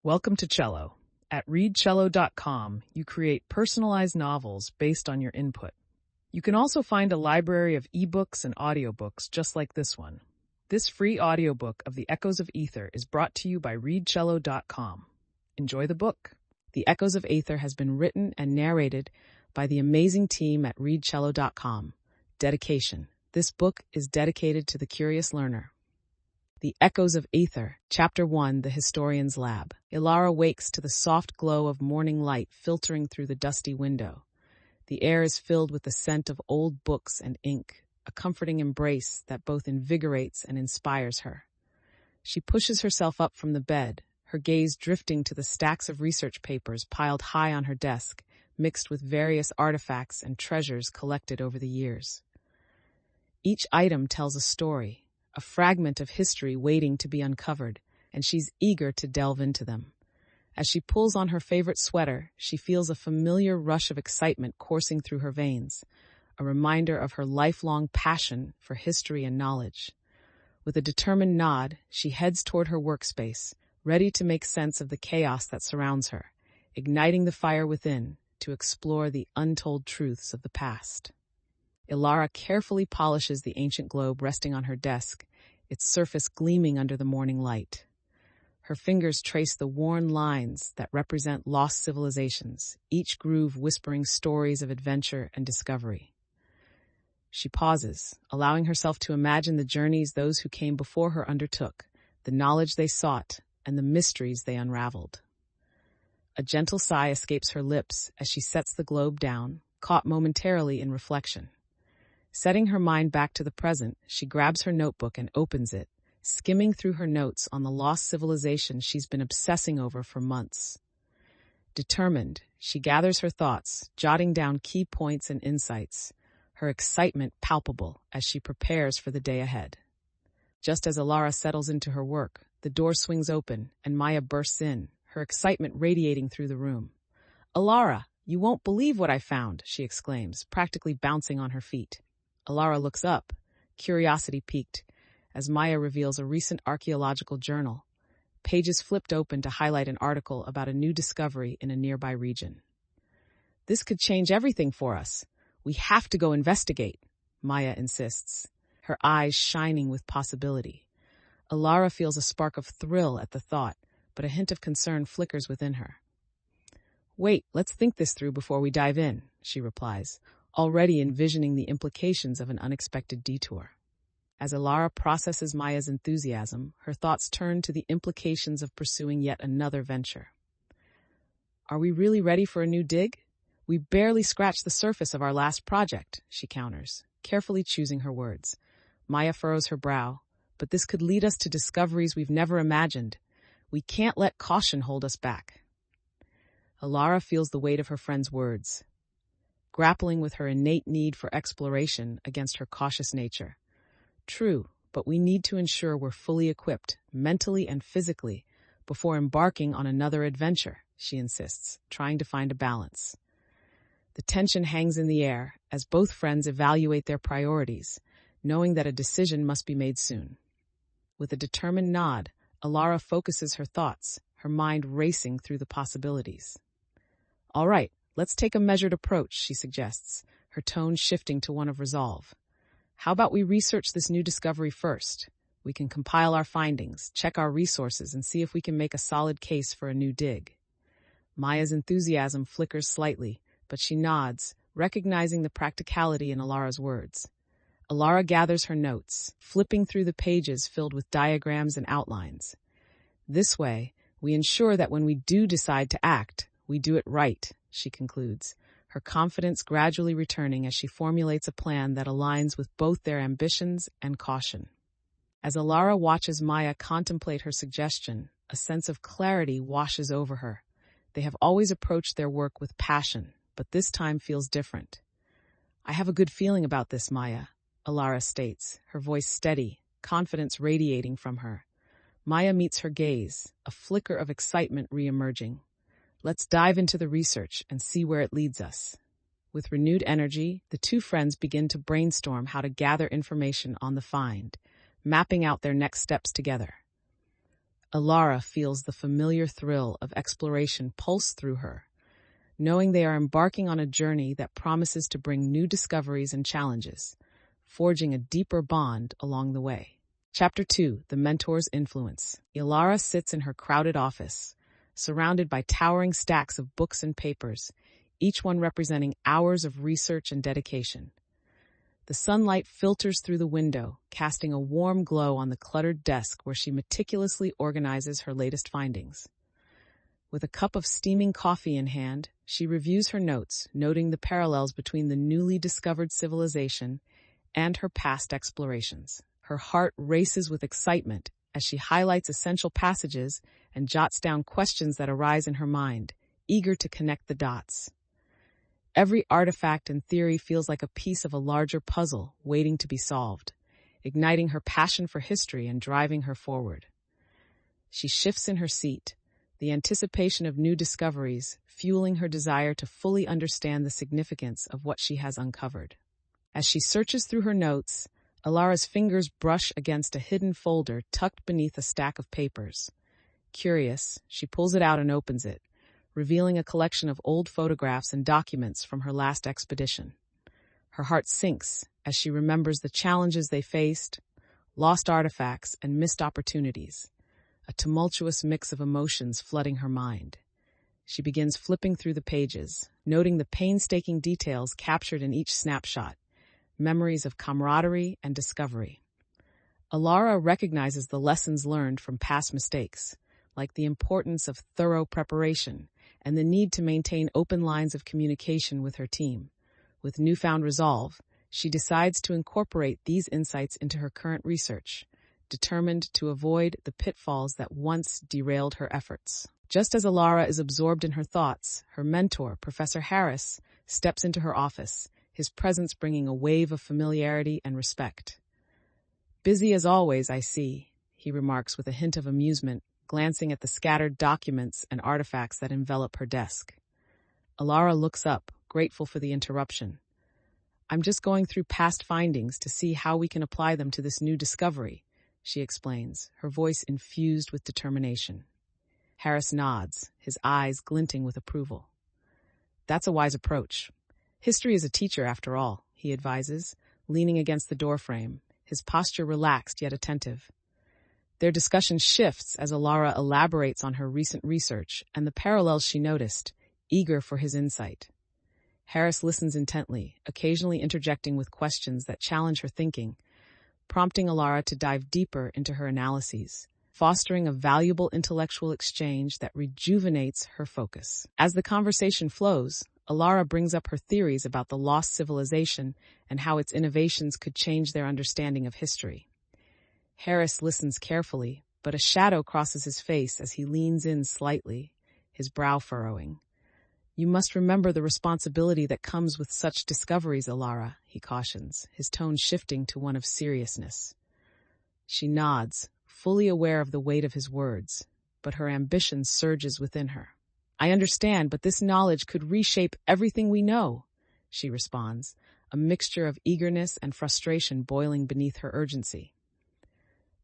Welcome to Cello. At readcello.com, you create personalized novels based on your input. You can also find a library of ebooks and audiobooks just like this one. This free audiobook of The Echoes of Aether is brought to you by readcello.com. Enjoy the book. The Echoes of Aether has been written and narrated by the amazing team at readcello.com. Dedication. This book is dedicated to the curious learner. The Echoes of Aether, Chapter 1, The Historian's Lab. Elara wakes to the soft glow of morning light filtering through the dusty window. The air is filled with the scent of old books and ink, a comforting embrace that both invigorates and inspires her. She pushes herself up from the bed, her gaze drifting to the stacks of research papers piled high on her desk, mixed with various artifacts and treasures collected over the years. Each item tells a story, a fragment of history waiting to be uncovered, and she's eager to delve into them. As she pulls on her favorite sweater, she feels a familiar rush of excitement coursing through her veins, a reminder of her lifelong passion for history and knowledge. With a determined nod, she heads toward her workspace, ready to make sense of the chaos that surrounds her, igniting the fire within to explore the untold truths of the past. Elara carefully polishes the ancient globe resting on her desk, its surface gleaming under the morning light. Her fingers trace the worn lines that represent lost civilizations, each groove whispering stories of adventure and discovery. She pauses, allowing herself to imagine the journeys those who came before her undertook, the knowledge they sought, and the mysteries they unraveled. A gentle sigh escapes her lips as she sets the globe down, caught momentarily in reflection. Setting her mind back to the present, she grabs her notebook and opens it, skimming through her notes on the lost civilization she's been obsessing over for months. Determined, she gathers her thoughts, jotting down key points and insights, her excitement palpable as she prepares for the day ahead. Just as Elara settles into her work, the door swings open and Maya bursts in, her excitement radiating through the room. "Elara, you won't believe what I found," she exclaims, practically bouncing on her feet. Elara looks up, curiosity piqued, as Maya reveals a recent archaeological journal, pages flipped open to highlight an article about a new discovery in a nearby region. "This could change everything for us. We have to go investigate," Maya insists, her eyes shining with possibility. Elara feels a spark of thrill at the thought, but a hint of concern flickers within her. "Wait, let's think this through before we dive in," she replies, already envisioning the implications of an unexpected detour. As Elara processes Maya's enthusiasm, her thoughts turn to the implications of pursuing yet another venture. "Are we really ready for a new dig? We barely scratched the surface of our last project," she counters, carefully choosing her words. Maya furrows her brow, "But this could lead us to discoveries we've never imagined. We can't let caution hold us back." Elara feels the weight of her friend's words, grappling with her innate need for exploration against her cautious nature. "True, but we need to ensure we're fully equipped, mentally and physically, before embarking on another adventure," she insists, trying to find a balance. The tension hangs in the air as both friends evaluate their priorities, knowing that a decision must be made soon. With a determined nod, Elara focuses her thoughts, her mind racing through the possibilities. "All right, let's take a measured approach," she suggests, her tone shifting to one of resolve. "How about we research this new discovery first? We can compile our findings, check our resources, and see if we can make a solid case for a new dig." Maya's enthusiasm flickers slightly, but she nods, recognizing the practicality in Elara's words. Elara gathers her notes, flipping through the pages filled with diagrams and outlines. "This way, we ensure that when we do decide to act, we do it right," she concludes, her confidence gradually returning as she formulates a plan that aligns with both their ambitions and caution. As Elara watches Maya contemplate her suggestion, a sense of clarity washes over her. They have always approached their work with passion, but this time feels different. "I have a good feeling about this, Maya," Elara states, her voice steady, confidence radiating from her. Maya meets her gaze, a flicker of excitement re-emerging. "Let's dive into the research and see where it leads us." With renewed energy, the two friends begin to brainstorm how to gather information on the find, mapping out their next steps together. Elara feels the familiar thrill of exploration pulse through her, knowing they are embarking on a journey that promises to bring new discoveries and challenges, forging a deeper bond along the way. Chapter 2: The Mentor's Influence. Elara sits in her crowded office, surrounded by towering stacks of books and papers, each one representing hours of research and dedication. The sunlight filters through the window, casting a warm glow on the cluttered desk where she meticulously organizes her latest findings. With a cup of steaming coffee in hand, she reviews her notes, noting the parallels between the newly discovered civilization and her past explorations. Her heart races with excitement as she highlights essential passages and jots down questions that arise in her mind, eager to connect the dots. Every artifact and theory feels like a piece of a larger puzzle waiting to be solved, igniting her passion for history and driving her forward. She shifts in her seat, the anticipation of new discoveries fueling her desire to fully understand the significance of what she has uncovered. As she searches through her notes, Elara's fingers brush against a hidden folder tucked beneath a stack of papers. Curious, she pulls it out and opens it, revealing a collection of old photographs and documents from her last expedition. Her heart sinks as she remembers the challenges they faced, lost artifacts, and missed opportunities, a tumultuous mix of emotions flooding her mind. She begins flipping through the pages, noting the painstaking details captured in each snapshot, memories of camaraderie and discovery. Elara recognizes the lessons learned from past mistakes, like the importance of thorough preparation and the need to maintain open lines of communication with her team. With newfound resolve, she decides to incorporate these insights into her current research, determined to avoid the pitfalls that once derailed her efforts. Just as Elara is absorbed in her thoughts, her mentor, Professor Harris, steps into her office, his presence bringing a wave of familiarity and respect. "Busy as always, I see," he remarks with a hint of amusement, glancing at the scattered documents and artifacts that envelop her desk. Elara looks up, grateful for the interruption. "I'm just going through past findings to see how we can apply them to this new discovery," she explains, her voice infused with determination. Harris nods, his eyes glinting with approval. "That's a wise approach. History is a teacher, after all," he advises, leaning against the doorframe, his posture relaxed yet attentive. Their discussion shifts as Elara elaborates on her recent research and the parallels she noticed, eager for his insight. Harris listens intently, occasionally interjecting with questions that challenge her thinking, prompting Elara to dive deeper into her analyses, fostering a valuable intellectual exchange that rejuvenates her focus. As the conversation flows, Elara brings up her theories about the lost civilization and how its innovations could change their understanding of history. Harris listens carefully, but a shadow crosses his face as he leans in slightly, his brow furrowing. "You must remember the responsibility that comes with such discoveries, Elara," he cautions, his tone shifting to one of seriousness. She nods, fully aware of the weight of his words, but her ambition surges within her. "I understand, but this knowledge could reshape everything we know," she responds, a mixture of eagerness and frustration boiling beneath her urgency.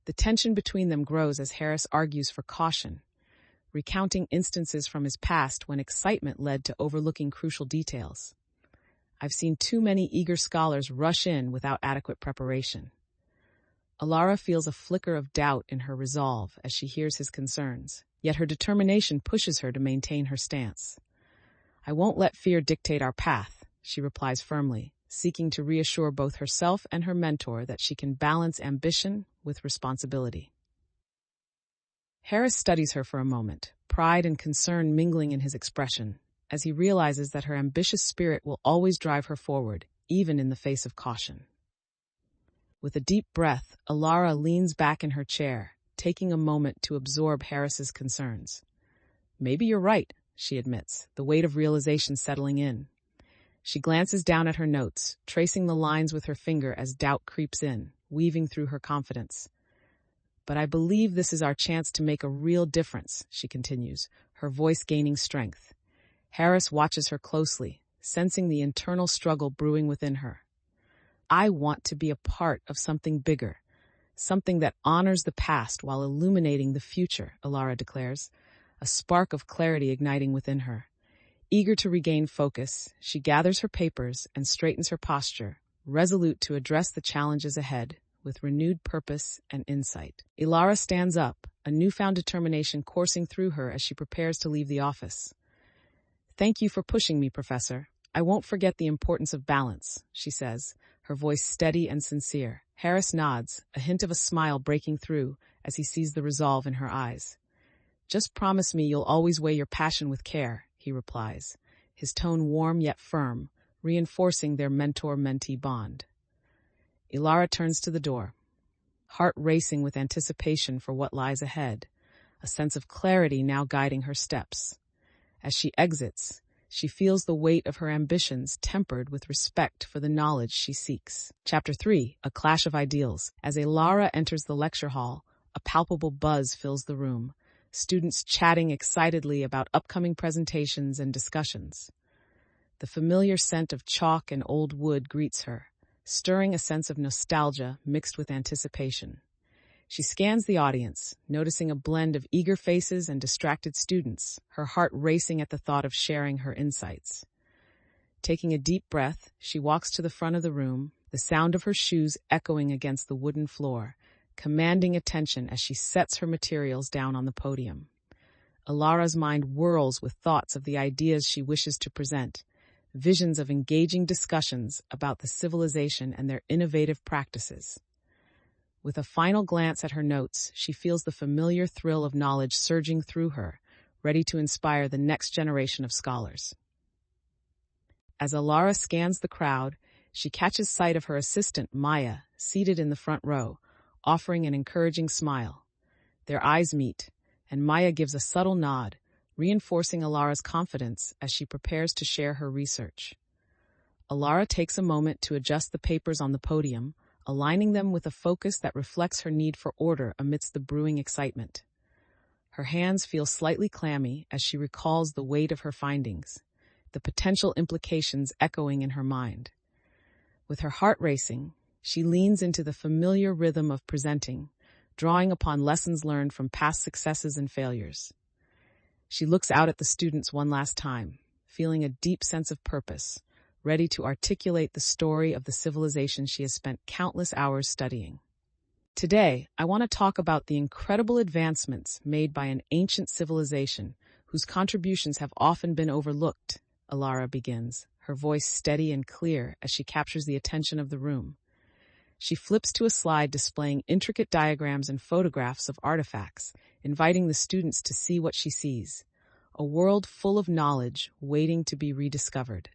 The tension between them grows as Harris argues for caution, recounting instances from his past when excitement led to overlooking crucial details. "I've seen too many eager scholars rush in without adequate preparation." Elara feels a flicker of doubt in her resolve as she hears his concerns, yet her determination pushes her to maintain her stance. "I won't let fear dictate our path," she replies firmly, seeking to reassure both herself and her mentor that she can balance ambition with responsibility. Harris studies her for a moment, pride and concern mingling in his expression, as he realizes that her ambitious spirit will always drive her forward, even in the face of caution. With a deep breath, Elara leans back in her chair, taking a moment to absorb Harris's concerns. "Maybe you're right," she admits, the weight of realization settling in. She glances down at her notes, tracing the lines with her finger as doubt creeps in, weaving through her confidence. "But I believe this is our chance to make a real difference," she continues, her voice gaining strength. Harris watches her closely, sensing the internal struggle brewing within her. "I want to be a part of something bigger, something that honors the past while illuminating the future, Elara declares, a spark of clarity igniting within her. Eager to regain focus, she gathers her papers and straightens her posture, resolute to address the challenges ahead with renewed purpose and insight. Elara stands up, a newfound determination coursing through her as she prepares to leave the office. "Thank you for pushing me, Professor. I won't forget the importance of balance," she says, her voice steady and sincere. Harris nods, a hint of a smile breaking through as he sees the resolve in her eyes. "Just promise me you'll always weigh your passion with care," he replies, his tone warm yet firm, reinforcing their mentor-mentee bond. Elara turns to the door, heart racing with anticipation for what lies ahead, a sense of clarity now guiding her steps. As she exits, she feels the weight of her ambitions tempered with respect for the knowledge she seeks. Chapter 3, A Clash of Ideals. As Elara enters the lecture hall, a palpable buzz fills the room, students chatting excitedly about upcoming presentations and discussions. The familiar scent of chalk and old wood greets her, stirring a sense of nostalgia mixed with anticipation. She scans the audience, noticing a blend of eager faces and distracted students, her heart racing at the thought of sharing her insights. Taking a deep breath, she walks to the front of the room, the sound of her shoes echoing against the wooden floor, commanding attention as she sets her materials down on the podium. Elara's mind whirls with thoughts of the ideas she wishes to present, visions of engaging discussions about the civilization and their innovative practices. With a final glance at her notes, she feels the familiar thrill of knowledge surging through her, ready to inspire the next generation of scholars. As Elara scans the crowd, she catches sight of her assistant, Maya, seated in the front row, offering an encouraging smile. Their eyes meet, and Maya gives a subtle nod, reinforcing Elara's confidence as she prepares to share her research. Elara takes a moment to adjust the papers on the podium, aligning them with a focus that reflects her need for order amidst the brewing excitement. Her hands feel slightly clammy as she recalls the weight of her findings, the potential implications echoing in her mind. With her heart racing, she leans into the familiar rhythm of presenting, drawing upon lessons learned from past successes and failures. She looks out at the students one last time, feeling a deep sense of purpose, ready to articulate the story of the civilization she has spent countless hours studying. Today, I want to talk about the incredible advancements made by an ancient civilization whose contributions have often been overlooked, Elara begins, her voice steady and clear as she captures the attention of the room. She flips to a slide displaying intricate diagrams and photographs of artifacts, inviting the students to see what she sees, a world full of knowledge waiting to be rediscovered.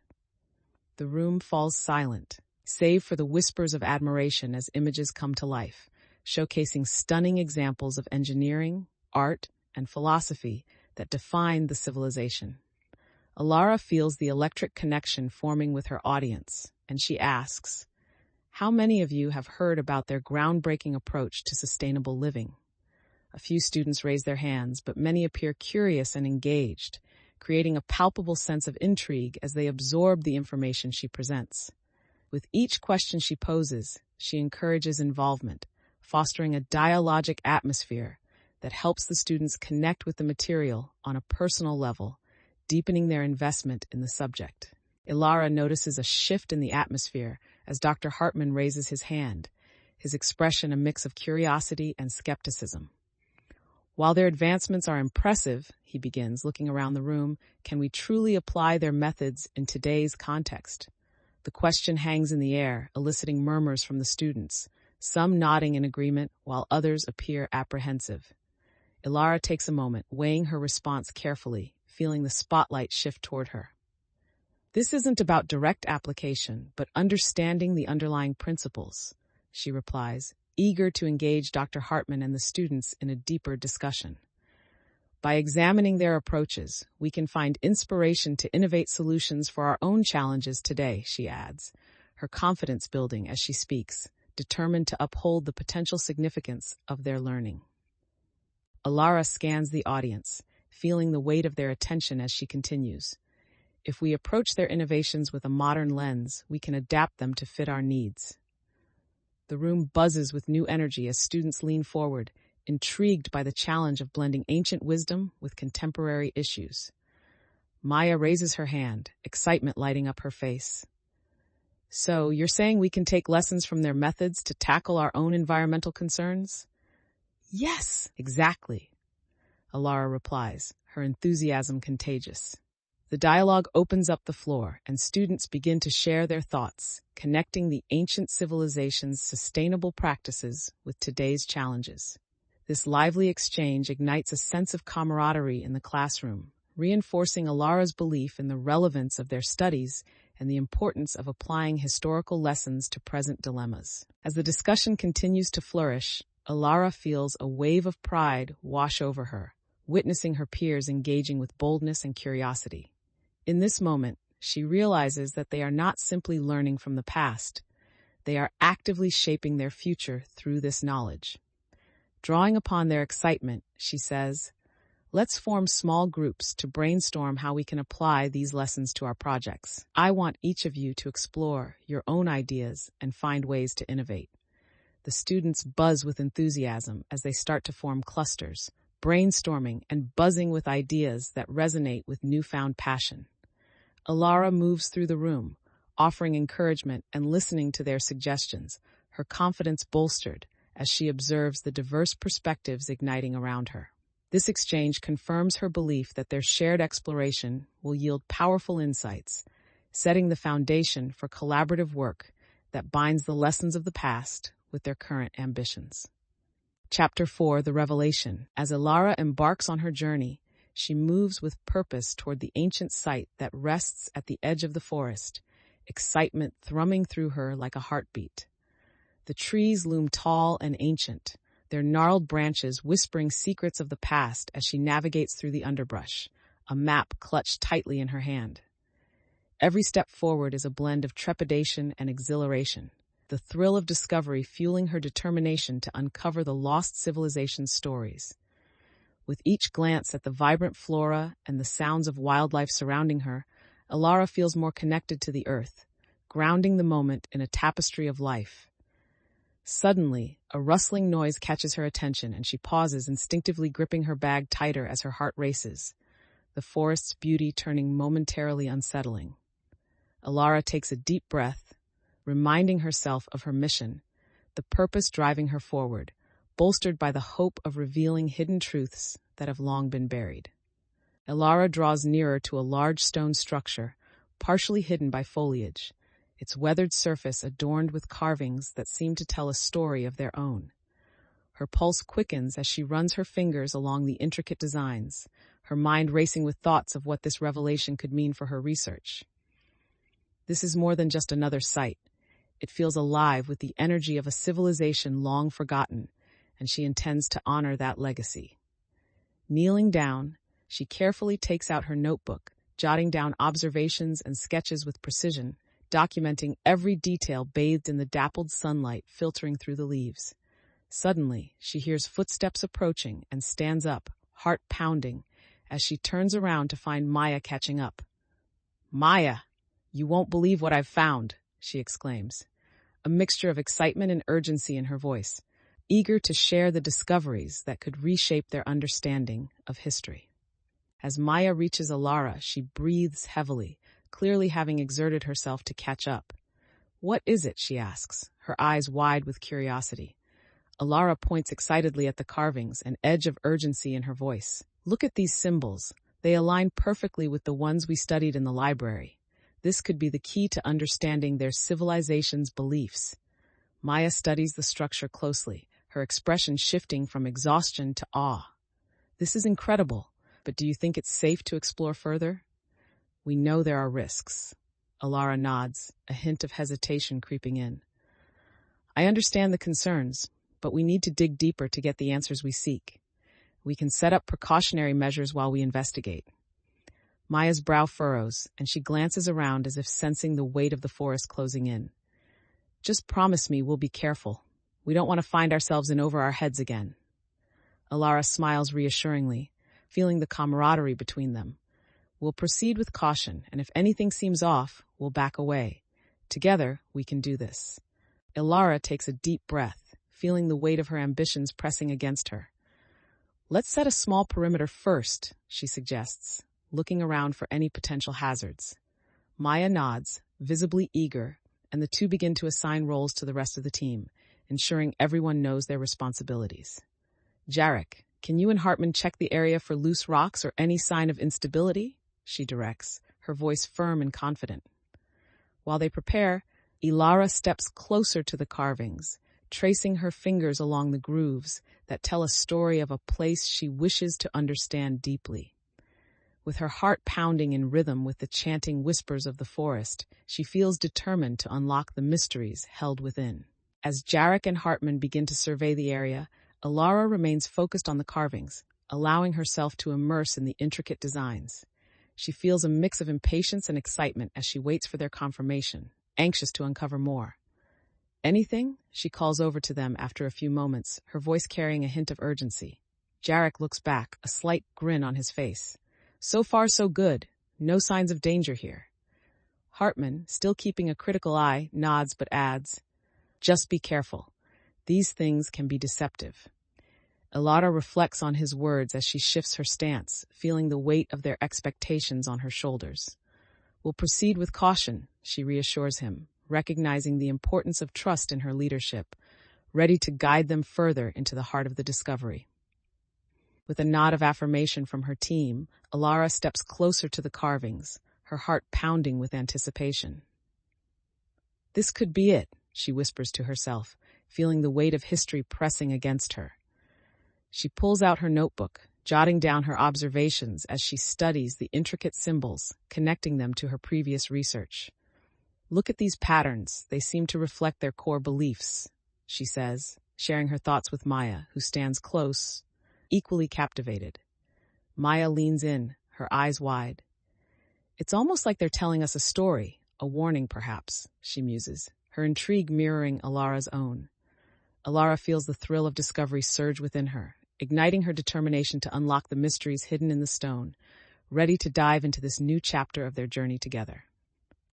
The room falls silent, save for the whispers of admiration as images come to life, showcasing stunning examples of engineering, art, and philosophy that define the civilization. Elara feels the electric connection forming with her audience, and she asks, "How many of you have heard about their groundbreaking approach to sustainable living?" A few students raise their hands, but many appear curious and engaged, creating a palpable sense of intrigue as they absorb the information she presents. With each question she poses, she encourages involvement, fostering a dialogic atmosphere that helps the students connect with the material on a personal level, deepening their investment in the subject. Elara notices a shift in the atmosphere as Dr. Hartman raises his hand, his expression a mix of curiosity and skepticism. "While their advancements are impressive," he begins, looking around the room, "can we truly apply their methods in today's context?" The question hangs in the air, eliciting murmurs from the students, some nodding in agreement while others appear apprehensive. Elara takes a moment, weighing her response carefully, feeling the spotlight shift toward her. "This isn't about direct application, but understanding the underlying principles," she replies, eager to engage Dr. Hartman and the students in a deeper discussion. "By examining their approaches, we can find inspiration to innovate solutions for our own challenges today," she adds, her confidence building as she speaks, determined to uphold the potential significance of their learning. Elara scans the audience, feeling the weight of their attention as she continues. "If we approach their innovations with a modern lens, we can adapt them to fit our needs." The room buzzes with new energy as students lean forward, intrigued by the challenge of blending ancient wisdom with contemporary issues. Maya raises her hand, excitement lighting up her face. So, you're saying we can take lessons from their methods to tackle our own environmental concerns? Yes, exactly, Elara replies, her enthusiasm contagious. The dialogue opens up the floor, and students begin to share their thoughts, connecting the ancient civilization's sustainable practices with today's challenges. This lively exchange ignites a sense of camaraderie in the classroom, reinforcing Elara's belief in the relevance of their studies and the importance of applying historical lessons to present dilemmas. As the discussion continues to flourish, Elara feels a wave of pride wash over her, witnessing her peers engaging with boldness and curiosity. In this moment, she realizes that they are not simply learning from the past. They are actively shaping their future through this knowledge. Drawing upon their excitement, she says, "Let's form small groups to brainstorm how we can apply these lessons to our projects. I want each of you to explore your own ideas and find ways to innovate." The students buzz with enthusiasm as they start to form clusters, brainstorming and buzzing with ideas that resonate with newfound passion. Elara moves through the room, offering encouragement and listening to their suggestions, her confidence bolstered as she observes the diverse perspectives igniting around her. This exchange confirms her belief that their shared exploration will yield powerful insights, setting the foundation for collaborative work that binds the lessons of the past with their current ambitions. Chapter 4, The Revelation. As Elara embarks on her journey, she moves with purpose toward the ancient site that rests at the edge of the forest, excitement thrumming through her like a heartbeat. The trees loom tall and ancient, their gnarled branches whispering secrets of the past as she navigates through the underbrush, a map clutched tightly in her hand. Every step forward is a blend of trepidation and exhilaration, the thrill of discovery fueling her determination to uncover the lost civilization's stories. With each glance at the vibrant flora and the sounds of wildlife surrounding her, Elara feels more connected to the earth, grounding the moment in a tapestry of life. Suddenly, a rustling noise catches her attention and she pauses, instinctively gripping her bag tighter as her heart races, the forest's beauty turning momentarily unsettling. Elara takes a deep breath, reminding herself of her mission, the purpose driving her forward, bolstered by the hope of revealing hidden truths that have long been buried. Elara draws nearer to a large stone structure, partially hidden by foliage, its weathered surface adorned with carvings that seem to tell a story of their own. Her pulse quickens as she runs her fingers along the intricate designs, her mind racing with thoughts of what this revelation could mean for her research. This is more than just another site. It feels alive with the energy of a civilization long forgotten, and she intends to honor that legacy. Kneeling down, she carefully takes out her notebook, jotting down observations and sketches with precision, documenting every detail bathed in the dappled sunlight filtering through the leaves. Suddenly, she hears footsteps approaching and stands up, heart pounding, as she turns around to find Maya catching up. "Maya, you won't believe what I've found," she exclaims, a mixture of excitement and urgency in her voice, eager to share the discoveries that could reshape their understanding of history. As Maya reaches Elara, she breathes heavily, clearly having exerted herself to catch up. "What is it?" she asks, her eyes wide with curiosity. Elara points excitedly at the carvings, an edge of urgency in her voice. "Look at these symbols. They align perfectly with the ones we studied in the library. This could be the key to understanding their civilization's beliefs." Maya studies the structure closely, her expression shifting from exhaustion to awe. "This is incredible, but do you think it's safe to explore further?" "We know there are risks." Elara nods, a hint of hesitation creeping in. "I understand the concerns, but we need to dig deeper to get the answers we seek. We can set up precautionary measures while we investigate." Maya's brow furrows, and she glances around as if sensing the weight of the forest closing in. "Just promise me we'll be careful. We don't want to find ourselves in over our heads again." Elara smiles reassuringly, feeling the camaraderie between them. "We'll proceed with caution, and if anything seems off, we'll back away. Together, we can do this." Elara takes a deep breath, feeling the weight of her ambitions pressing against her. Let's set a small perimeter first, she suggests, looking around for any potential hazards. Maya nods, visibly eager, and the two begin to assign roles to the rest of the team, ensuring everyone knows their responsibilities. Jarek, can you and Hartman check the area for loose rocks or any sign of instability? She directs, her voice firm and confident. While they prepare, Elara steps closer to the carvings, tracing her fingers along the grooves that tell a story of a place she wishes to understand deeply. With her heart pounding in rhythm with the chanting whispers of the forest, she feels determined to unlock the mysteries held within. As Jarek and Hartman begin to survey the area, Elara remains focused on the carvings, allowing herself to immerse in the intricate designs. She feels a mix of impatience and excitement as she waits for their confirmation, anxious to uncover more. Anything? She calls over to them after a few moments, her voice carrying a hint of urgency. Jarek looks back, a slight grin on his face. So far, so good. No signs of danger here. Hartman, still keeping a critical eye, nods but adds, just be careful. These things can be deceptive. Elara reflects on his words as she shifts her stance, feeling the weight of their expectations on her shoulders. We'll proceed with caution, she reassures him, recognizing the importance of trust in her leadership, ready to guide them further into the heart of the discovery. With a nod of affirmation from her team, Elara steps closer to the carvings, her heart pounding with anticipation. This could be it, she whispers to herself, feeling the weight of history pressing against her. She pulls out her notebook, jotting down her observations as she studies the intricate symbols, connecting them to her previous research. Look at these patterns, they seem to reflect their core beliefs, she says, sharing her thoughts with Maya, who stands close, equally captivated. Maya leans in, her eyes wide. It's almost like they're telling us a story, a warning perhaps, she muses, her intrigue mirroring Elara's own. Elara feels the thrill of discovery surge within her, igniting her determination to unlock the mysteries hidden in the stone, ready to dive into this new chapter of their journey together.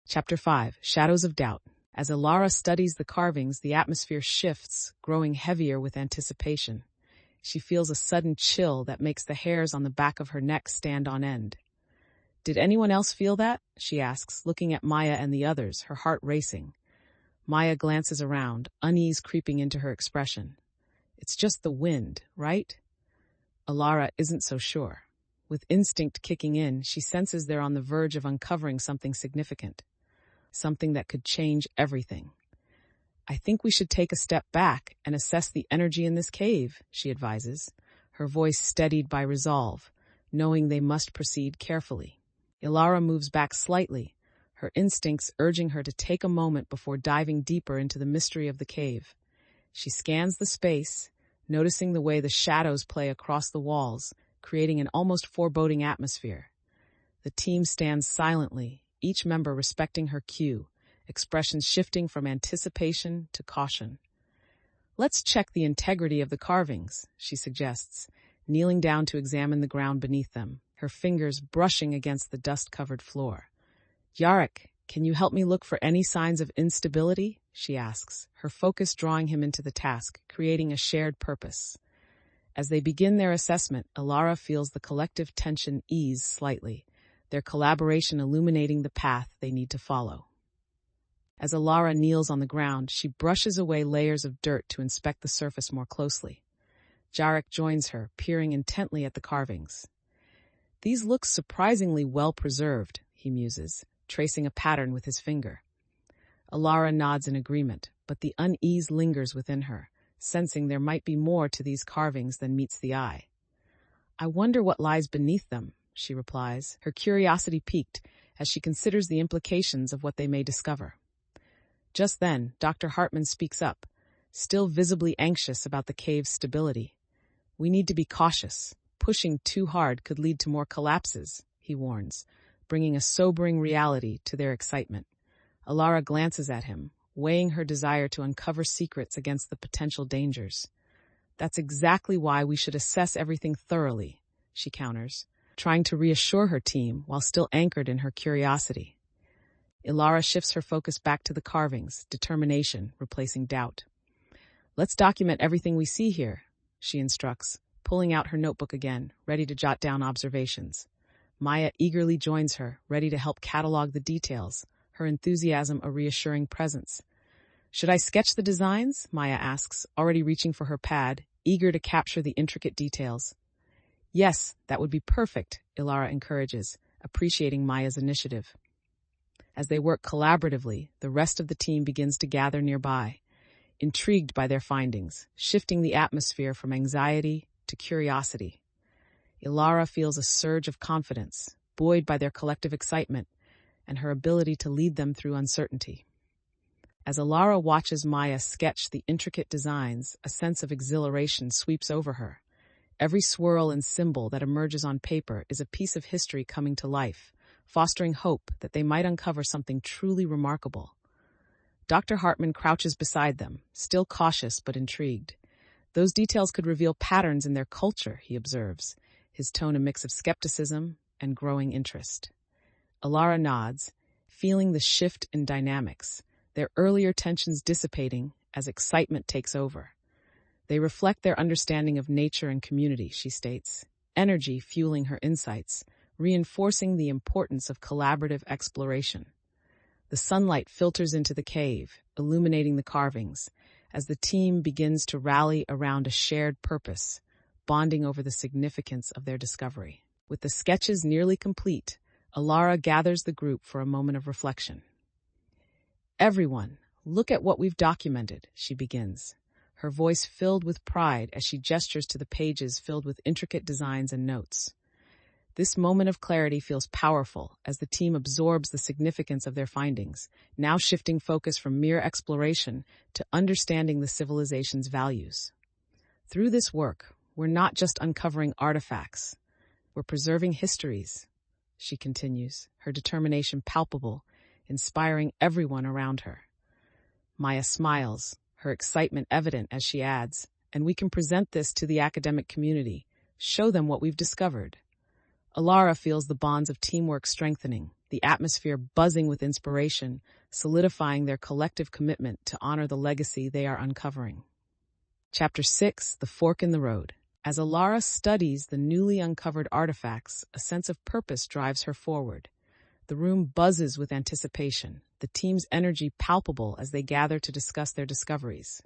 Chapter 5, Shadows of Doubt. As Elara studies the carvings, the atmosphere shifts, growing heavier with anticipation. She feels a sudden chill that makes the hairs on the back of her neck stand on end. Did anyone else feel that? She asks, looking at Maya and the others, her heart racing. Maya glances around, unease creeping into her expression. It's just the wind, right? Elara isn't so sure. With instinct kicking in, she senses they're on the verge of uncovering something significant. Something that could change everything. I think we should take a step back and assess the energy in this cave, she advises, her voice steadied by resolve, knowing they must proceed carefully. Elara moves back slightly, her instincts urging her to take a moment before diving deeper into the mystery of the cave. She scans the space, noticing the way the shadows play across the walls, creating an almost foreboding atmosphere. The team stands silently, each member respecting her cue, expressions shifting from anticipation to caution. Let's check the integrity of the carvings, she suggests, kneeling down to examine the ground beneath them, her fingers brushing against the dust-covered floor. Jarek, can you help me look for any signs of instability? She asks, her focus drawing him into the task, creating a shared purpose. As they begin their assessment, Elara feels the collective tension ease slightly, their collaboration illuminating the path they need to follow. As Elara kneels on the ground, she brushes away layers of dirt to inspect the surface more closely. Jarek joins her, peering intently at the carvings. These look surprisingly well preserved, he muses, tracing a pattern with his finger. Elara nods in agreement, but the unease lingers within her, sensing there might be more to these carvings than meets the eye. I wonder what lies beneath them, she replies, her curiosity piqued as she considers the implications of what they may discover. Just then, Dr. Hartman speaks up, still visibly anxious about the cave's stability. We need to be cautious. Pushing too hard could lead to more collapses, he warns, bringing a sobering reality to their excitement. Elara glances at him, weighing her desire to uncover secrets against the potential dangers. That's exactly why we should assess everything thoroughly, she counters, trying to reassure her team while still anchored in her curiosity. Elara shifts her focus back to the carvings, determination replacing doubt. "Let's document everything we see here," she instructs, pulling out her notebook again, ready to jot down observations. Maya eagerly joins her, ready to help catalog the details, her enthusiasm a reassuring presence. "Should I sketch the designs?" Maya asks, already reaching for her pad, eager to capture the intricate details. "Yes, that would be perfect," Elara encourages, appreciating Maya's initiative. As they work collaboratively, the rest of the team begins to gather nearby, intrigued by their findings, shifting the atmosphere from anxiety to curiosity. Elara feels a surge of confidence, buoyed by their collective excitement and her ability to lead them through uncertainty. As Elara watches Maya sketch the intricate designs, a sense of exhilaration sweeps over her. Every swirl and symbol that emerges on paper is a piece of history coming to life, fostering hope that they might uncover something truly remarkable. Dr. Hartman crouches beside them, still cautious but intrigued. "Those details could reveal patterns in their culture," he observes, his tone a mix of skepticism and growing interest. Elara nods, feeling the shift in dynamics, their earlier tensions dissipating as excitement takes over. "They reflect their understanding of nature and community," she states, energy fueling her insights, reinforcing the importance of collaborative exploration. The sunlight filters into the cave, illuminating the carvings, as the team begins to rally around a shared purpose, bonding over the significance of their discovery. With the sketches nearly complete, Elara gathers the group for a moment of reflection. "Everyone, look at what we've documented," she begins, her voice filled with pride as she gestures to the pages filled with intricate designs and notes. This moment of clarity feels powerful as the team absorbs the significance of their findings, now shifting focus from mere exploration to understanding the civilization's values. "Through this work, we're not just uncovering artifacts, we're preserving histories," she continues, her determination palpable, inspiring everyone around her. Maya smiles, her excitement evident as she adds, "And we can present this to the academic community, show them what we've discovered." Elara feels the bonds of teamwork strengthening, the atmosphere buzzing with inspiration, solidifying their collective commitment to honor the legacy they are uncovering. Chapter 6: The Fork in the Road. As Elara studies the newly uncovered artifacts, a sense of purpose drives her forward. The room buzzes with anticipation, the team's energy palpable as they gather to discuss their discoveries.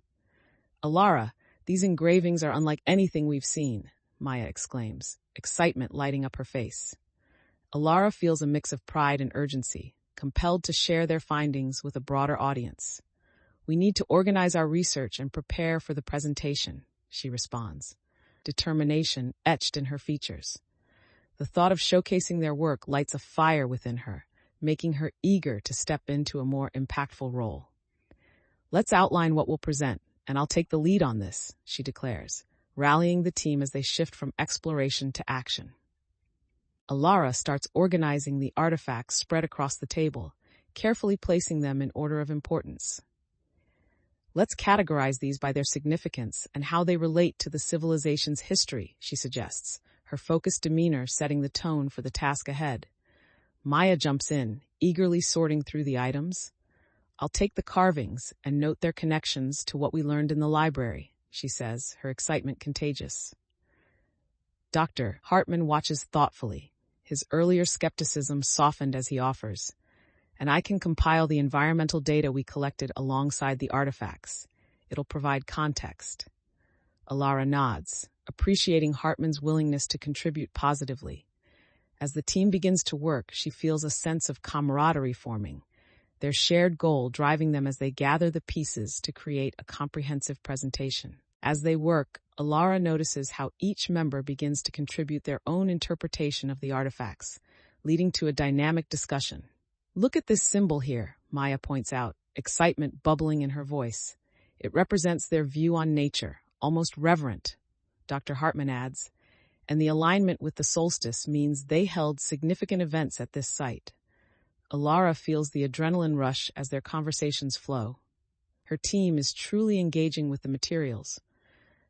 "Elara, these engravings are unlike anything we've seen," Maya exclaims, excitement lighting up her face. Elara feels a mix of pride and urgency, compelled to share their findings with a broader audience. "We need to organize our research and prepare for the presentation," she responds, determination etched in her features. The thought of showcasing their work lights a fire within her, making her eager to step into a more impactful role. "Let's outline what we'll present, and I'll take the lead on this," she declares, rallying the team as they shift from exploration to action. Elara starts organizing the artifacts spread across the table, carefully placing them in order of importance. "Let's categorize these by their significance and how they relate to the civilization's history," she suggests, her focused demeanor setting the tone for the task ahead. Maya jumps in, eagerly sorting through the items. "I'll take the carvings and note their connections to what we learned in the library," she says, her excitement contagious. Dr. Hartman watches thoughtfully, his earlier skepticism softened as he offers, "And I can compile the environmental data we collected alongside the artifacts. It'll provide context." Elara nods, appreciating Hartman's willingness to contribute positively. As the team begins to work, she feels a sense of camaraderie forming, their shared goal driving them as they gather the pieces to create a comprehensive presentation. As they work, Elara notices how each member begins to contribute their own interpretation of the artifacts, leading to a dynamic discussion. "Look at this symbol here," Maya points out, excitement bubbling in her voice. "It represents their view on nature, almost reverent," Dr. Hartman adds, "and the alignment with the solstice means they held significant events at this site." Elara feels the adrenaline rush as their conversations flow. Her team is truly engaging with the materials.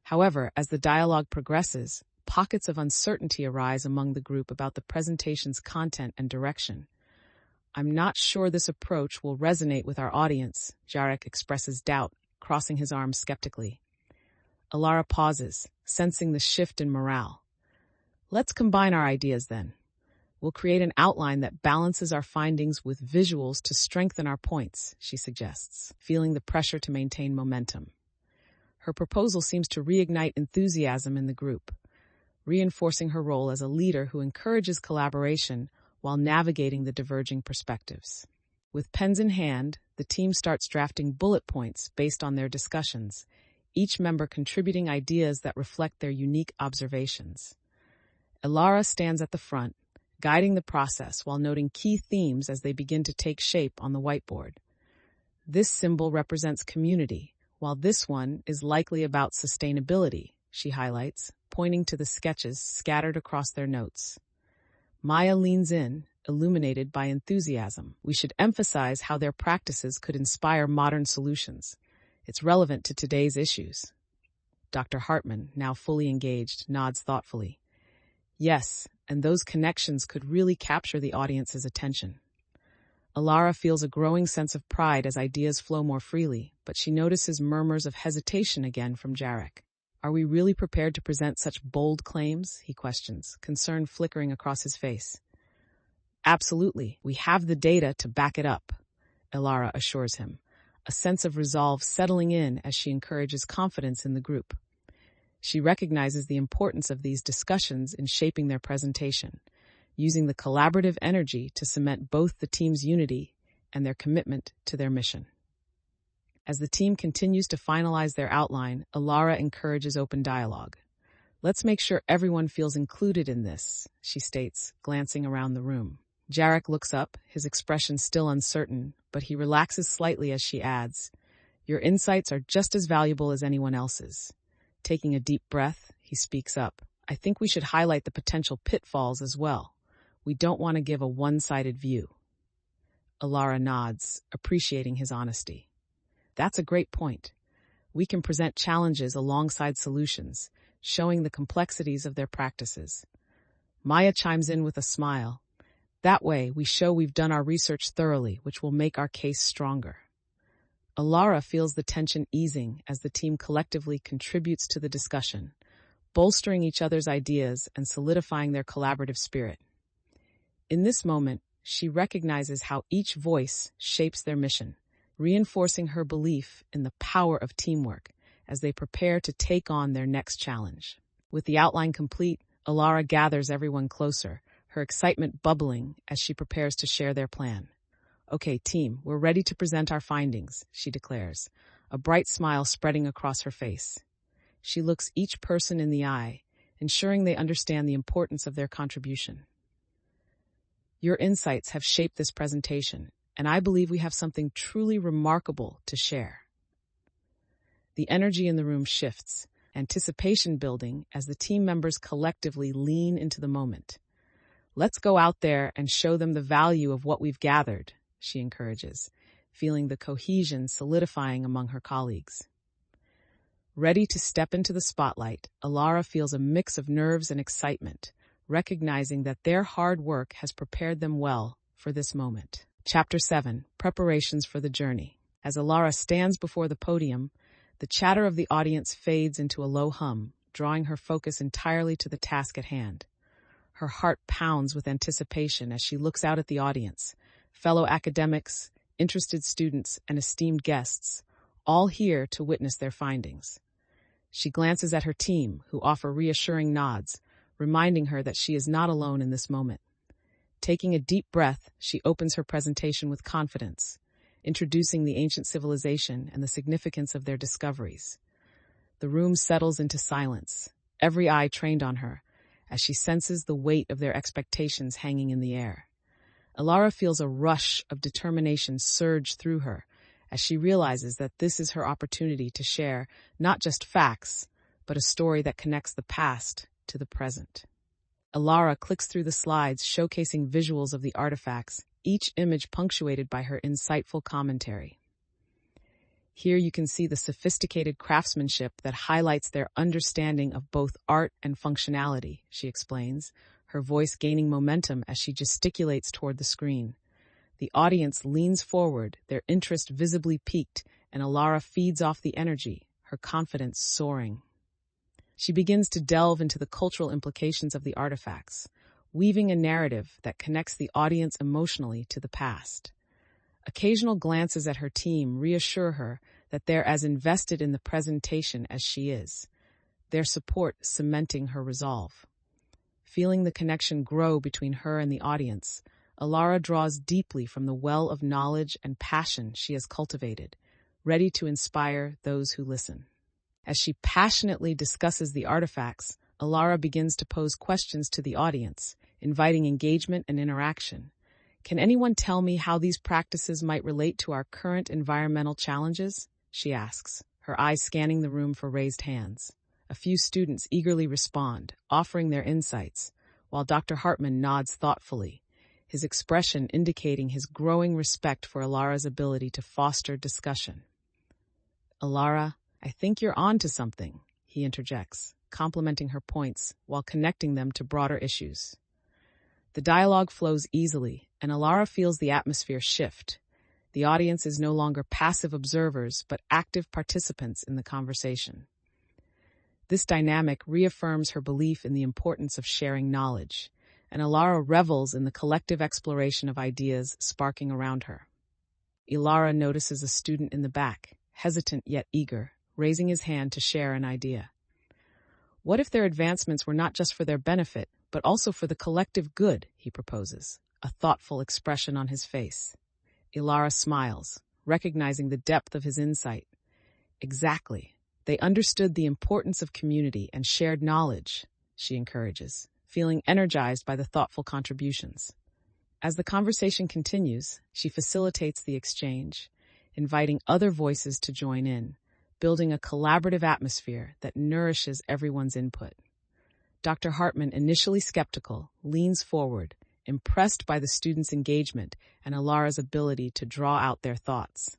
However, as the dialogue progresses, pockets of uncertainty arise among the group about the presentation's content and direction. I'm not sure this approach will resonate with our audience, Jarek expresses doubt, crossing his arms skeptically. Elara pauses, sensing the shift in morale. Let's combine our ideas then. We'll create an outline that balances our findings with visuals to strengthen our points, she suggests, feeling the pressure to maintain momentum. Her proposal seems to reignite enthusiasm in the group, reinforcing her role as a leader who encourages collaboration while navigating the diverging perspectives. With pens in hand, the team starts drafting bullet points based on their discussions, each member contributing ideas that reflect their unique observations. Elara stands at the front, guiding the process while noting key themes as they begin to take shape on the whiteboard. This symbol represents community, while this one is likely about sustainability, she highlights, pointing to the sketches scattered across their notes. Maya leans in, illuminated by enthusiasm. We should emphasize how their practices could inspire modern solutions. It's relevant to today's issues. Dr. Hartman, now fully engaged, nods thoughtfully. Yes, and those connections could really capture the audience's attention. Elara feels a growing sense of pride as ideas flow more freely, but she notices murmurs of hesitation again from Jarek. Are we really prepared to present such bold claims? He questions, concern flickering across his face. Absolutely, we have the data to back it up, Elara assures him, a sense of resolve settling in as she encourages confidence in the group. She recognizes the importance of these discussions in shaping their presentation, using the collaborative energy to cement both the team's unity and their commitment to their mission. As the team continues to finalize their outline, Elara encourages open dialogue. Let's make sure everyone feels included in this, she states, glancing around the room. Jarek looks up, his expression still uncertain, but he relaxes slightly as she adds, Your insights are just as valuable as anyone else's. Taking a deep breath, he speaks up. I think we should highlight the potential pitfalls as well. We don't want to give a one-sided view. Elara nods, appreciating his honesty. That's a great point. We can present challenges alongside solutions, showing the complexities of their practices. Maya chimes in with a smile. That way, we show we've done our research thoroughly, which will make our case stronger. Elara feels the tension easing as the team collectively contributes to the discussion, bolstering each other's ideas and solidifying their collaborative spirit. In this moment, she recognizes how each voice shapes their mission, reinforcing her belief in the power of teamwork as they prepare to take on their next challenge. With the outline complete, Elara gathers everyone closer, her excitement bubbling as she prepares to share their plan. Okay, team, we're ready to present our findings, she declares, a bright smile spreading across her face. She looks each person in the eye, ensuring they understand the importance of their contribution. Your insights have shaped this presentation, and I believe we have something truly remarkable to share. The energy in the room shifts, anticipation building as the team members collectively lean into the moment. Let's go out there and show them the value of what we've gathered, she encourages, feeling the cohesion solidifying among her colleagues. Ready to step into the spotlight, Elara feels a mix of nerves and excitement, recognizing that their hard work has prepared them well for this moment. Chapter 7, Preparations for the Journey. As Elara stands before the podium, the chatter of the audience fades into a low hum, drawing her focus entirely to the task at hand. Her heart pounds with anticipation as she looks out at the audience, fellow academics, interested students, and esteemed guests, all here to witness their findings. She glances at her team, who offer reassuring nods, reminding her that she is not alone in this moment. Taking a deep breath, she opens her presentation with confidence, introducing the ancient civilization and the significance of their discoveries. The room settles into silence, every eye trained on her, as she senses the weight of their expectations hanging in the air. Elara feels a rush of determination surge through her as she realizes that this is her opportunity to share not just facts, but a story that connects the past to the present. Elara clicks through the slides showcasing visuals of the artifacts, each image punctuated by her insightful commentary. Here you can see the sophisticated craftsmanship that highlights their understanding of both art and functionality, she explains, her voice gaining momentum as she gesticulates toward the screen. The audience leans forward, their interest visibly piqued, and Elara feeds off the energy, her confidence soaring. She begins to delve into the cultural implications of the artifacts, weaving a narrative that connects the audience emotionally to the past. Occasional glances at her team reassure her that they're as invested in the presentation as she is, their support cementing her resolve. Feeling the connection grow between her and the audience, Elara draws deeply from the well of knowledge and passion she has cultivated, ready to inspire those who listen. As she passionately discusses the artifacts, Elara begins to pose questions to the audience, inviting engagement and interaction. Can anyone tell me how these practices might relate to our current environmental challenges? She asks, her eyes scanning the room for raised hands. A few students eagerly respond, offering their insights, while Dr. Hartman nods thoughtfully, his expression indicating his growing respect for Elara's ability to foster discussion. "Elara, I think you're on to something," he interjects, complimenting her points while connecting them to broader issues. The dialogue flows easily, and Elara feels the atmosphere shift. The audience is no longer passive observers, but active participants in the conversation. This dynamic reaffirms her belief in the importance of sharing knowledge, and Elara revels in the collective exploration of ideas sparking around her. Elara notices a student in the back, hesitant yet eager, raising his hand to share an idea. What if their advancements were not just for their benefit, but also for the collective good, he proposes, a thoughtful expression on his face. Elara smiles, recognizing the depth of his insight. Exactly. They understood the importance of community and shared knowledge, she encourages, feeling energized by the thoughtful contributions. As the conversation continues, she facilitates the exchange, inviting other voices to join in, building a collaborative atmosphere that nourishes everyone's input. Dr. Hartman, initially skeptical, leans forward, impressed by the students' engagement and Elara's ability to draw out their thoughts.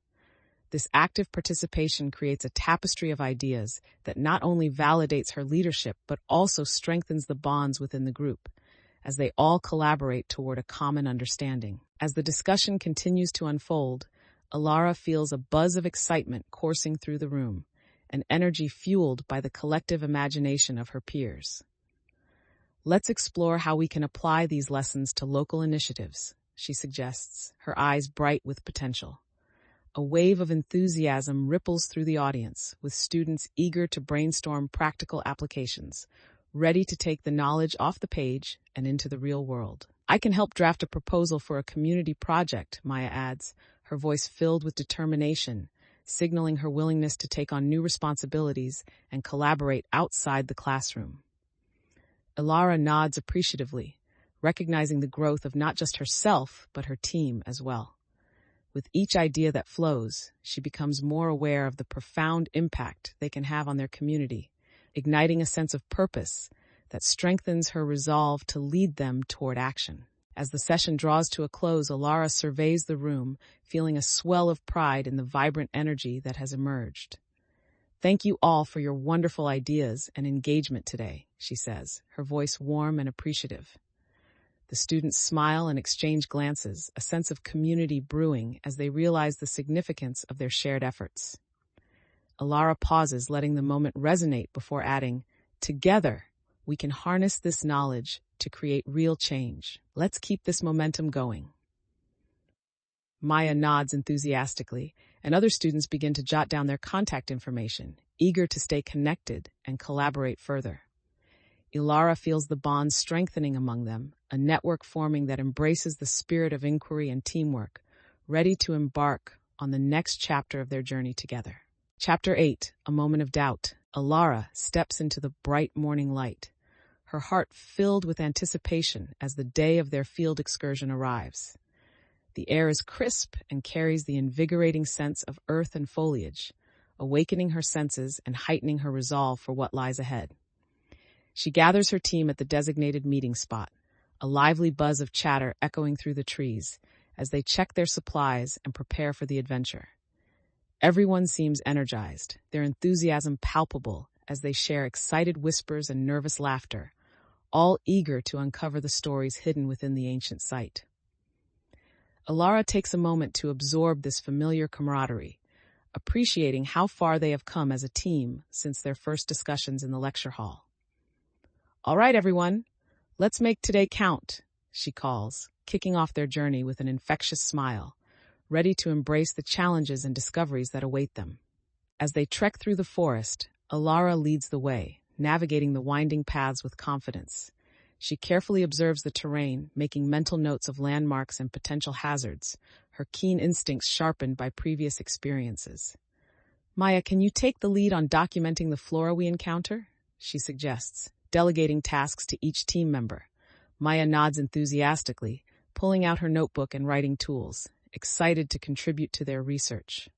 This active participation creates a tapestry of ideas that not only validates her leadership but also strengthens the bonds within the group, as they all collaborate toward a common understanding. As the discussion continues to unfold, Elara feels a buzz of excitement coursing through the room, an energy fueled by the collective imagination of her peers. "Let's explore how we can apply these lessons to local initiatives," she suggests, her eyes bright with potential. A wave of enthusiasm ripples through the audience, with students eager to brainstorm practical applications, ready to take the knowledge off the page and into the real world. "I can help draft a proposal for a community project," Maya adds, her voice filled with determination, signaling her willingness to take on new responsibilities and collaborate outside the classroom. Elara nods appreciatively, recognizing the growth of not just herself, but her team as well. With each idea that flows, she becomes more aware of the profound impact they can have on their community, igniting a sense of purpose that strengthens her resolve to lead them toward action. As the session draws to a close, Elara surveys the room, feeling a swell of pride in the vibrant energy that has emerged. "Thank you all for your wonderful ideas and engagement today," she says, her voice warm and appreciative. The students smile and exchange glances, a sense of community brewing as they realize the significance of their shared efforts. Elara pauses, letting the moment resonate before adding, "Together, we can harness this knowledge to create real change. Let's keep this momentum going." Maya nods enthusiastically, and other students begin to jot down their contact information, eager to stay connected and collaborate further. Elara feels the bonds strengthening among them, a network forming that embraces the spirit of inquiry and teamwork, ready to embark on the next chapter of their journey together. Chapter 8, A Moment of Doubt. Elara steps into the bright morning light, her heart filled with anticipation as the day of their field excursion arrives. The air is crisp and carries the invigorating sense of earth and foliage, awakening her senses and heightening her resolve for what lies ahead. She gathers her team at the designated meeting spot, a lively buzz of chatter echoing through the trees as they check their supplies and prepare for the adventure. Everyone seems energized, their enthusiasm palpable as they share excited whispers and nervous laughter, all eager to uncover the stories hidden within the ancient site. Elara takes a moment to absorb this familiar camaraderie, appreciating how far they have come as a team since their first discussions in the lecture hall. "All right, everyone, let's make today count," she calls, kicking off their journey with an infectious smile, ready to embrace the challenges and discoveries that await them. As they trek through the forest, Elara leads the way, navigating the winding paths with confidence. She carefully observes the terrain, making mental notes of landmarks and potential hazards, her keen instincts sharpened by previous experiences. "Maya, can you take the lead on documenting the flora we encounter?" she suggests, delegating tasks to each team member. Maya nods enthusiastically, pulling out her notebook and writing tools, excited to contribute to their research.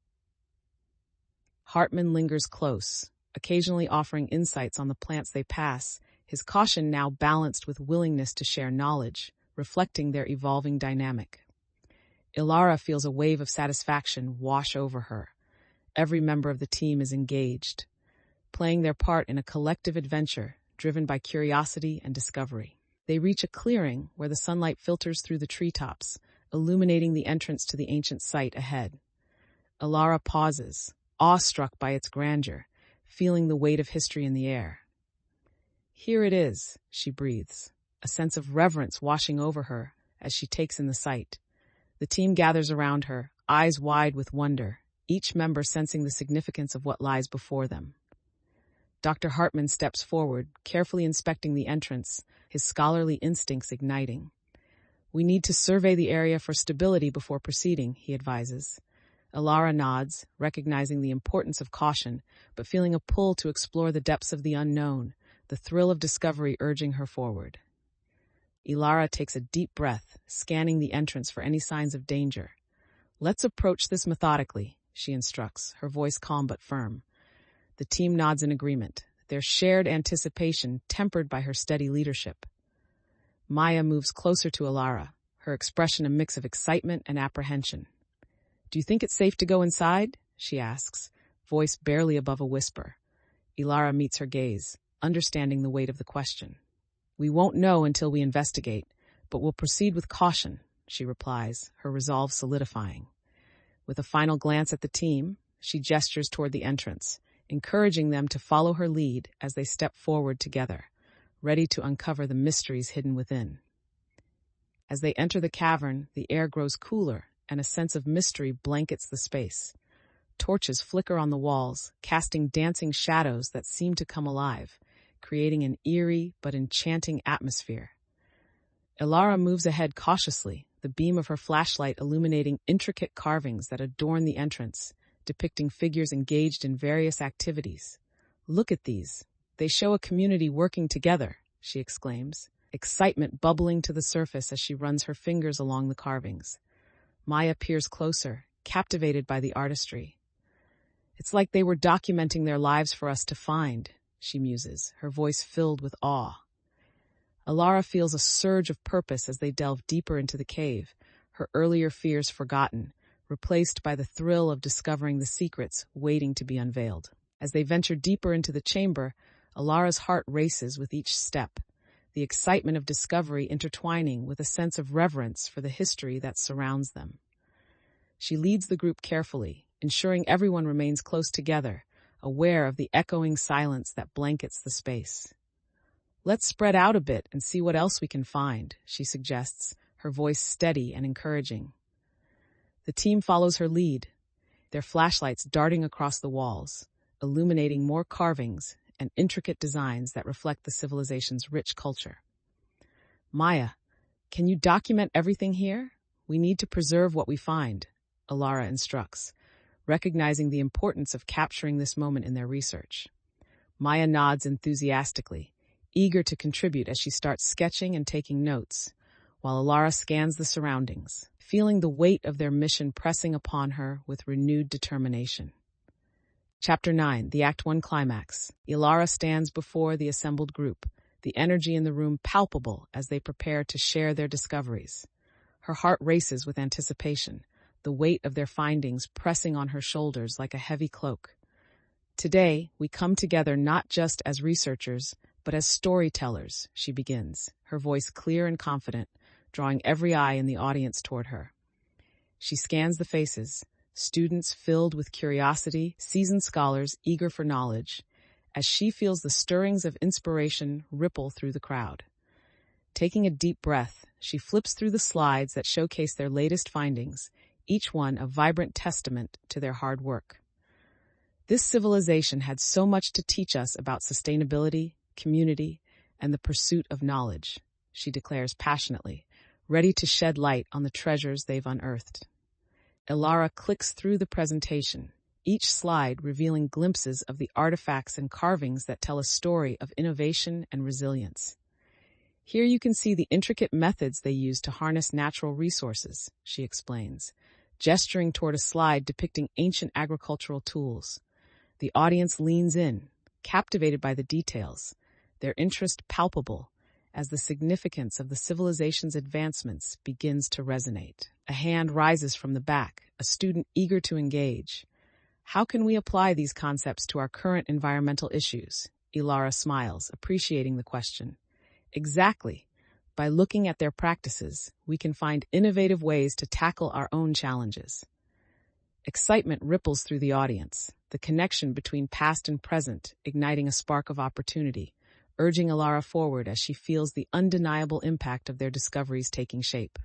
Hartman lingers close, occasionally offering insights on the plants they pass, his caution now balanced with willingness to share knowledge, reflecting their evolving dynamic. Elara feels a wave of satisfaction wash over her. Every member of the team is engaged, playing their part in a collective adventure driven by curiosity and discovery. They reach a clearing where the sunlight filters through the treetops, illuminating the entrance to the ancient site ahead. Elara pauses, awestruck by its grandeur, feeling the weight of history in the air. "Here it is," she breathes, a sense of reverence washing over her as she takes in the sight. The team gathers around her, eyes wide with wonder, each member sensing the significance of what lies before them. Dr. Hartman steps forward, carefully inspecting the entrance, his scholarly instincts igniting. "We need to survey the area for stability before proceeding," he advises. Elara nods, recognizing the importance of caution, but feeling a pull to explore the depths of the unknown, the thrill of discovery urging her forward. Elara takes a deep breath, scanning the entrance for any signs of danger. "Let's approach this methodically," she instructs, her voice calm but firm. The team nods in agreement, their shared anticipation tempered by her steady leadership. Maya moves closer to Elara, her expression a mix of excitement and apprehension. "Do you think it's safe to go inside?" she asks, voice barely above a whisper. Elara meets her gaze, understanding the weight of the question. "We won't know until we investigate, but we'll proceed with caution," she replies, her resolve solidifying. With a final glance at the team, she gestures toward the entrance, encouraging them to follow her lead as they step forward together, ready to uncover the mysteries hidden within. As they enter the cavern, the air grows cooler, and a sense of mystery blankets the space. Torches flicker on the walls, casting dancing shadows that seem to come alive, creating an eerie but enchanting atmosphere. Elara moves ahead cautiously, the beam of her flashlight illuminating intricate carvings that adorn the entrance, depicting figures engaged in various activities. "Look at these. They show a community working together," she exclaims, excitement bubbling to the surface as she runs her fingers along the carvings. Maya peers closer, captivated by the artistry. "It's like they were documenting their lives for us to find," she muses, her voice filled with awe. Elara feels a surge of purpose as they delve deeper into the cave, her earlier fears forgotten, replaced by the thrill of discovering the secrets waiting to be unveiled. As they venture deeper into the chamber, Elara's heart races with each step, the excitement of discovery intertwining with a sense of reverence for the history that surrounds them. She leads the group carefully, ensuring everyone remains close together, aware of the echoing silence that blankets the space. "Let's spread out a bit and see what else we can find," she suggests, her voice steady and encouraging. The team follows her lead, their flashlights darting across the walls, illuminating more carvings and intricate designs that reflect the civilization's rich culture. "Maya, can you document everything here? We need to preserve what we find," Elara instructs, recognizing the importance of capturing this moment in their research. Maya nods enthusiastically, eager to contribute as she starts sketching and taking notes, while Elara scans the surroundings, feeling the weight of their mission pressing upon her with renewed determination. Chapter 9, the Act 1 Climax. Elara stands before the assembled group, the energy in the room palpable as they prepare to share their discoveries. Her heart races with anticipation, the weight of their findings pressing on her shoulders like a heavy cloak. "Today, we come together not just as researchers, but as storytellers," she begins, her voice clear and confident, drawing every eye in the audience toward her. She scans the faces, students filled with curiosity, seasoned scholars eager for knowledge, as she feels the stirrings of inspiration ripple through the crowd. Taking a deep breath, she flips through the slides that showcase their latest findings, each one a vibrant testament to their hard work. This civilization had so much to teach us about sustainability, community, and the pursuit of knowledge, she declares passionately, ready to shed light on the treasures they've unearthed. Elara clicks through the presentation, each slide revealing glimpses of the artifacts and carvings that tell a story of innovation and resilience. Here you can see the intricate methods they use to harness natural resources, she explains, gesturing toward a slide depicting ancient agricultural tools. The audience leans in, captivated by the details, their interest palpable, as the significance of the civilization's advancements begins to resonate. A hand rises from the back, a student eager to engage. How can we apply these concepts to our current environmental issues? Elara smiles, appreciating the question. Exactly. By looking at their practices, we can find innovative ways to tackle our own challenges. Excitement ripples through the audience, the connection between past and present igniting a spark of opportunity, urging Elara forward as she feels the undeniable impact of their discoveries taking shape.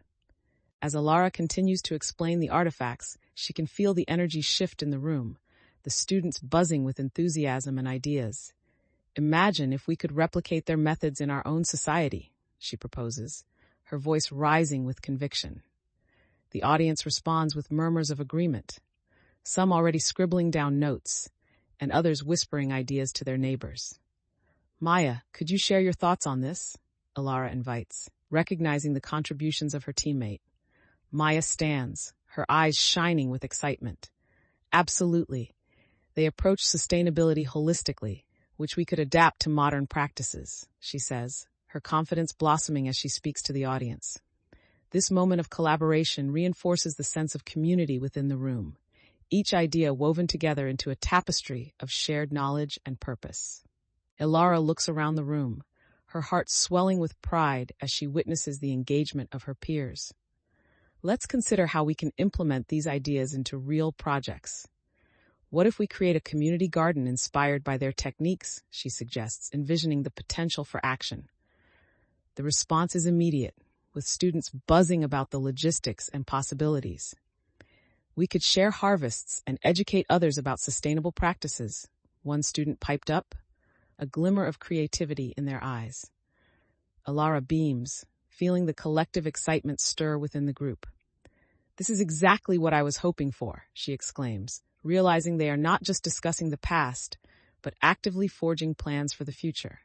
As Elara continues to explain the artifacts, she can feel the energy shift in the room, the students buzzing with enthusiasm and ideas. Imagine if we could replicate their methods in our own society, she proposes, her voice rising with conviction. The audience responds with murmurs of agreement, some already scribbling down notes, and others whispering ideas to their neighbors. Maya, could you share your thoughts on this? Elara invites, recognizing the contributions of her teammate. Maya stands, her eyes shining with excitement. Absolutely. They approach sustainability holistically, which we could adapt to modern practices, she says, her confidence blossoming as she speaks to the audience. This moment of collaboration reinforces the sense of community within the room, each idea woven together into a tapestry of shared knowledge and purpose. Elara looks around the room, her heart swelling with pride as she witnesses the engagement of her peers. Let's consider how we can implement these ideas into real projects. What if we create a community garden inspired by their techniques, she suggests, envisioning the potential for action. The response is immediate, with students buzzing about the logistics and possibilities. We could share harvests and educate others about sustainable practices, one student piped up, a glimmer of creativity in their eyes. Elara beams, feeling the collective excitement stir within the group. This is exactly what I was hoping for, she exclaims, realizing they are not just discussing the past, but actively forging plans for the future.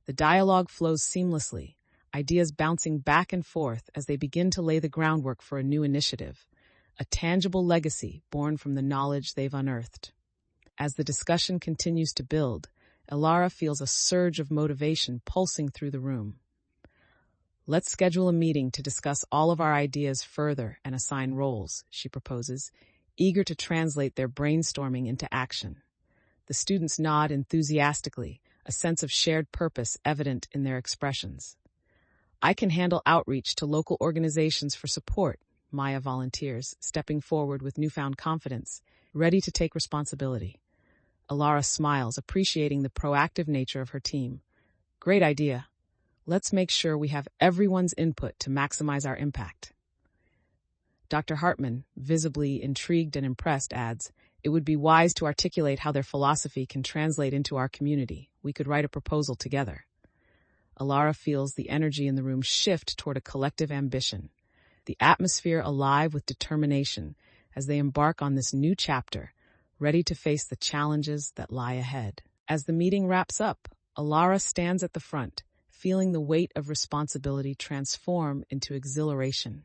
The dialogue flows seamlessly, ideas bouncing back and forth as they begin to lay the groundwork for a new initiative, a tangible legacy born from the knowledge they've unearthed. As the discussion continues to build, Elara feels a surge of motivation pulsing through the room. Let's schedule a meeting to discuss all of our ideas further and assign roles, she proposes, eager to translate their brainstorming into action. The students nod enthusiastically, a sense of shared purpose evident in their expressions. I can handle outreach to local organizations for support, Maya volunteers, stepping forward with newfound confidence, ready to take responsibility. Elara smiles, appreciating the proactive nature of her team. Great idea. Let's make sure we have everyone's input to maximize our impact. Dr. Hartman, visibly intrigued and impressed, adds, it would be wise to articulate how their philosophy can translate into our community. We could write a proposal together. Elara feels the energy in the room shift toward a collective ambition, the atmosphere alive with determination as they embark on this new chapter, ready to face the challenges that lie ahead. As the meeting wraps up, Elara stands at the front, feeling the weight of responsibility transform into exhilaration.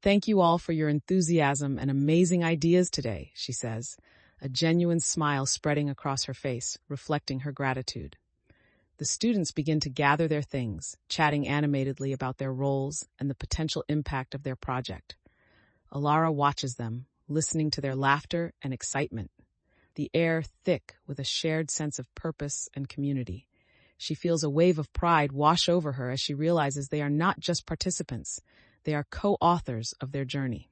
Thank you all for your enthusiasm and amazing ideas today, she says, a genuine smile spreading across her face, reflecting her gratitude. The students begin to gather their things, chatting animatedly about their roles and the potential impact of their project. Elara watches them, listening to their laughter and excitement, the air thick with a shared sense of purpose and community. She feels a wave of pride wash over her as she realizes they are not just participants, they are co-authors of their journey.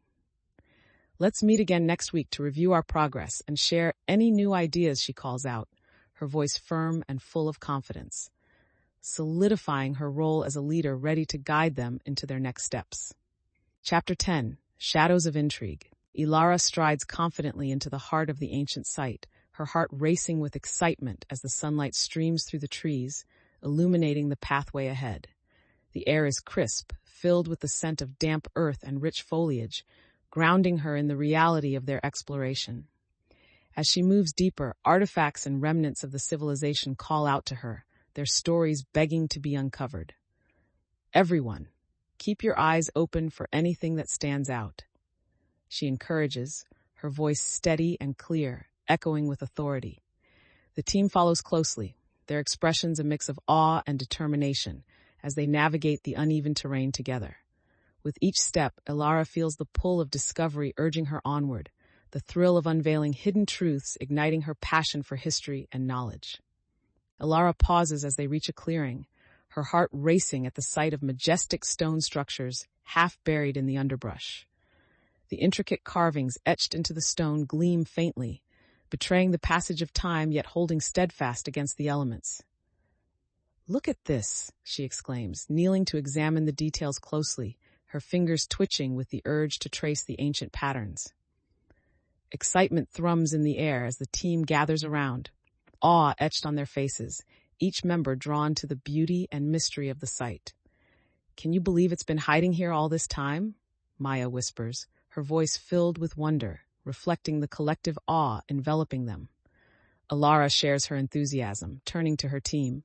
Let's meet again next week to review our progress and share any new ideas, she calls out, her voice firm and full of confidence, solidifying her role as a leader ready to guide them into their next steps. Chapter 10, Shadows of Intrigue. Elara strides confidently into the heart of the ancient site, her heart racing with excitement as the sunlight streams through the trees, illuminating the pathway ahead. The air is crisp, filled with the scent of damp earth and rich foliage, grounding her in the reality of their exploration. As she moves deeper, artifacts and remnants of the civilization call out to her, their stories begging to be uncovered. Everyone, keep your eyes open for anything that stands out, she encourages, her voice steady and clear, echoing with authority. The team follows closely, their expressions a mix of awe and determination as they navigate the uneven terrain together. With each step, Elara feels the pull of discovery urging her onward, the thrill of unveiling hidden truths igniting her passion for history and knowledge. Elara pauses as they reach a clearing, her heart racing at the sight of majestic stone structures half buried in the underbrush. The intricate carvings etched into the stone gleam faintly, betraying the passage of time yet holding steadfast against the elements. "Look at this," she exclaims, kneeling to examine the details closely, her fingers twitching with the urge to trace the ancient patterns. Excitement thrums in the air as the team gathers around, awe etched on their faces, each member drawn to the beauty and mystery of the site. "Can you believe it's been hiding here all this time?" Maya whispers, her voice filled with wonder, reflecting the collective awe enveloping them. Elara shares her enthusiasm, turning to her team.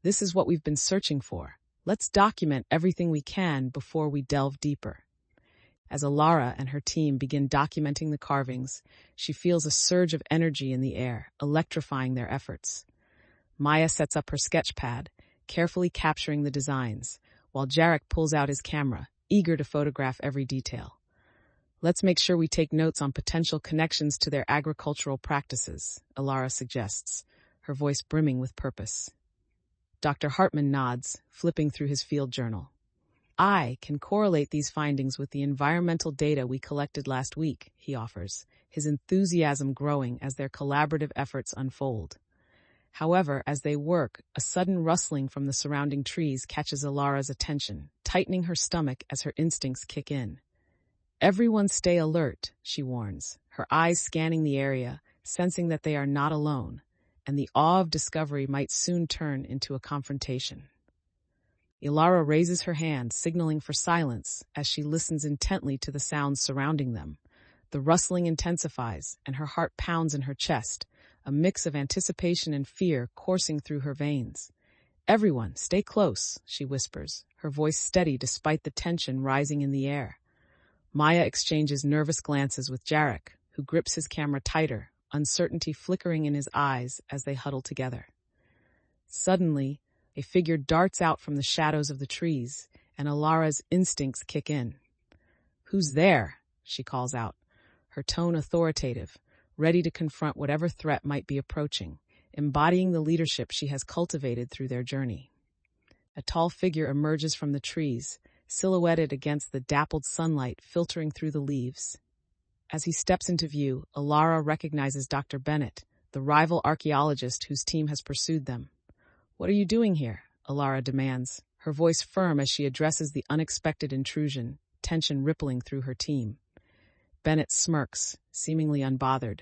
"This is what we've been searching for. Let's document everything we can before we delve deeper." As Elara and her team begin documenting the carvings, she feels a surge of energy in the air, electrifying their efforts. Maya sets up her sketch pad, carefully capturing the designs, while Jarek pulls out his camera, eager to photograph every detail. "Let's make sure we take notes on potential connections to their agricultural practices," Elara suggests, her voice brimming with purpose. Dr. Hartman nods, flipping through his field journal. "I can correlate these findings with the environmental data we collected last week," he offers, his enthusiasm growing as their collaborative efforts unfold. However, as they work, a sudden rustling from the surrounding trees catches Elara's attention, tightening her stomach as her instincts kick in. "Everyone stay alert," she warns, her eyes scanning the area, sensing that they are not alone, and the awe of discovery might soon turn into a confrontation. Elara raises her hand, signaling for silence as she listens intently to the sounds surrounding them. The rustling intensifies, and her heart pounds in her chest, a mix of anticipation and fear coursing through her veins. "Everyone, stay close," she whispers, her voice steady despite the tension rising in the air. Maya exchanges nervous glances with Jarek, who grips his camera tighter, uncertainty flickering in his eyes as they huddle together. Suddenly, a figure darts out from the shadows of the trees, and Elara's instincts kick in. "Who's there?" she calls out, her tone authoritative, ready to confront whatever threat might be approaching, embodying the leadership she has cultivated through their journey. A tall figure emerges from the trees, silhouetted against the dappled sunlight filtering through the leaves. As he steps into view, Elara recognizes Dr. Bennett, the rival archaeologist whose team has pursued them. "What are you doing here?" Elara demands, her voice firm as she addresses the unexpected intrusion, tension rippling through her team. Bennett smirks, seemingly unbothered.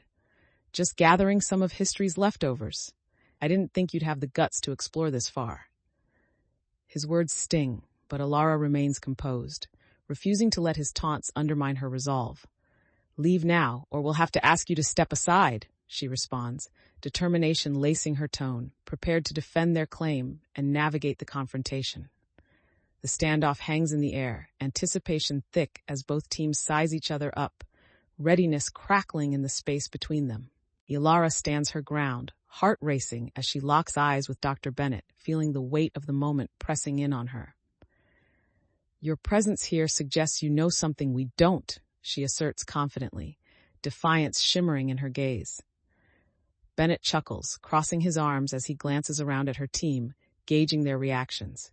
"Just gathering some of history's leftovers. I didn't think you'd have the guts to explore this far." His words sting, but Elara remains composed, refusing to let his taunts undermine her resolve. "Leave now, or we'll have to ask you to step aside," she responds, determination lacing her tone, prepared to defend their claim and navigate the confrontation. The standoff hangs in the air, anticipation thick as both teams size each other up, readiness crackling in the space between them. Elara stands her ground, heart racing as she locks eyes with Dr. Bennett, feeling the weight of the moment pressing in on her. "Your presence here suggests you know something we don't," she asserts confidently, defiance shimmering in her gaze. Bennett chuckles, crossing his arms as he glances around at her team, gauging their reactions.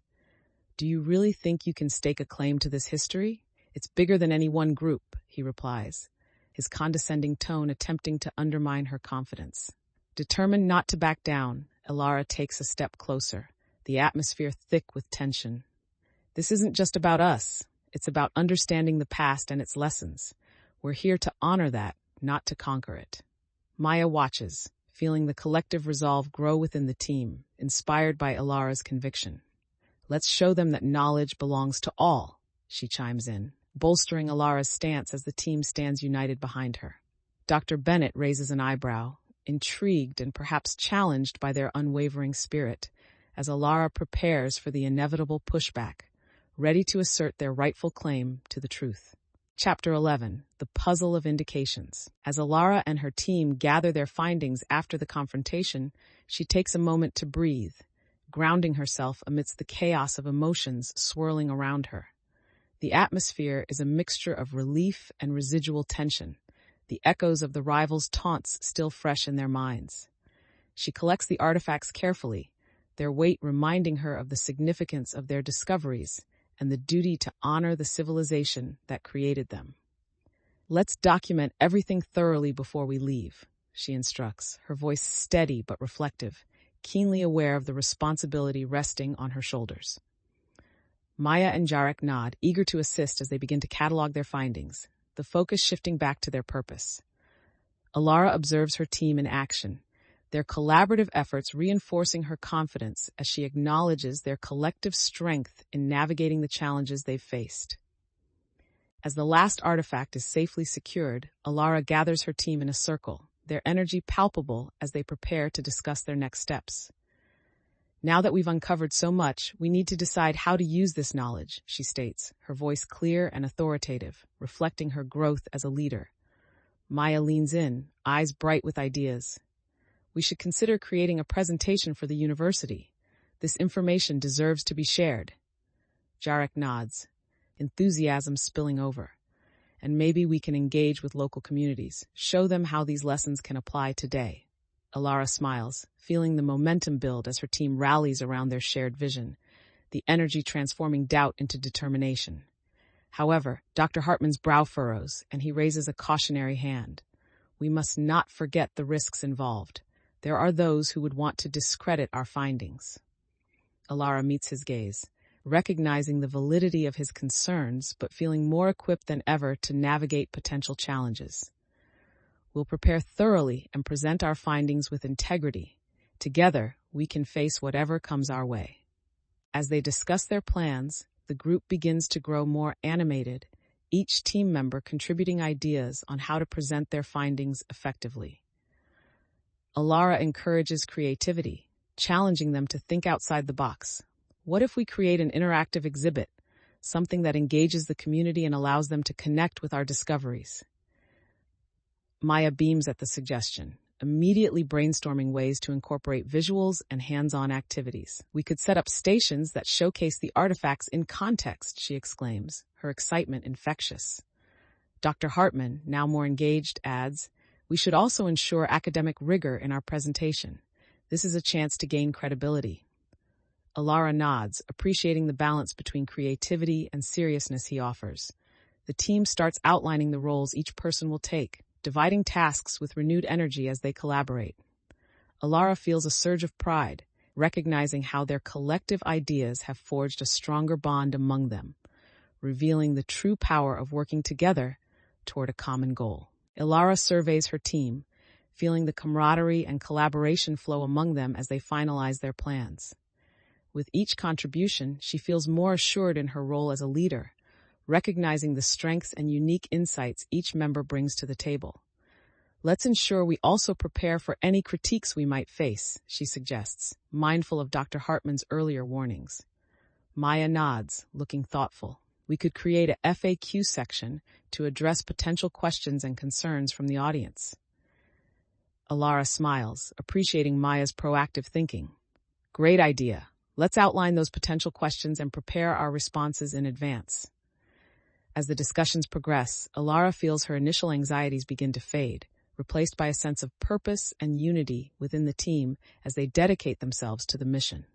"Do you really think you can stake a claim to this history? It's bigger than any one group," he replies, his condescending tone attempting to undermine her confidence. Determined not to back down, Elara takes a step closer, the atmosphere thick with tension. This isn't just about us. It's about understanding the past and its lessons. We're here to honor that, not to conquer it. Maya watches, feeling the collective resolve grow within the team, inspired by Elara's conviction. Let's show them that knowledge belongs to all, she chimes in, bolstering Elara's stance as the team stands united behind her. Dr. Bennett raises an eyebrow, intrigued and perhaps challenged by their unwavering spirit, as Elara prepares for the inevitable pushback, ready to assert their rightful claim to the truth. Chapter 11, The Puzzle of Indications. As Elara and her team gather their findings after the confrontation, she takes a moment to breathe, grounding herself amidst the chaos of emotions swirling around her. The atmosphere is a mixture of relief and residual tension, the echoes of the rivals' taunts still fresh in their minds. She collects the artifacts carefully, their weight reminding her of the significance of their discoveries and the duty to honor the civilization that created them. Let's document everything thoroughly before we leave, she instructs, her voice steady but reflective, keenly aware of the responsibility resting on her shoulders. Maya and Jarek nod, eager to assist as they begin to catalog their findings, the focus shifting back to their purpose. Elara observes her team in action, their collaborative efforts reinforcing her confidence as she acknowledges their collective strength in navigating the challenges they've faced. As the last artifact is safely secured, Elara gathers her team in a circle, their energy palpable as they prepare to discuss their next steps. Now that we've uncovered so much, we need to decide how to use this knowledge, she states, her voice clear and authoritative, reflecting her growth as a leader. Maya leans in, eyes bright with ideas. We should consider creating a presentation for the university. This information deserves to be shared. Jarek nods, enthusiasm spilling over. And maybe we can engage with local communities, show them how these lessons can apply today. Elara smiles, feeling the momentum build as her team rallies around their shared vision, the energy transforming doubt into determination. However, Dr. Hartman's brow furrows, and he raises a cautionary hand. We must not forget the risks involved. There are those who would want to discredit our findings. Elara meets his gaze, recognizing the validity of his concerns but feeling more equipped than ever to navigate potential challenges. We'll prepare thoroughly and present our findings with integrity. Together, we can face whatever comes our way. As they discuss their plans, the group begins to grow more animated, each team member contributing ideas on how to present their findings effectively. Elara encourages creativity, challenging them to think outside the box. What if we create an interactive exhibit, something that engages the community and allows them to connect with our discoveries? Maya beams at the suggestion, immediately brainstorming ways to incorporate visuals and hands-on activities. We could set up stations that showcase the artifacts in context, she exclaims, her excitement infectious. Dr. Hartman, now more engaged, adds, we should also ensure academic rigor in our presentation. This is a chance to gain credibility. Elara nods, appreciating the balance between creativity and seriousness he offers. The team starts outlining the roles each person will take, dividing tasks with renewed energy as they collaborate. Elara feels a surge of pride, recognizing how their collective ideas have forged a stronger bond among them, revealing the true power of working together toward a common goal. Elara surveys her team, feeling the camaraderie and collaboration flow among them as they finalize their plans. With each contribution, she feels more assured in her role as a leader, recognizing the strengths and unique insights each member brings to the table. Let's ensure we also prepare for any critiques we might face, she suggests, mindful of Dr. Hartman's earlier warnings. Maya nods, looking thoughtful. We could create a FAQ section to address potential questions and concerns from the audience. Elara smiles, appreciating Maya's proactive thinking. Great idea. Let's outline those potential questions and prepare our responses in advance. As the discussions progress, Elara feels her initial anxieties begin to fade, replaced by a sense of purpose and unity within the team as they dedicate themselves to the mission.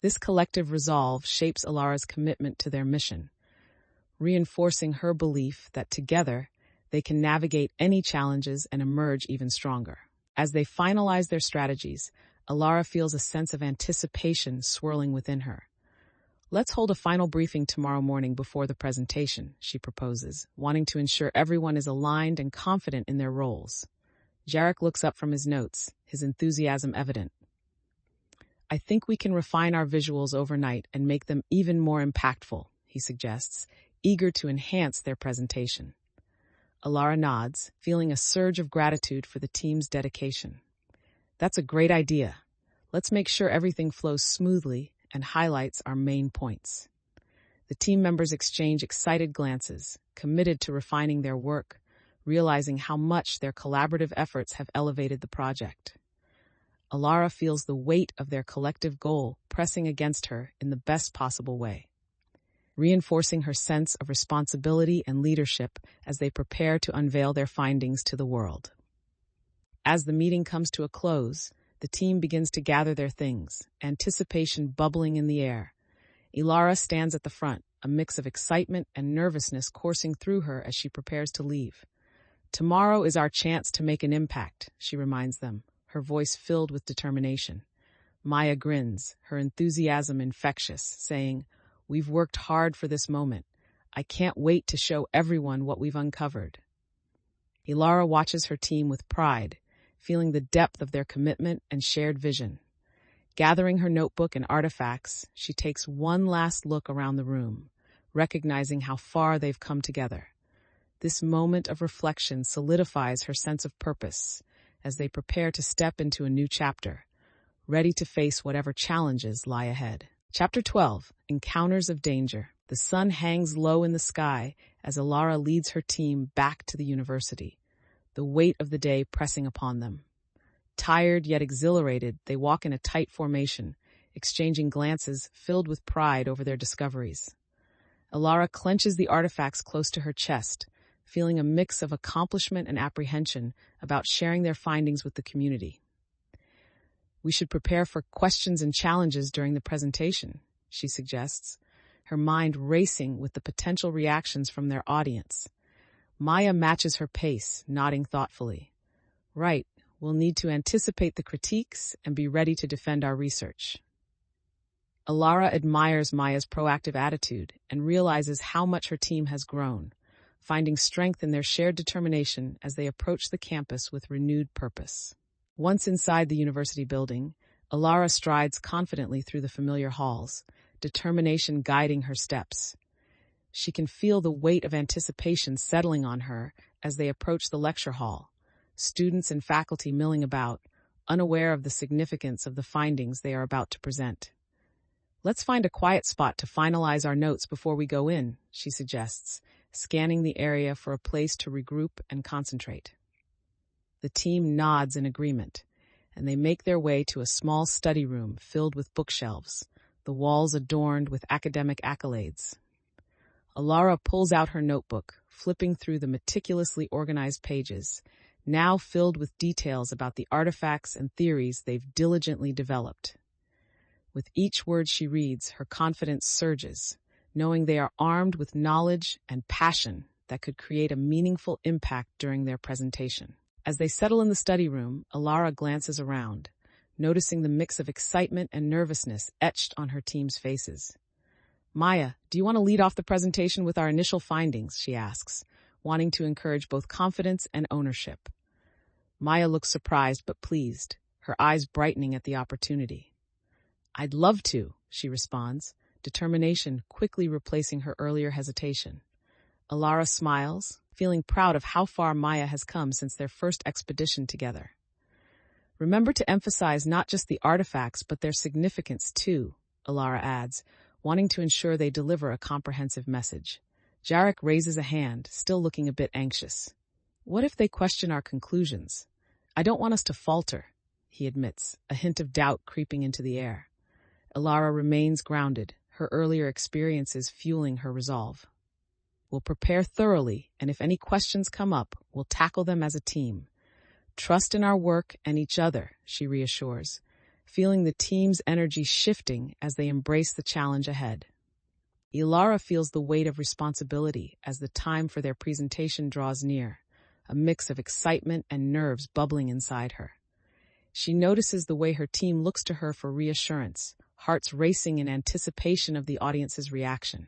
This collective resolve shapes Elara's commitment to their mission, reinforcing her belief that together they can navigate any challenges and emerge even stronger. As they finalize their strategies, Elara feels a sense of anticipation swirling within her. "Let's hold a final briefing tomorrow morning before the presentation," she proposes, wanting to ensure everyone is aligned and confident in their roles. Jarek looks up from his notes, his enthusiasm evident. "I think we can refine our visuals overnight and make them even more impactful," he suggests, eager to enhance their presentation. Elara nods, feeling a surge of gratitude for the team's dedication. "That's a great idea. Let's make sure everything flows smoothly and highlights our main points." The team members exchange excited glances, committed to refining their work, realizing how much their collaborative efforts have elevated the project. Elara feels the weight of their collective goal pressing against her in the best possible way, reinforcing her sense of responsibility and leadership as they prepare to unveil their findings to the world. As the meeting comes to a close, the team begins to gather their things, anticipation bubbling in the air. Elara stands at the front, a mix of excitement and nervousness coursing through her as she prepares to leave. "Tomorrow is our chance to make an impact," she reminds them, her voice filled with determination. Maya grins, her enthusiasm infectious, saying, "We've worked hard for this moment. I can't wait to show everyone what we've uncovered." Elara watches her team with pride, feeling the depth of their commitment and shared vision. Gathering her notebook and artifacts, she takes one last look around the room, recognizing how far they've come together. This moment of reflection solidifies her sense of purpose as they prepare to step into a new chapter, ready to face whatever challenges lie ahead. Chapter 12, Encounters of Danger. The sun hangs low in the sky as Elara leads her team back to the university, the weight of the day pressing upon them. Tired yet exhilarated, they walk in a tight formation, exchanging glances filled with pride over their discoveries. Elara clenches the artifacts close to her chest, feeling a mix of accomplishment and apprehension about sharing their findings with the community. "We should prepare for questions and challenges during the presentation," she suggests, her mind racing with the potential reactions from their audience. Maya matches her pace, nodding thoughtfully. "Right, we'll need to anticipate the critiques and be ready to defend our research." Elara admires Maya's proactive attitude and realizes how much her team has grown, finding strength in their shared determination as they approach the campus with renewed purpose. Once inside the university building, Elara strides confidently through the familiar halls, determination guiding her steps. She can feel the weight of anticipation settling on her as they approach the lecture hall, students and faculty milling about, unaware of the significance of the findings they are about to present. "Let's find a quiet spot to finalize our notes before we go in," she suggests, scanning the area for a place to regroup and concentrate. The team nods in agreement, and they make their way to a small study room filled with bookshelves, the walls adorned with academic accolades. Elara pulls out her notebook, flipping through the meticulously organized pages, now filled with details about the artifacts and theories they've diligently developed. With each word she reads, her confidence surges, knowing they are armed with knowledge and passion that could create a meaningful impact during their presentation. As they settle in the study room, Elara glances around, noticing the mix of excitement and nervousness etched on her team's faces. "Maya, do you want to lead off the presentation with our initial findings?" she asks, wanting to encourage both confidence and ownership. Maya looks surprised but pleased, her eyes brightening at the opportunity. "I'd love to," she responds, determination quickly replacing her earlier hesitation. Elara smiles, feeling proud of how far Maya has come since their first expedition together. "Remember to emphasize not just the artifacts but their significance too," Elara adds, wanting to ensure they deliver a comprehensive message. Jarek raises a hand, still looking a bit anxious. "What if they question our conclusions? I don't want us to falter," he admits, a hint of doubt creeping into the air. Elara remains grounded, her earlier experiences fueling her resolve. "We'll prepare thoroughly, and if any questions come up, we'll tackle them as a team. Trust in our work and each other," she reassures, feeling the team's energy shifting as they embrace the challenge ahead. Elara feels the weight of responsibility as the time for their presentation draws near, a mix of excitement and nerves bubbling inside her. She notices the way her team looks to her for reassurance, hearts racing in anticipation of the audience's reaction.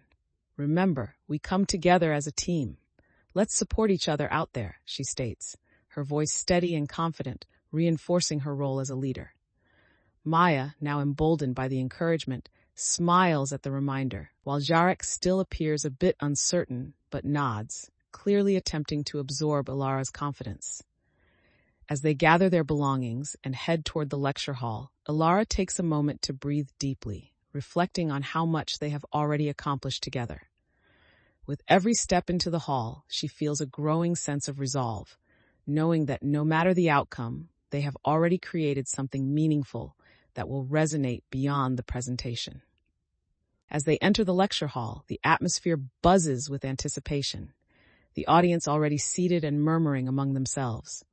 "Remember, we come together as a team. Let's support each other out there," she states, her voice steady and confident, reinforcing her role as a leader. Maya, now emboldened by the encouragement, smiles at the reminder, while Jarek still appears a bit uncertain, but nods, clearly attempting to absorb Elara's confidence. As they gather their belongings and head toward the lecture hall, Elara takes a moment to breathe deeply, reflecting on how much they have already accomplished together. With every step into the hall, she feels a growing sense of resolve, knowing that no matter the outcome, they have already created something meaningful that will resonate beyond the presentation. As they enter the lecture hall, the atmosphere buzzes with anticipation, the audience already seated and murmuring among themselves.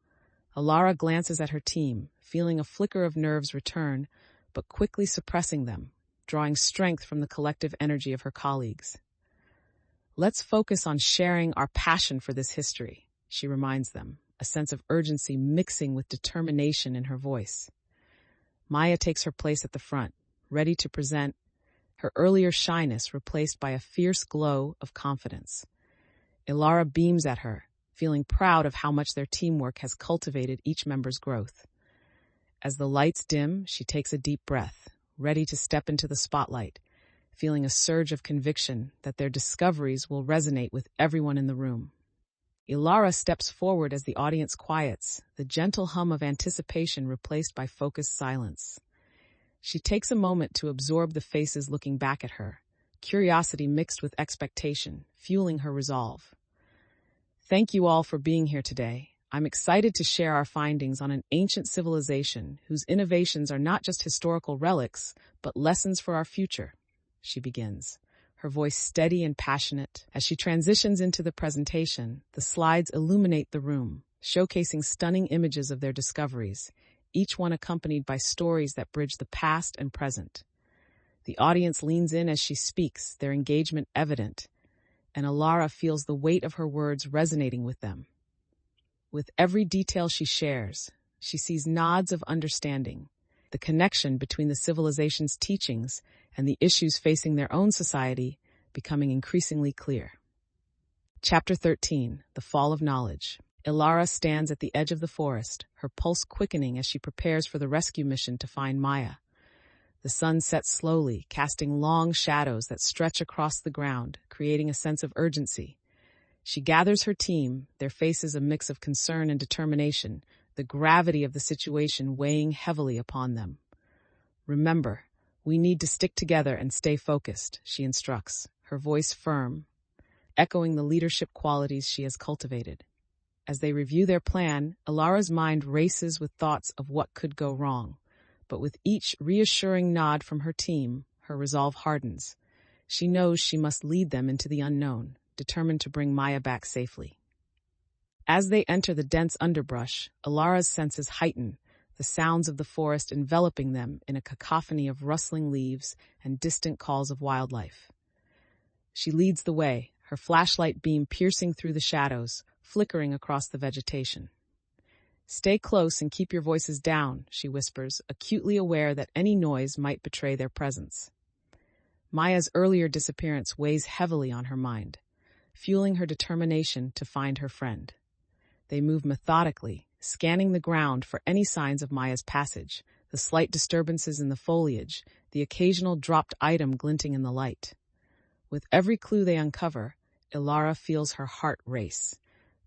Elara glances at her team, feeling a flicker of nerves return, but quickly suppressing them, drawing strength from the collective energy of her colleagues. "Let's focus on sharing our passion for this history," she reminds them, a sense of urgency mixing with determination in her voice. Maya takes her place at the front, ready to present, her earlier shyness replaced by a fierce glow of confidence. Elara beams at her, feeling proud of how much their teamwork has cultivated each member's growth. As the lights dim, she takes a deep breath, ready to step into the spotlight, feeling a surge of conviction that their discoveries will resonate with everyone in the room. Elara steps forward as the audience quiets, the gentle hum of anticipation replaced by focused silence. She takes a moment to absorb the faces looking back at her, curiosity mixed with expectation, fueling her resolve. "Thank you all for being here today. I'm excited to share our findings on an ancient civilization whose innovations are not just historical relics, but lessons for our future," she begins, her voice steady and passionate. As she transitions into the presentation, the slides illuminate the room, showcasing stunning images of their discoveries, each one accompanied by stories that bridge the past and present. The audience leans in as she speaks, their engagement evident, and Elara feels the weight of her words resonating with them. With every detail she shares, she sees nods of understanding, the connection between the civilization's teachings and the issues facing their own society becoming increasingly clear. Chapter 13, The Fall of Knowledge. Elara stands at the edge of the forest, her pulse quickening as she prepares for the rescue mission to find Maya. The sun sets slowly, casting long shadows that stretch across the ground, creating a sense of urgency. She gathers her team, their faces a mix of concern and determination, the gravity of the situation weighing heavily upon them. "Remember, we need to stick together and stay focused," she instructs, her voice firm, echoing the leadership qualities she has cultivated. As they review their plan, Elara's mind races with thoughts of what could go wrong. But with each reassuring nod from her team, her resolve hardens. She knows she must lead them into the unknown, determined to bring Maya back safely. As they enter the dense underbrush, Elara's senses heighten, the sounds of the forest enveloping them in a cacophony of rustling leaves and distant calls of wildlife. She leads the way, her flashlight beam piercing through the shadows, flickering across the vegetation. "Stay close and keep your voices down," she whispers, acutely aware that any noise might betray their presence. Maya's earlier disappearance weighs heavily on her mind, fueling her determination to find her friend. They move methodically, scanning the ground for any signs of Maya's passage, the slight disturbances in the foliage, the occasional dropped item glinting in the light. With every clue they uncover, Elara feels her heart race,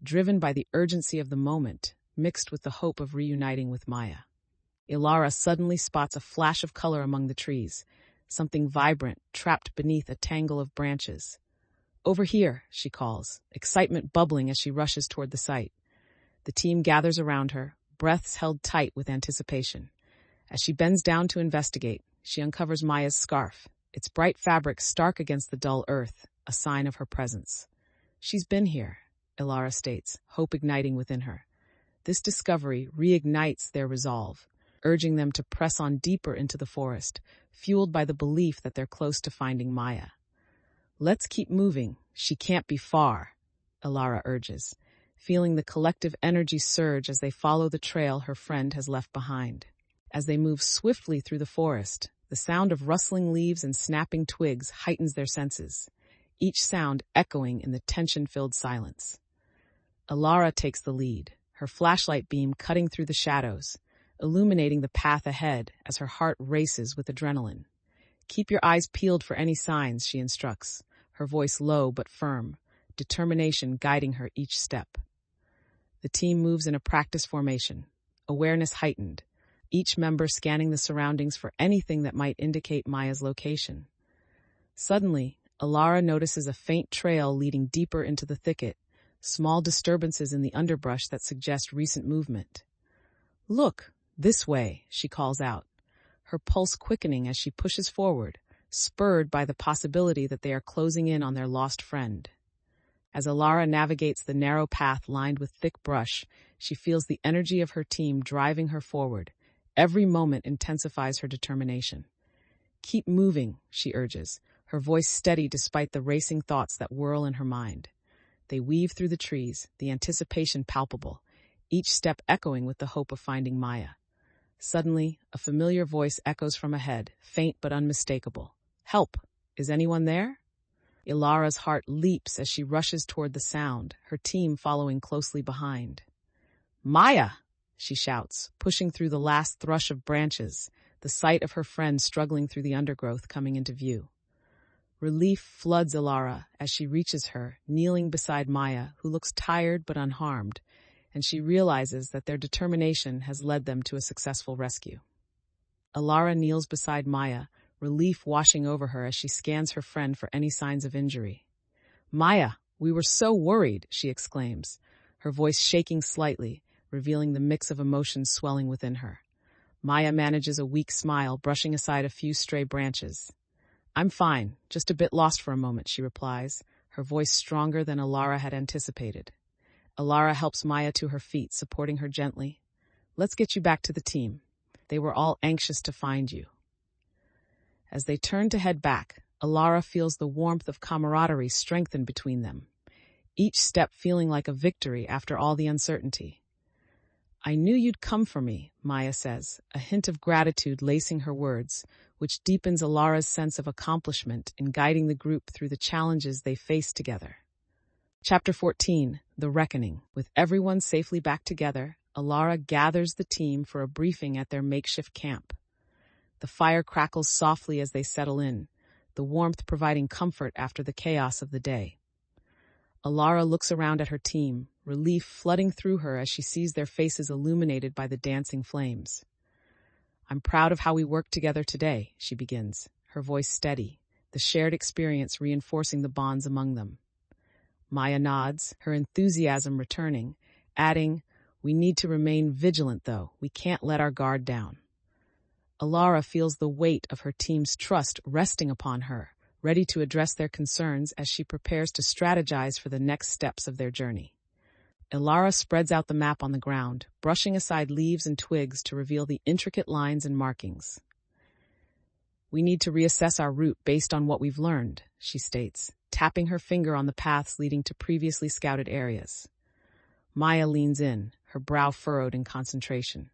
driven by the urgency of the moment, mixed with the hope of reuniting with Maya. Elara suddenly spots a flash of color among the trees, something vibrant trapped beneath a tangle of branches. "Over here," she calls, excitement bubbling as she rushes toward the site. The team gathers around her, breaths held tight with anticipation. As she bends down to investigate, she uncovers Maya's scarf, its bright fabric stark against the dull earth, a sign of her presence. "She's been here," Elara states, hope igniting within her. This discovery reignites their resolve, urging them to press on deeper into the forest, fueled by the belief that they're close to finding Maya. "Let's keep moving. She can't be far," Elara urges, feeling the collective energy surge as they follow the trail her friend has left behind. As they move swiftly through the forest, the sound of rustling leaves and snapping twigs heightens their senses, each sound echoing in the tension-filled silence. Elara takes the lead, her flashlight beam cutting through the shadows, illuminating the path ahead as her heart races with adrenaline. "Keep your eyes peeled for any signs," she instructs, her voice low but firm, determination guiding her each step. The team moves in a practice formation, awareness heightened, each member scanning the surroundings for anything that might indicate Maya's location. Suddenly, Elara notices a faint trail leading deeper into the thicket, small disturbances in the underbrush that suggest recent movement. "Look, this way," she calls out, her pulse quickening as she pushes forward, spurred by the possibility that they are closing in on their lost friend. As Elara navigates the narrow path lined with thick brush, she feels the energy of her team driving her forward. Every moment intensifies her determination. "Keep moving," she urges, her voice steady despite the racing thoughts that whirl in her mind. They weave through the trees, the anticipation palpable, each step echoing with the hope of finding Maya. Suddenly, a familiar voice echoes from ahead, faint but unmistakable. "Help! Is anyone there?" Ilara's heart leaps as she rushes toward the sound, her team following closely behind. "Maya!" she shouts, pushing through the last thrush of branches, the sight of her friend struggling through the undergrowth coming into view. Relief floods Elara as she reaches her, kneeling beside Maya, who looks tired but unharmed, and she realizes that their determination has led them to a successful rescue. Elara kneels beside Maya, relief washing over her as she scans her friend for any signs of injury. "Maya, we were so worried," she exclaims, her voice shaking slightly, revealing the mix of emotions swelling within her. Maya manages a weak smile, brushing aside a few stray branches. "I'm fine, just a bit lost for a moment," she replies, her voice stronger than Elara had anticipated. Elara helps Maya to her feet, supporting her gently. "Let's get you back to the team. They were all anxious to find you." As they turn to head back, Elara feels the warmth of camaraderie strengthen between them, each step feeling like a victory after all the uncertainty. "I knew you'd come for me," Maya says, a hint of gratitude lacing her words, which deepens Elara's sense of accomplishment in guiding the group through the challenges they face together. Chapter 14, The Reckoning. With everyone safely back together, Elara gathers the team for a briefing at their makeshift camp. The fire crackles softly as they settle in, the warmth providing comfort after the chaos of the day. Elara looks around at her team, relief flooding through her as she sees their faces illuminated by the dancing flames. "I'm proud of how we worked together today," she begins, her voice steady, the shared experience reinforcing the bonds among them. Maya nods, her enthusiasm returning, adding, "We need to remain vigilant, though. We can't let our guard down." Elara feels the weight of her team's trust resting upon her, ready to address their concerns as she prepares to strategize for the next steps of their journey. Elara spreads out the map on the ground, brushing aside leaves and twigs to reveal the intricate lines and markings. "We need to reassess our route based on what we've learned," she states, tapping her finger on the paths leading to previously scouted areas. Maya leans in, her brow furrowed in concentration.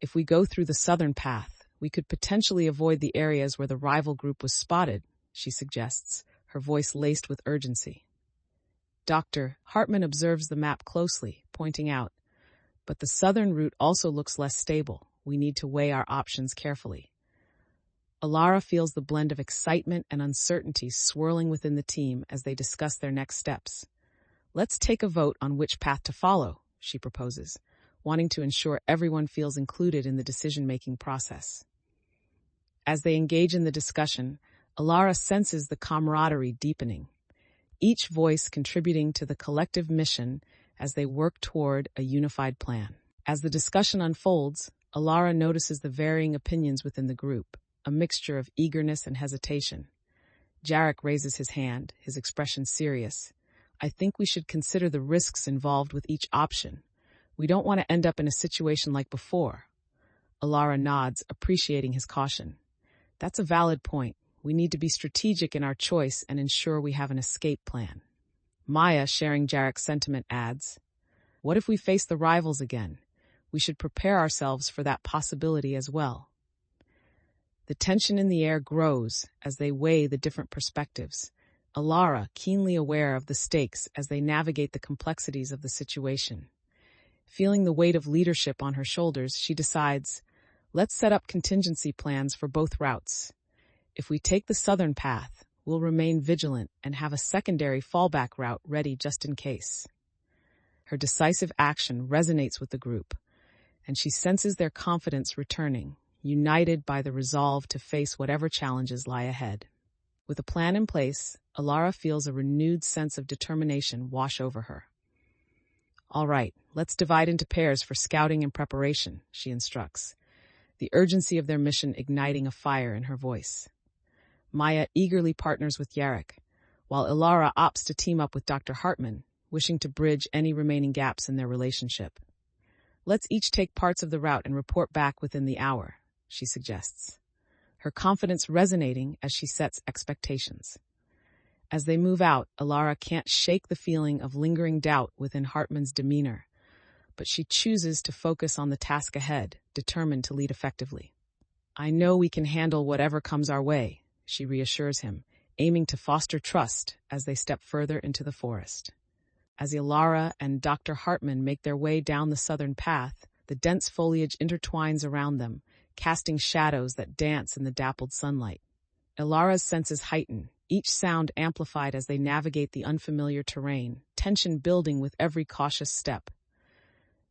"If we go through the southern path, we could potentially avoid the areas where the rival group was spotted," she suggests, her voice laced with urgency. Dr. Hartman observes the map closely, pointing out, "But the southern route also looks less stable. We need to weigh our options carefully." Elara feels the blend of excitement and uncertainty swirling within the team as they discuss their next steps. "Let's take a vote on which path to follow," she proposes, wanting to ensure everyone feels included in the decision-making process. As they engage in the discussion, Elara senses the camaraderie deepening, each voice contributing to the collective mission as they work toward a unified plan. As the discussion unfolds, Elara notices the varying opinions within the group, a mixture of eagerness and hesitation. Jarek raises his hand, his expression serious. "I think we should consider the risks involved with each option. We don't want to end up in a situation like before." Elara nods, appreciating his caution. "That's a valid point. We need to be strategic in our choice and ensure we have an escape plan." Maya, sharing Jarek's sentiment, adds, "What if we face the rivals again? We should prepare ourselves for that possibility as well." The tension in the air grows as they weigh the different perspectives. Elara, keenly aware of the stakes as they navigate the complexities of the situation. Feeling the weight of leadership on her shoulders, she decides, let's set up contingency plans for both routes. If we take the southern path, we'll remain vigilant and have a secondary fallback route ready just in case. Her decisive action resonates with the group, and she senses their confidence returning, united by the resolve to face whatever challenges lie ahead. With a plan in place, Elara feels a renewed sense of determination wash over her. "All right, let's divide into pairs for scouting and preparation," she instructs, the urgency of their mission igniting a fire in her voice. Maya eagerly partners with Jarek, while Elara opts to team up with Dr. Hartman, wishing to bridge any remaining gaps in their relationship. "Let's each take parts of the route and report back within the hour," she suggests, her confidence resonating as she sets expectations. As they move out, Elara can't shake the feeling of lingering doubt within Hartman's demeanor, but she chooses to focus on the task ahead, determined to lead effectively. "I know we can handle whatever comes our way," she reassures him, aiming to foster trust as they step further into the forest. As Elara and Dr. Hartman make their way down the southern path, the dense foliage intertwines around them, casting shadows that dance in the dappled sunlight. Elara's senses heighten, each sound amplified as they navigate the unfamiliar terrain, tension building with every cautious step.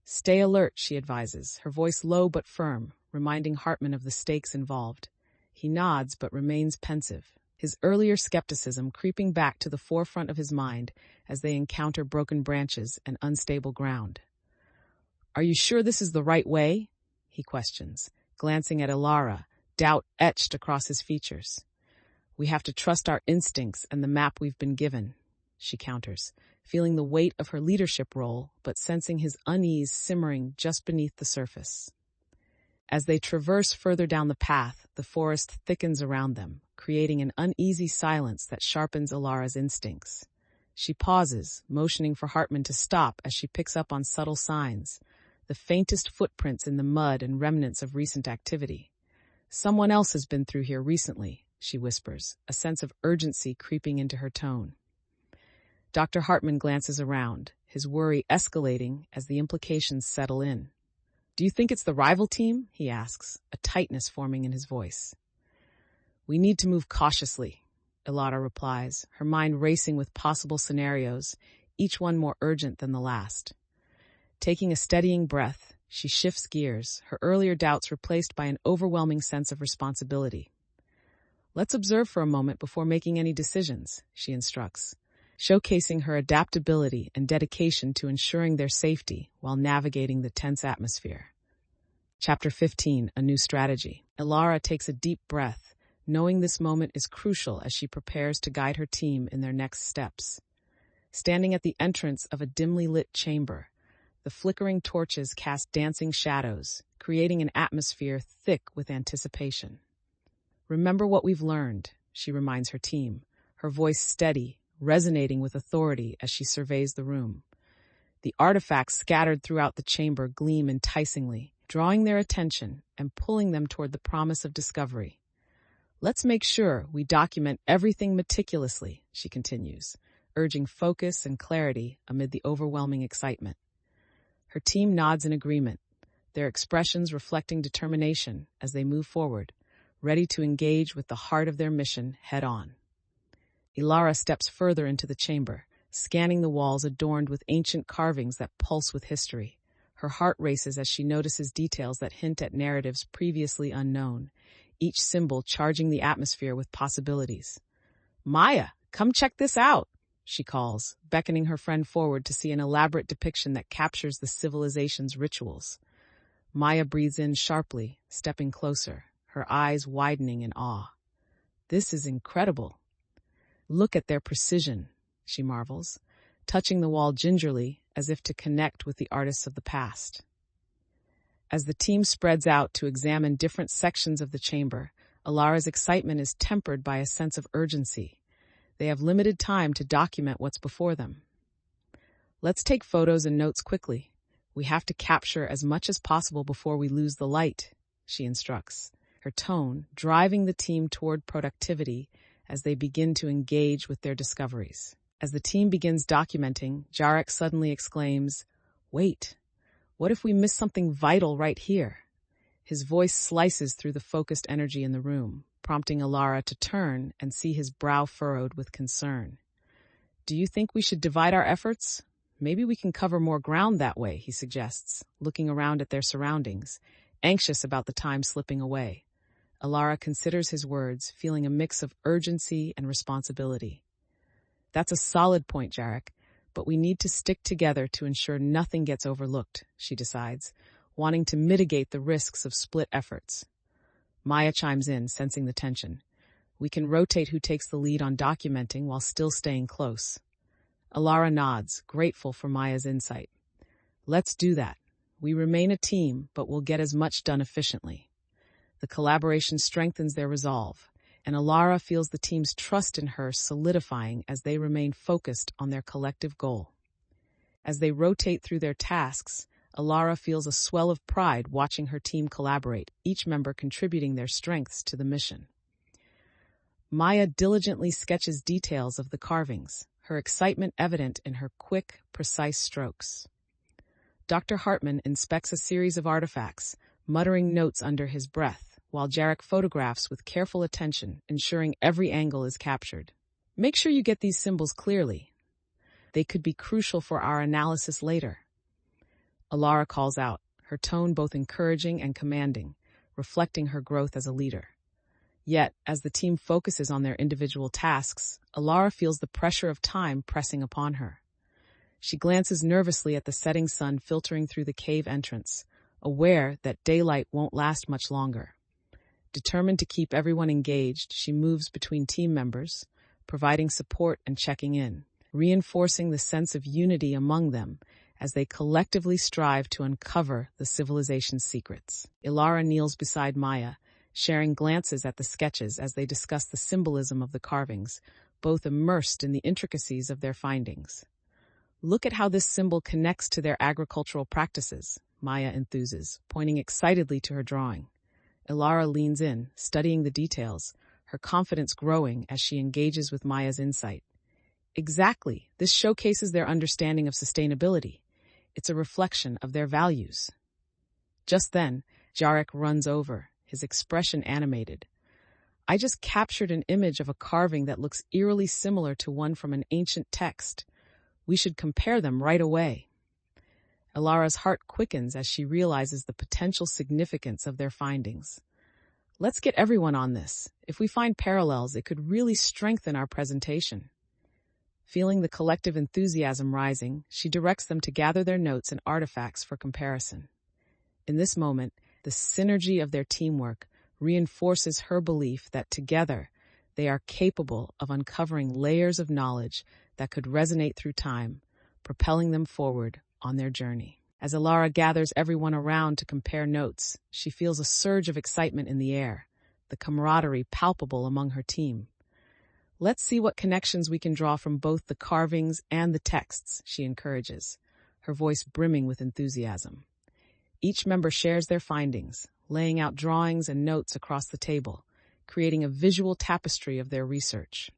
"Stay alert," she advises, her voice low but firm, reminding Hartman of the stakes involved. He nods but remains pensive, his earlier skepticism creeping back to the forefront of his mind as they encounter broken branches and unstable ground. "Are you sure this is the right way?" he questions, glancing at Elara, doubt etched across his features. "We have to trust our instincts and the map we've been given," she counters, feeling the weight of her leadership role but sensing his unease simmering just beneath the surface. As they traverse further down the path, the forest thickens around them, creating an uneasy silence that sharpens Elara's instincts. She pauses, motioning for Hartman to stop as she picks up on subtle signs, the faintest footprints in the mud and remnants of recent activity. "Someone else has been through here recently," she whispers, a sense of urgency creeping into her tone. Dr. Hartman glances around, his worry escalating as the implications settle in. "Do you think it's the rival team?" he asks, a tightness forming in his voice. "We need to move cautiously," Elara replies, her mind racing with possible scenarios, each one more urgent than the last. Taking a steadying breath, she shifts gears, her earlier doubts replaced by an overwhelming sense of responsibility. "Let's observe for a moment before making any decisions," she instructs, showcasing her adaptability and dedication to ensuring their safety while navigating the tense atmosphere. Chapter 15, A New Strategy. Elara takes a deep breath, knowing this moment is crucial as she prepares to guide her team in their next steps. Standing at the entrance of a dimly lit chamber, the flickering torches cast dancing shadows, creating an atmosphere thick with anticipation. "Remember what we've learned," she reminds her team, her voice steady, resonating with authority as she surveys the room. The artifacts scattered throughout the chamber gleam enticingly, drawing their attention and pulling them toward the promise of discovery. "Let's make sure we document everything meticulously," she continues, urging focus and clarity amid the overwhelming excitement. Her team nods in agreement, their expressions reflecting determination as they move forward, ready to engage with the heart of their mission head-on. Elara steps further into the chamber, scanning the walls adorned with ancient carvings that pulse with history. Her heart races as she notices details that hint at narratives previously unknown, each symbol charging the atmosphere with possibilities. "Maya, come check this out," she calls, beckoning her friend forward to see an elaborate depiction that captures the civilization's rituals. Maya breathes in sharply, stepping closer, her eyes widening in awe. "This is incredible. Look at their precision," she marvels, touching the wall gingerly as if to connect with the artists of the past. As the team spreads out to examine different sections of the chamber, Elara's excitement is tempered by a sense of urgency. They have limited time to document what's before them, Let's take photos and notes quickly. We have to capture as much as possible before we lose the light, she instructs, her tone driving the team toward productivity as they begin to engage with their discoveries. As the team begins documenting, Jarek suddenly exclaims, "Wait, what if we miss something vital right here?" His voice slices through the focused energy in the room, prompting Elara to turn and see his brow furrowed with concern. "Do you think we should divide our efforts? Maybe we can cover more ground that way," he suggests, looking around at their surroundings, anxious about the time slipping away. Elara considers his words, feeling a mix of urgency and responsibility. "That's a solid point, Jarek, but we need to stick together to ensure nothing gets overlooked," she decides, wanting to mitigate the risks of split efforts. Maya chimes in, sensing the tension. "We can rotate who takes the lead on documenting while still staying close." Elara nods, grateful for Maya's insight. "Let's do that. We remain a team, but we'll get as much done efficiently." The collaboration strengthens their resolve, and Elara feels the team's trust in her solidifying as they remain focused on their collective goal. As they rotate through their tasks, Elara feels a swell of pride watching her team collaborate, each member contributing their strengths to the mission. Maya diligently sketches details of the carvings, her excitement evident in her quick, precise strokes. Dr. Hartman inspects a series of artifacts, muttering notes under his breath, while Jarek photographs with careful attention, ensuring every angle is captured. "Make sure you get these symbols clearly. They could be crucial for our analysis later." Elara calls out, her tone both encouraging and commanding, reflecting her growth as a leader. Yet, as the team focuses on their individual tasks, Elara feels the pressure of time pressing upon her. She glances nervously at the setting sun filtering through the cave entrance, aware that daylight won't last much longer. Determined to keep everyone engaged, she moves between team members, providing support and checking in, reinforcing the sense of unity among them as they collectively strive to uncover the civilization's secrets. Elara kneels beside Maya, sharing glances at the sketches as they discuss the symbolism of the carvings, both immersed in the intricacies of their findings. "Look at how this symbol connects to their agricultural practices," Maya enthuses, pointing excitedly to her drawing. Elara leans in, studying the details, her confidence growing as she engages with Maya's insight. "Exactly. This showcases their understanding of sustainability. It's a reflection of their values." Just then, Jarek runs over, his expression animated. "I just captured an image of a carving that looks eerily similar to one from an ancient text. We should compare them right away." Elara's heart quickens as she realizes the potential significance of their findings. "Let's get everyone on this. If we find parallels, it could really strengthen our presentation." Feeling the collective enthusiasm rising, she directs them to gather their notes and artifacts for comparison. In this moment, the synergy of their teamwork reinforces her belief that together they are capable of uncovering layers of knowledge that could resonate through time, propelling them forward on their journey. As Elara gathers everyone around to compare notes, she feels a surge of excitement in the air, the camaraderie palpable among her team. "Let's see what connections we can draw from both the carvings and the texts," she encourages, her voice brimming with enthusiasm. Each member shares their findings, laying out drawings and notes across the table, creating a visual tapestry of their research.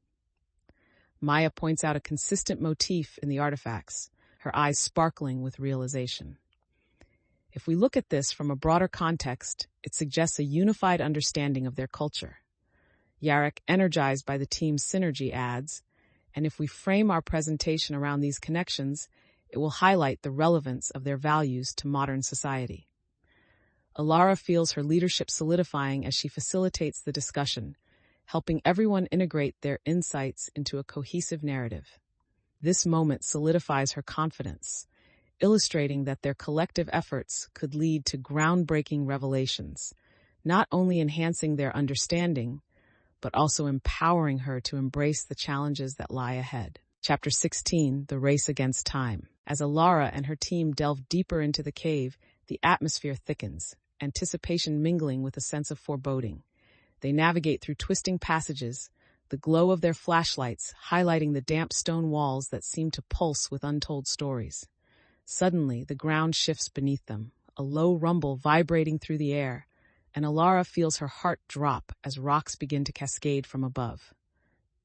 Maya points out a consistent motif in the artifacts, her eyes sparkling with realization. If we look at this from a broader context, it suggests a unified understanding of their culture. Jarek, energized by the team's synergy, adds, "And if we frame our presentation around these connections, it will highlight the relevance of their values to modern society." Elara feels her leadership solidifying as she facilitates the discussion, helping everyone integrate their insights into a cohesive narrative. This moment solidifies her confidence, illustrating that their collective efforts could lead to groundbreaking revelations, not only enhancing their understanding, but also empowering her to embrace the challenges that lie ahead. Chapter 16, The Race Against Time. As Elara and her team delve deeper into the cave, the atmosphere thickens, anticipation mingling with a sense of foreboding. They navigate through twisting passages, the glow of their flashlights highlighting the damp stone walls that seem to pulse with untold stories. Suddenly, the ground shifts beneath them, a low rumble vibrating through the air, and Elara feels her heart drop as rocks begin to cascade from above.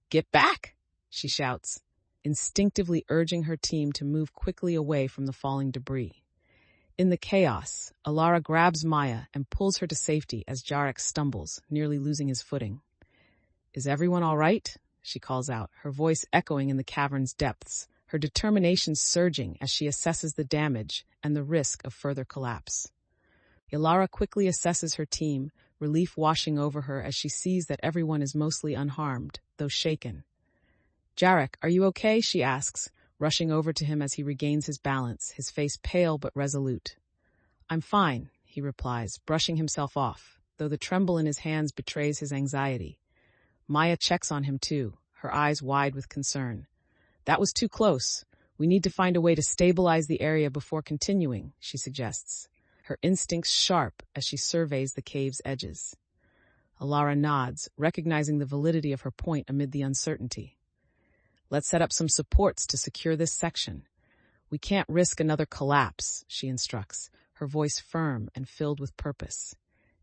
"Get back!" she shouts, instinctively urging her team to move quickly away from the falling debris. In the chaos, Elara grabs Maya and pulls her to safety as Jarek stumbles, nearly losing his footing. "Is everyone all right?" she calls out, her voice echoing in the cavern's depths, her determination surging as she assesses the damage and the risk of further collapse. Elara quickly assesses her team, relief washing over her as she sees that everyone is mostly unharmed, though shaken. "Jarek, are you okay?" she asks, rushing over to him as he regains his balance, his face pale but resolute. "I'm fine," he replies, brushing himself off, though the tremble in his hands betrays his anxiety. Maya checks on him too, her eyes wide with concern. "That was too close. We need to find a way to stabilize the area before continuing," she suggests, her instincts sharp as she surveys the cave's edges. Elara nods, recognizing the validity of her point amid the uncertainty. "Let's set up some supports to secure this section. We can't risk another collapse," she instructs, her voice firm and filled with purpose.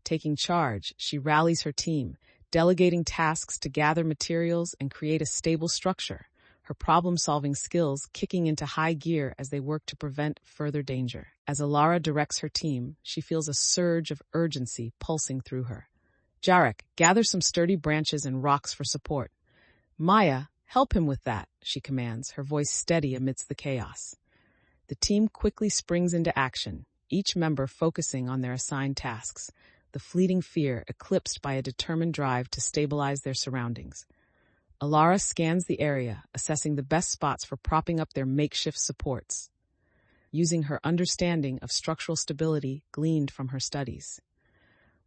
Taking charge, she rallies her team, delegating tasks to gather materials and create a stable structure, her problem-solving skills kicking into high gear as they work to prevent further danger. As Elara directs her team, she feels a surge of urgency pulsing through her. "Jarek, gather some sturdy branches and rocks for support." "Maya, help him with that," she commands, her voice steady amidst the chaos. The team quickly springs into action, each member focusing on their assigned tasks, the fleeting fear eclipsed by a determined drive to stabilize their surroundings. Elara scans the area, assessing the best spots for propping up their makeshift supports, using her understanding of structural stability gleaned from her studies.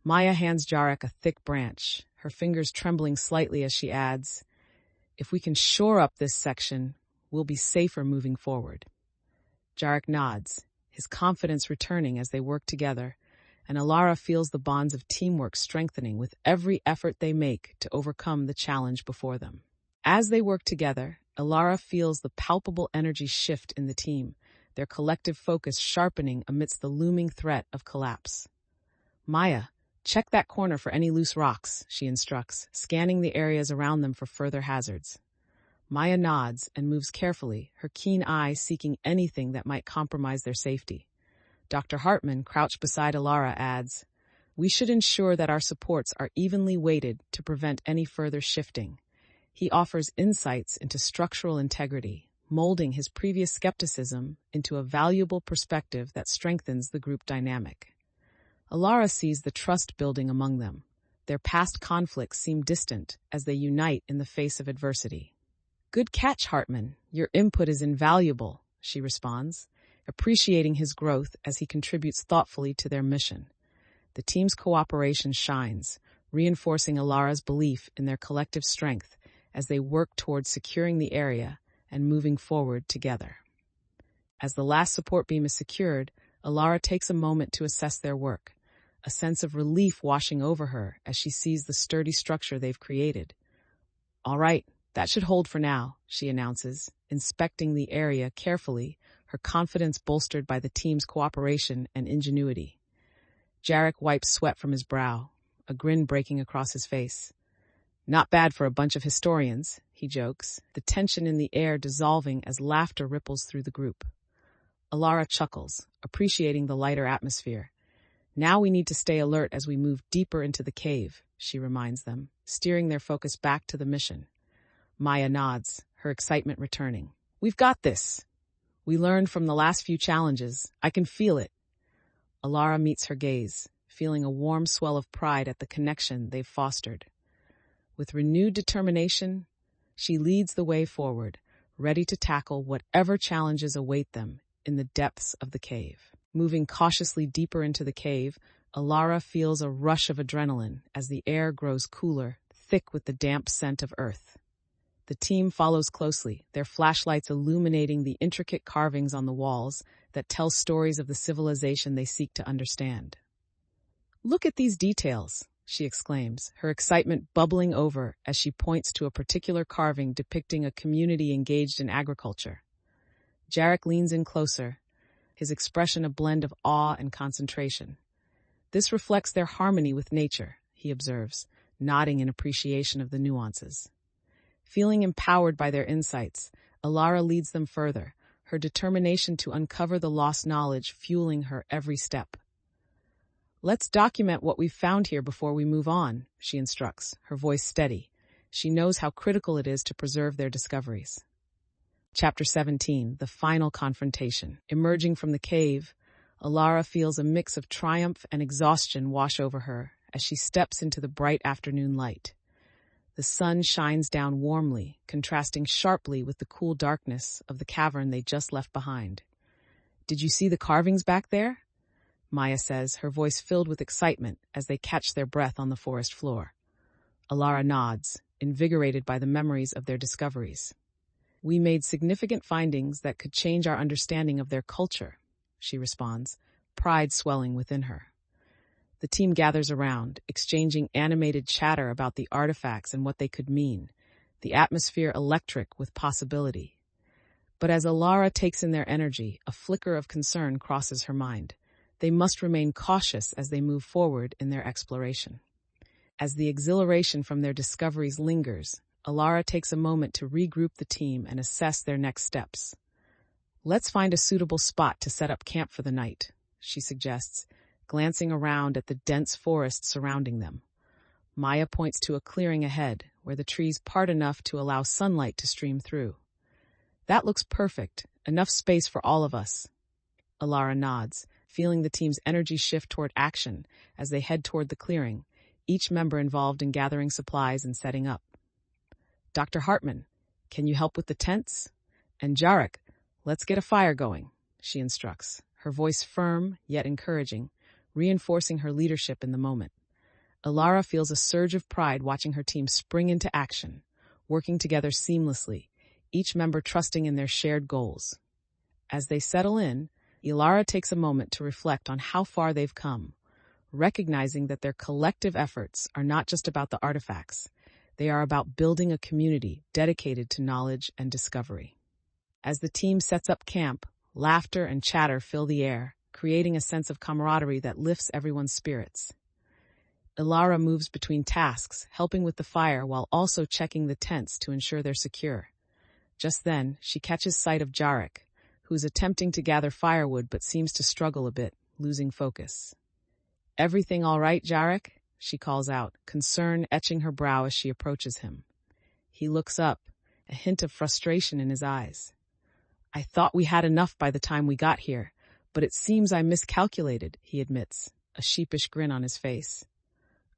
Maya hands Jarek a thick branch, her fingers trembling slightly as she adds, "If we can shore up this section, we'll be safer moving forward." Jarek nods, his confidence returning as they work together, and Elara feels the bonds of teamwork strengthening with every effort they make to overcome the challenge before them. As they work together, Elara feels the palpable energy shift in the team, their collective focus sharpening amidst the looming threat of collapse. "Maya, check that corner for any loose rocks," she instructs, scanning the areas around them for further hazards. Maya nods and moves carefully, her keen eye seeking anything that might compromise their safety. Dr. Hartman, crouched beside Elara, adds, "We should ensure that our supports are evenly weighted to prevent any further shifting." He offers insights into structural integrity, molding his previous skepticism into a valuable perspective that strengthens the group dynamic. Elara sees the trust building among them. Their past conflicts seem distant as they unite in the face of adversity. "Good catch, Hartman. Your input is invaluable," she responds, appreciating his growth as he contributes thoughtfully to their mission. The team's cooperation shines, reinforcing Elara's belief in their collective strength as they work towards securing the area and moving forward together. As the last support beam is secured, Elara takes a moment to assess their work, a sense of relief washing over her as she sees the sturdy structure they've created. "All right, that should hold for now," she announces, inspecting the area carefully, her confidence bolstered by the team's cooperation and ingenuity. Jarek wipes sweat from his brow, a grin breaking across his face. "Not bad for a bunch of historians," he jokes, the tension in the air dissolving as laughter ripples through the group. Elara chuckles, appreciating the lighter atmosphere. "Now we need to stay alert as we move deeper into the cave," she reminds them, steering their focus back to the mission. Maya nods, her excitement returning. "We've got this. We learned from the last few challenges. I can feel it." Elara meets her gaze, feeling a warm swell of pride at the connection they've fostered. With renewed determination, she leads the way forward, ready to tackle whatever challenges await them in the depths of the cave. Moving cautiously deeper into the cave, Elara feels a rush of adrenaline as the air grows cooler, thick with the damp scent of earth. The team follows closely, their flashlights illuminating the intricate carvings on the walls that tell stories of the civilization they seek to understand. "Look at these details," she exclaims, her excitement bubbling over as she points to a particular carving depicting a community engaged in agriculture. Jarek leans in closer, his expression a blend of awe and concentration. This reflects their harmony with nature, he observes, nodding in appreciation of the nuances. Feeling empowered by their insights, Elara leads them further, her determination to uncover the lost knowledge fueling her every step. "Let's document what we've found here before we move on," she instructs, her voice steady. She knows how critical it is to preserve their discoveries. Chapter 17, The Final Confrontation. Emerging from the cave, Elara feels a mix of triumph and exhaustion wash over her as she steps into the bright afternoon light. The sun shines down warmly, contrasting sharply with the cool darkness of the cavern they just left behind. "Did you see the carvings back there?" Maya says, her voice filled with excitement as they catch their breath on the forest floor. Elara nods, invigorated by the memories of their discoveries. "We made significant findings that could change our understanding of their culture," she responds, pride swelling within her. The team gathers around, exchanging animated chatter about the artifacts and what they could mean, the atmosphere electric with possibility. But as Elara takes in their energy, a flicker of concern crosses her mind. They must remain cautious as they move forward in their exploration. As the exhilaration from their discoveries lingers, Elara takes a moment to regroup the team and assess their next steps. "Let's find a suitable spot to set up camp for the night," she suggests, glancing around at the dense forest surrounding them. Maya points to a clearing ahead, where the trees part enough to allow sunlight to stream through. "That looks perfect, enough space for all of us." Elara nods, feeling the team's energy shift toward action as they head toward the clearing, each member involved in gathering supplies and setting up. "Dr. Hartman, can you help with the tents? And Jarek, let's get a fire going," she instructs, her voice firm yet encouraging, reinforcing her leadership in the moment. Elara feels a surge of pride watching her team spring into action, working together seamlessly, each member trusting in their shared goals. As they settle in, Elara takes a moment to reflect on how far they've come, recognizing that their collective efforts are not just about the artifacts. They are about building a community dedicated to knowledge and discovery. As the team sets up camp, laughter and chatter fill the air, creating a sense of camaraderie that lifts everyone's spirits. Elara moves between tasks, helping with the fire while also checking the tents to ensure they're secure. Just then, she catches sight of Jarek, who's attempting to gather firewood but seems to struggle a bit, losing focus. "Everything all right, Jarek?" she calls out, concern etching her brow as she approaches him. He looks up, a hint of frustration in his eyes. "I thought we had enough by the time we got here, but it seems I miscalculated," he admits, a sheepish grin on his face.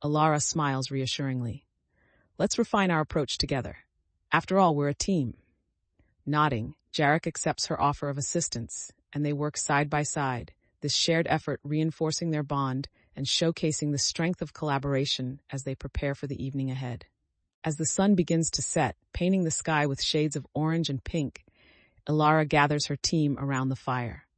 Elara smiles reassuringly. "Let's refine our approach together. After all, we're a team." Nodding, Jarek accepts her offer of assistance, and they work side by side, this shared effort reinforcing their bond and showcasing the strength of collaboration as they prepare for the evening ahead. As the sun begins to set, painting the sky with shades of orange and pink, Elara gathers her team around the fire.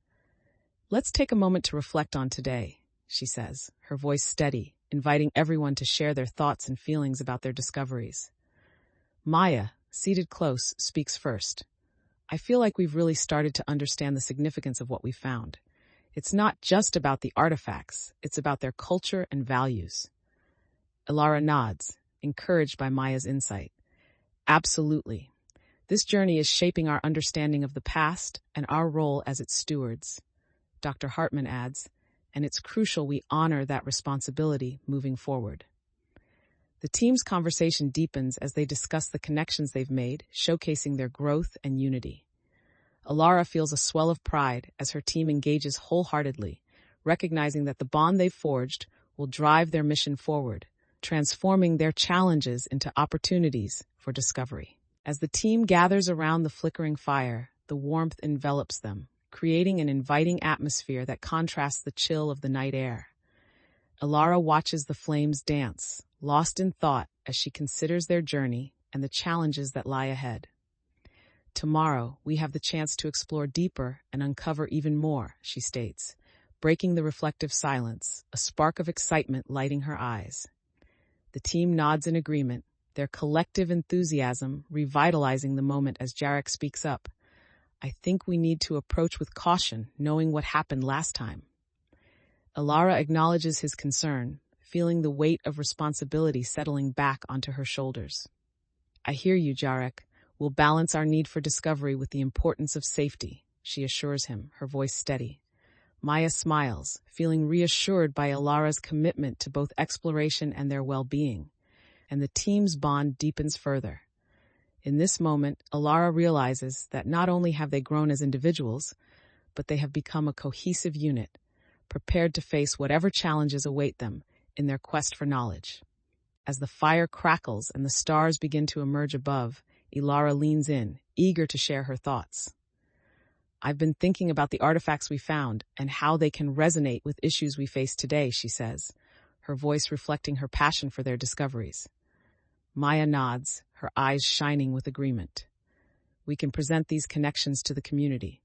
"Let's take a moment to reflect on today," she says, her voice steady, inviting everyone to share their thoughts and feelings about their discoveries. Maya, seated close, speaks first. "I feel like we've really started to understand the significance of what we found. It's not just about the artifacts, it's about their culture and values." Elara nods, encouraged by Maya's insight. "Absolutely. This journey is shaping our understanding of the past and our role as its stewards," Dr. Hartman adds, "and it's crucial we honor that responsibility moving forward." The team's conversation deepens as they discuss the connections they've made, showcasing their growth and unity. Elara feels a swell of pride as her team engages wholeheartedly, recognizing that the bond they've forged will drive their mission forward, transforming their challenges into opportunities for discovery. As the team gathers around the flickering fire, the warmth envelops them, creating an inviting atmosphere that contrasts the chill of the night air. Elara watches the flames dance, lost in thought as she considers their journey and the challenges that lie ahead. "Tomorrow, we have the chance to explore deeper and uncover even more," she states, breaking the reflective silence, a spark of excitement lighting her eyes. The team nods in agreement, their collective enthusiasm revitalizing the moment as Jarek speaks up. I think we need to approach with caution, knowing what happened last time. Elara acknowledges his concern, feeling the weight of responsibility settling back onto her shoulders. I hear you, Jarek. We'll balance our need for discovery with the importance of safety, she assures him, her voice steady. Maya smiles, feeling reassured by Elara's commitment to both exploration and their well-being, and the team's bond deepens further. In this moment, Elara realizes that not only have they grown as individuals, but they have become a cohesive unit, prepared to face whatever challenges await them in their quest for knowledge. As the fire crackles and the stars begin to emerge above, Elara leans in, eager to share her thoughts. I've been thinking about the artifacts we found and how they can resonate with issues we face today, she says, her voice reflecting her passion for their discoveries. Maya nods, her eyes shining with agreement. We can present these connections to the community.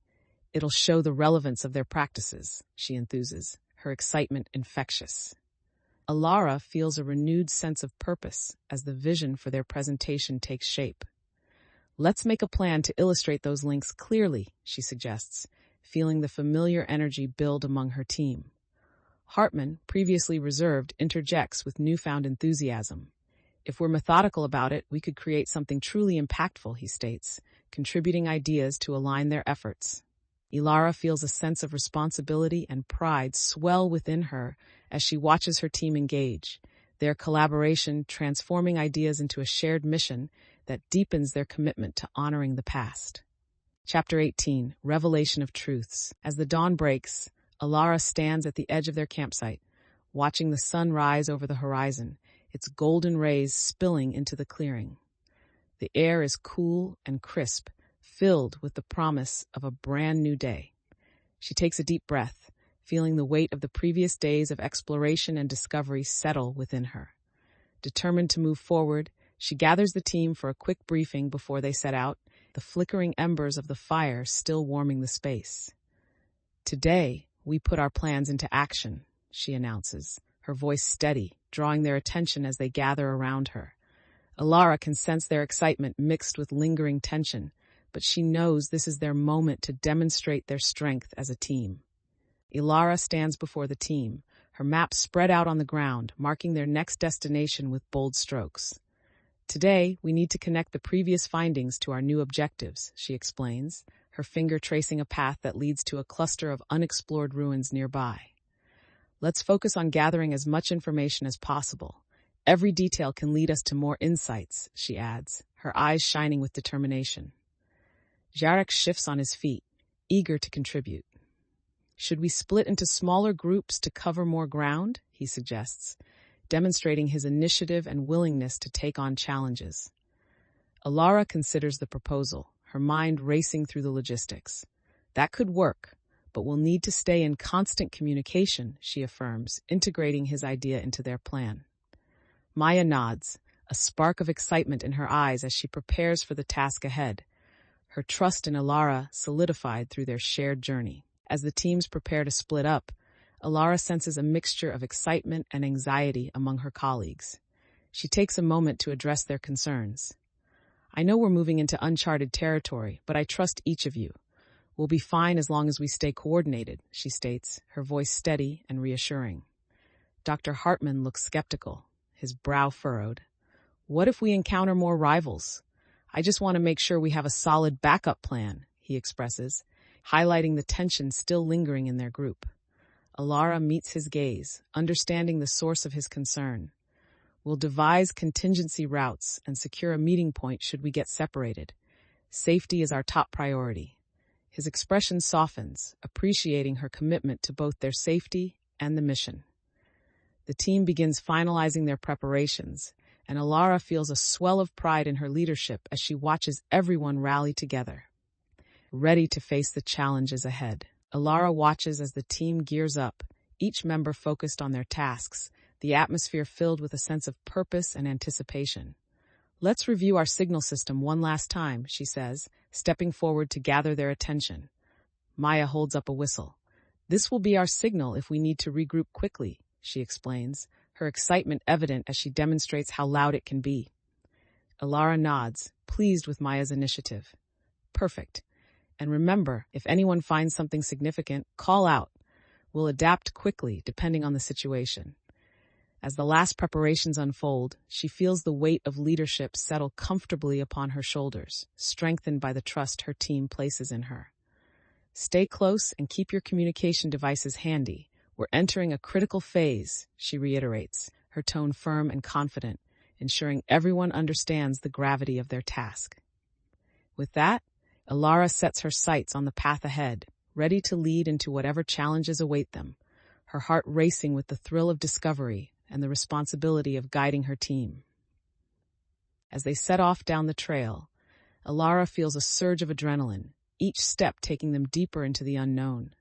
It'll show the relevance of their practices, she enthuses, her excitement infectious. Elara feels a renewed sense of purpose as the vision for their presentation takes shape. Let's make a plan to illustrate those links clearly, she suggests, feeling the familiar energy build among her team. Hartman, previously reserved, interjects with newfound enthusiasm. If we're methodical about it, we could create something truly impactful, he states, contributing ideas to align their efforts. Elara feels a sense of responsibility and pride swell within her as she watches her team engage, their collaboration transforming ideas into a shared mission that deepens their commitment to honoring the past. Chapter 18, Revelation of Truths. As the dawn breaks, Elara stands at the edge of their campsite, watching the sun rise over the horizon, its golden rays spilling into the clearing. The air is cool and crisp, filled with the promise of a brand new day. She takes a deep breath, feeling the weight of the previous days of exploration and discovery settle within her. Determined to move forward, she gathers the team for a quick briefing before they set out, the flickering embers of the fire still warming the space. Today, we put our plans into action, she announces, her voice steady, drawing their attention as they gather around her. Elara can sense their excitement mixed with lingering tension, but she knows this is their moment to demonstrate their strength as a team. Elara stands before the team, her map spread out on the ground, marking their next destination with bold strokes. Today, we need to connect the previous findings to our new objectives, she explains, her finger tracing a path that leads to a cluster of unexplored ruins nearby. Let's focus on gathering as much information as possible. Every detail can lead us to more insights, she adds, her eyes shining with determination. Jarek shifts on his feet, eager to contribute. Should we split into smaller groups to cover more ground? He suggests, demonstrating his initiative and willingness to take on challenges. Elara considers the proposal, her mind racing through the logistics. That could work, but we'll need to stay in constant communication, she affirms, integrating his idea into their plan. Maya nods, a spark of excitement in her eyes as she prepares for the task ahead, her trust in Elara solidified through their shared journey. As the teams prepare to split up, Elara senses a mixture of excitement and anxiety among her colleagues. She takes a moment to address their concerns. I know we're moving into uncharted territory, but I trust each of you. We'll be fine as long as we stay coordinated, she states, her voice steady and reassuring. Dr. Hartman looks skeptical, his brow furrowed. What if we encounter more rivals? I just want to make sure we have a solid backup plan, he expresses, highlighting the tension still lingering in their group. Elara meets his gaze, understanding the source of his concern. We'll devise contingency routes and secure a meeting point should we get separated. Safety is our top priority. His expression softens, appreciating her commitment to both their safety and the mission. The team begins finalizing their preparations, and Elara feels a swell of pride in her leadership as she watches everyone rally together, ready to face the challenges ahead. Elara watches as the team gears up, each member focused on their tasks, the atmosphere filled with a sense of purpose and anticipation. Let's review our signal system one last time, she says, stepping forward to gather their attention. Maya holds up a whistle. This will be our signal if we need to regroup quickly, she explains, her excitement evident as she demonstrates how loud it can be. Elara nods, pleased with Maya's initiative. Perfect. And remember, if anyone finds something significant, call out. We'll adapt quickly, depending on the situation. As the last preparations unfold, she feels the weight of leadership settle comfortably upon her shoulders, strengthened by the trust her team places in her. Stay close and keep your communication devices handy. We're entering a critical phase, she reiterates, her tone firm and confident, ensuring everyone understands the gravity of their task. With that, Elara sets her sights on the path ahead, ready to lead into whatever challenges await them, her heart racing with the thrill of discovery and the responsibility of guiding her team. As they set off down the trail, Elara feels a surge of adrenaline, each step taking them deeper into the unknown.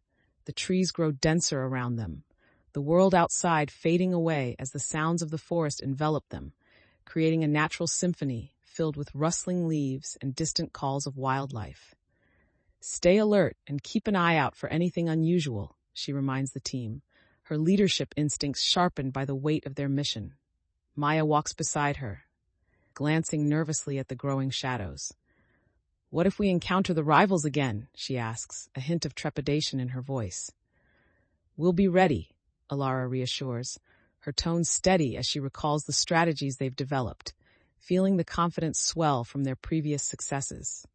The trees grow denser around them, the world outside fading away as the sounds of the forest envelop them, creating a natural symphony filled with rustling leaves and distant calls of wildlife. Stay alert and keep an eye out for anything unusual, she reminds the team, her leadership instincts sharpened by the weight of their mission. Maya walks beside her, glancing nervously at the growing shadows. What if we encounter the rivals again? She asks, a hint of trepidation in her voice. We'll be ready, Elara reassures, her tone steady as she recalls the strategies they've developed, feeling the confidence swell from their previous successes.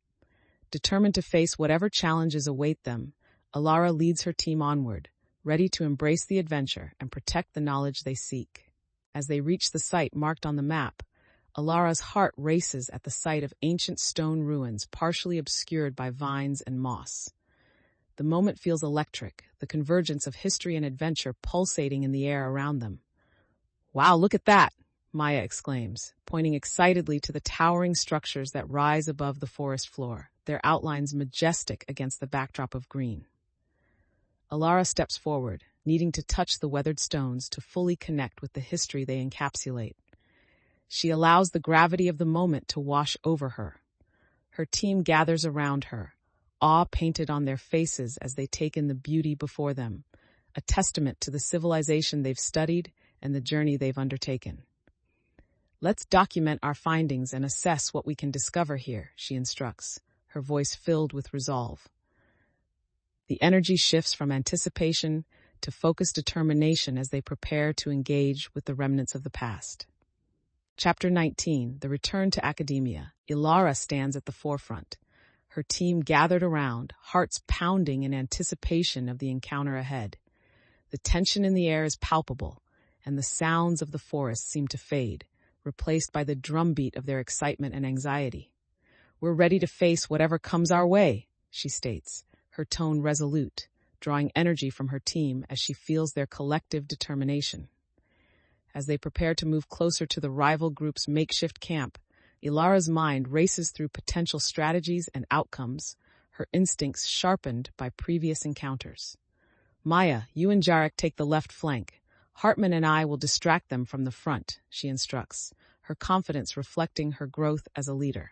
Determined to face whatever challenges await them, Elara leads her team onward, ready to embrace the adventure and protect the knowledge they seek. As they reach the site marked on the map, Elara's heart races at the sight of ancient stone ruins partially obscured by vines and moss. The moment feels electric, the convergence of history and adventure pulsating in the air around them. Wow, look at that! Maya exclaims, pointing excitedly to the towering structures that rise above the forest floor, their outlines majestic against the backdrop of green. Elara steps forward, needing to touch the weathered stones to fully connect with the history they encapsulate. She allows the gravity of the moment to wash over her. Her team gathers around her, awe painted on their faces as they take in the beauty before them, a testament to the civilization they've studied and the journey they've undertaken. Let's document our findings and assess what we can discover here, she instructs, her voice filled with resolve. The energy shifts from anticipation to focused determination as they prepare to engage with the remnants of the past. Chapter 19, The Return to Academia. Elara stands at the forefront, her team gathered around, hearts pounding in anticipation of the encounter ahead. The tension in the air is palpable, and the sounds of the forest seem to fade, replaced by the drumbeat of their excitement and anxiety. We're ready to face whatever comes our way, she states, her tone resolute, drawing energy from her team as she feels their collective determination. As they prepare to move closer to the rival group's makeshift camp, Elara's mind races through potential strategies and outcomes, her instincts sharpened by previous encounters. Maya, you and Jarek take the left flank. Hartman and I will distract them from the front, she instructs, her confidence reflecting her growth as a leader.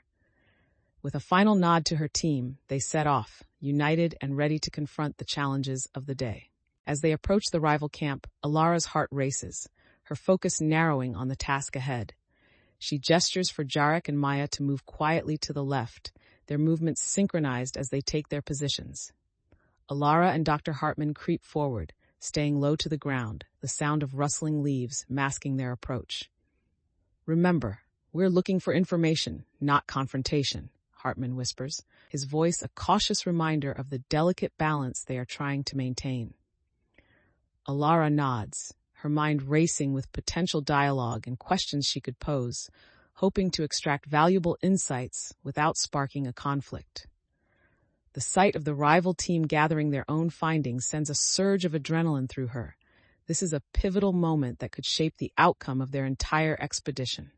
With a final nod to her team, they set off, united and ready to confront the challenges of the day. As they approach the rival camp, Elara's heart races, her focus narrowing on the task ahead. She gestures for Jarek and Maya to move quietly to the left, their movements synchronized as they take their positions. Elara and Dr. Hartman creep forward, staying low to the ground, the sound of rustling leaves masking their approach. Remember, we're looking for information, not confrontation, Hartman whispers, his voice a cautious reminder of the delicate balance they are trying to maintain. Elara nods, her mind racing with potential dialogue and questions she could pose, hoping to extract valuable insights without sparking a conflict. The sight of the rival team gathering their own findings sends a surge of adrenaline through her. This is a pivotal moment that could shape the outcome of their entire expedition.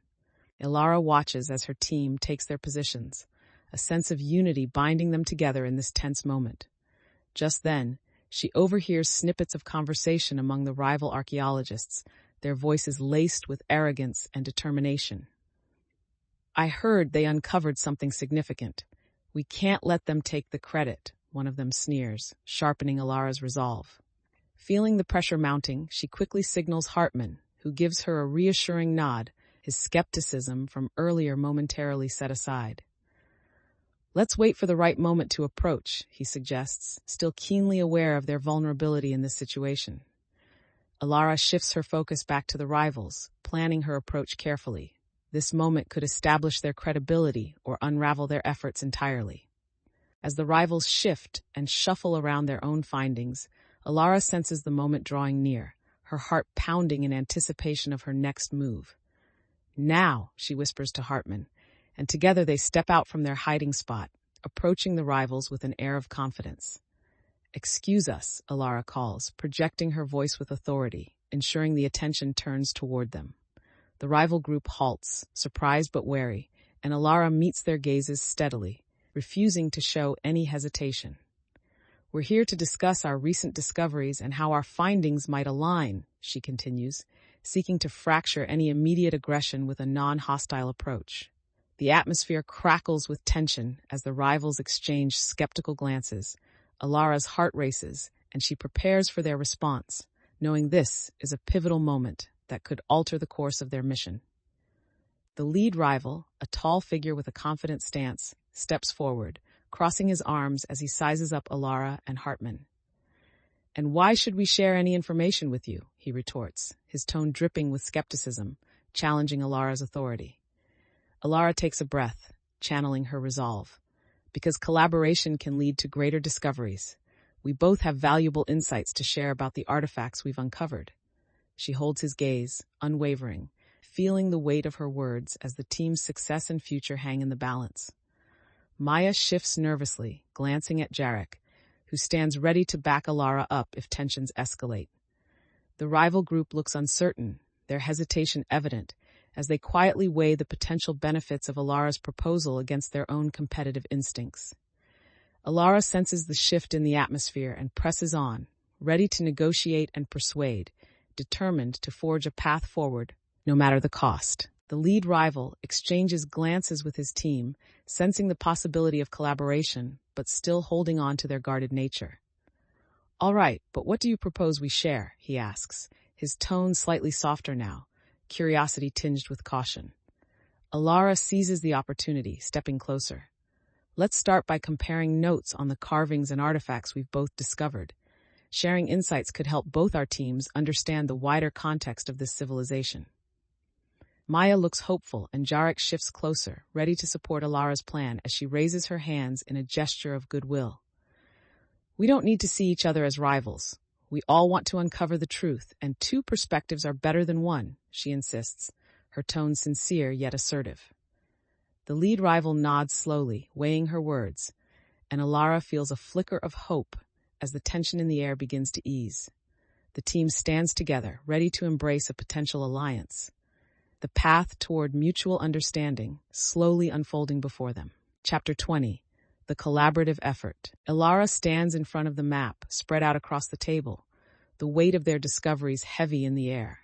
Elara watches as her team takes their positions, a sense of unity binding them together in this tense moment. Just then, she overhears snippets of conversation among the rival archaeologists, their voices laced with arrogance and determination. I heard they uncovered something significant. We can't let them take the credit, one of them sneers, sharpening Elara's resolve. Feeling the pressure mounting, she quickly signals Hartman, who gives her a reassuring nod, his skepticism from earlier momentarily set aside. "Let's wait for the right moment to approach," he suggests, still keenly aware of their vulnerability in this situation. Elara shifts her focus back to the rivals, planning her approach carefully. This moment could establish their credibility or unravel their efforts entirely. As the rivals shift and shuffle around their own findings, Elara senses the moment drawing near, her heart pounding in anticipation of her next move. "Now," she whispers to Hartman, and together they step out from their hiding spot, approaching the rivals with an air of confidence. "Excuse us," Elara calls, projecting her voice with authority, ensuring the attention turns toward them. The rival group halts, surprised but wary, and Elara meets their gazes steadily, refusing to show any hesitation. "We're here to discuss our recent discoveries and how our findings might align," she continues, seeking to fracture any immediate aggression with a non-hostile approach. The atmosphere crackles with tension as the rivals exchange skeptical glances. Elara's heart races, and she prepares for their response, knowing this is a pivotal moment that could alter the course of their mission. The lead rival, a tall figure with a confident stance, steps forward, crossing his arms as he sizes up Elara and Hartman. "And why should we share any information with you?" he retorts, his tone dripping with skepticism, challenging Elara's authority. Elara takes a breath, channeling her resolve. "Because collaboration can lead to greater discoveries. We both have valuable insights to share about the artifacts we've uncovered." She holds his gaze, unwavering, feeling the weight of her words as the team's success and future hang in the balance. Maya shifts nervously, glancing at Jarek, who stands ready to back Elara up if tensions escalate. The rival group looks uncertain, their hesitation evident, as they quietly weigh the potential benefits of Elara's proposal against their own competitive instincts. Elara senses the shift in the atmosphere and presses on, ready to negotiate and persuade, determined to forge a path forward, no matter the cost. The lead rival exchanges glances with his team, sensing the possibility of collaboration, but still holding on to their guarded nature. "All right, but what do you propose we share?" he asks, his tone slightly softer now, curiosity tinged with caution. Elara seizes the opportunity, stepping closer. "Let's start by comparing notes on the carvings and artifacts we've both discovered. Sharing insights could help both our teams understand the wider context of this civilization." Maya looks hopeful, and Jarek shifts closer, ready to support Elara's plan as she raises her hands in a gesture of goodwill. "We don't need to see each other as rivals. We all want to uncover the truth, and two perspectives are better than one," she insists, her tone sincere yet assertive. The lead rival nods slowly, weighing her words, and Elara feels a flicker of hope as the tension in the air begins to ease. The team stands together, ready to embrace a potential alliance, the path toward mutual understanding slowly unfolding before them. Chapter 20. The Collaborative Effort. Elara stands in front of the map, spread out across the table, the weight of their discoveries heavy in the air.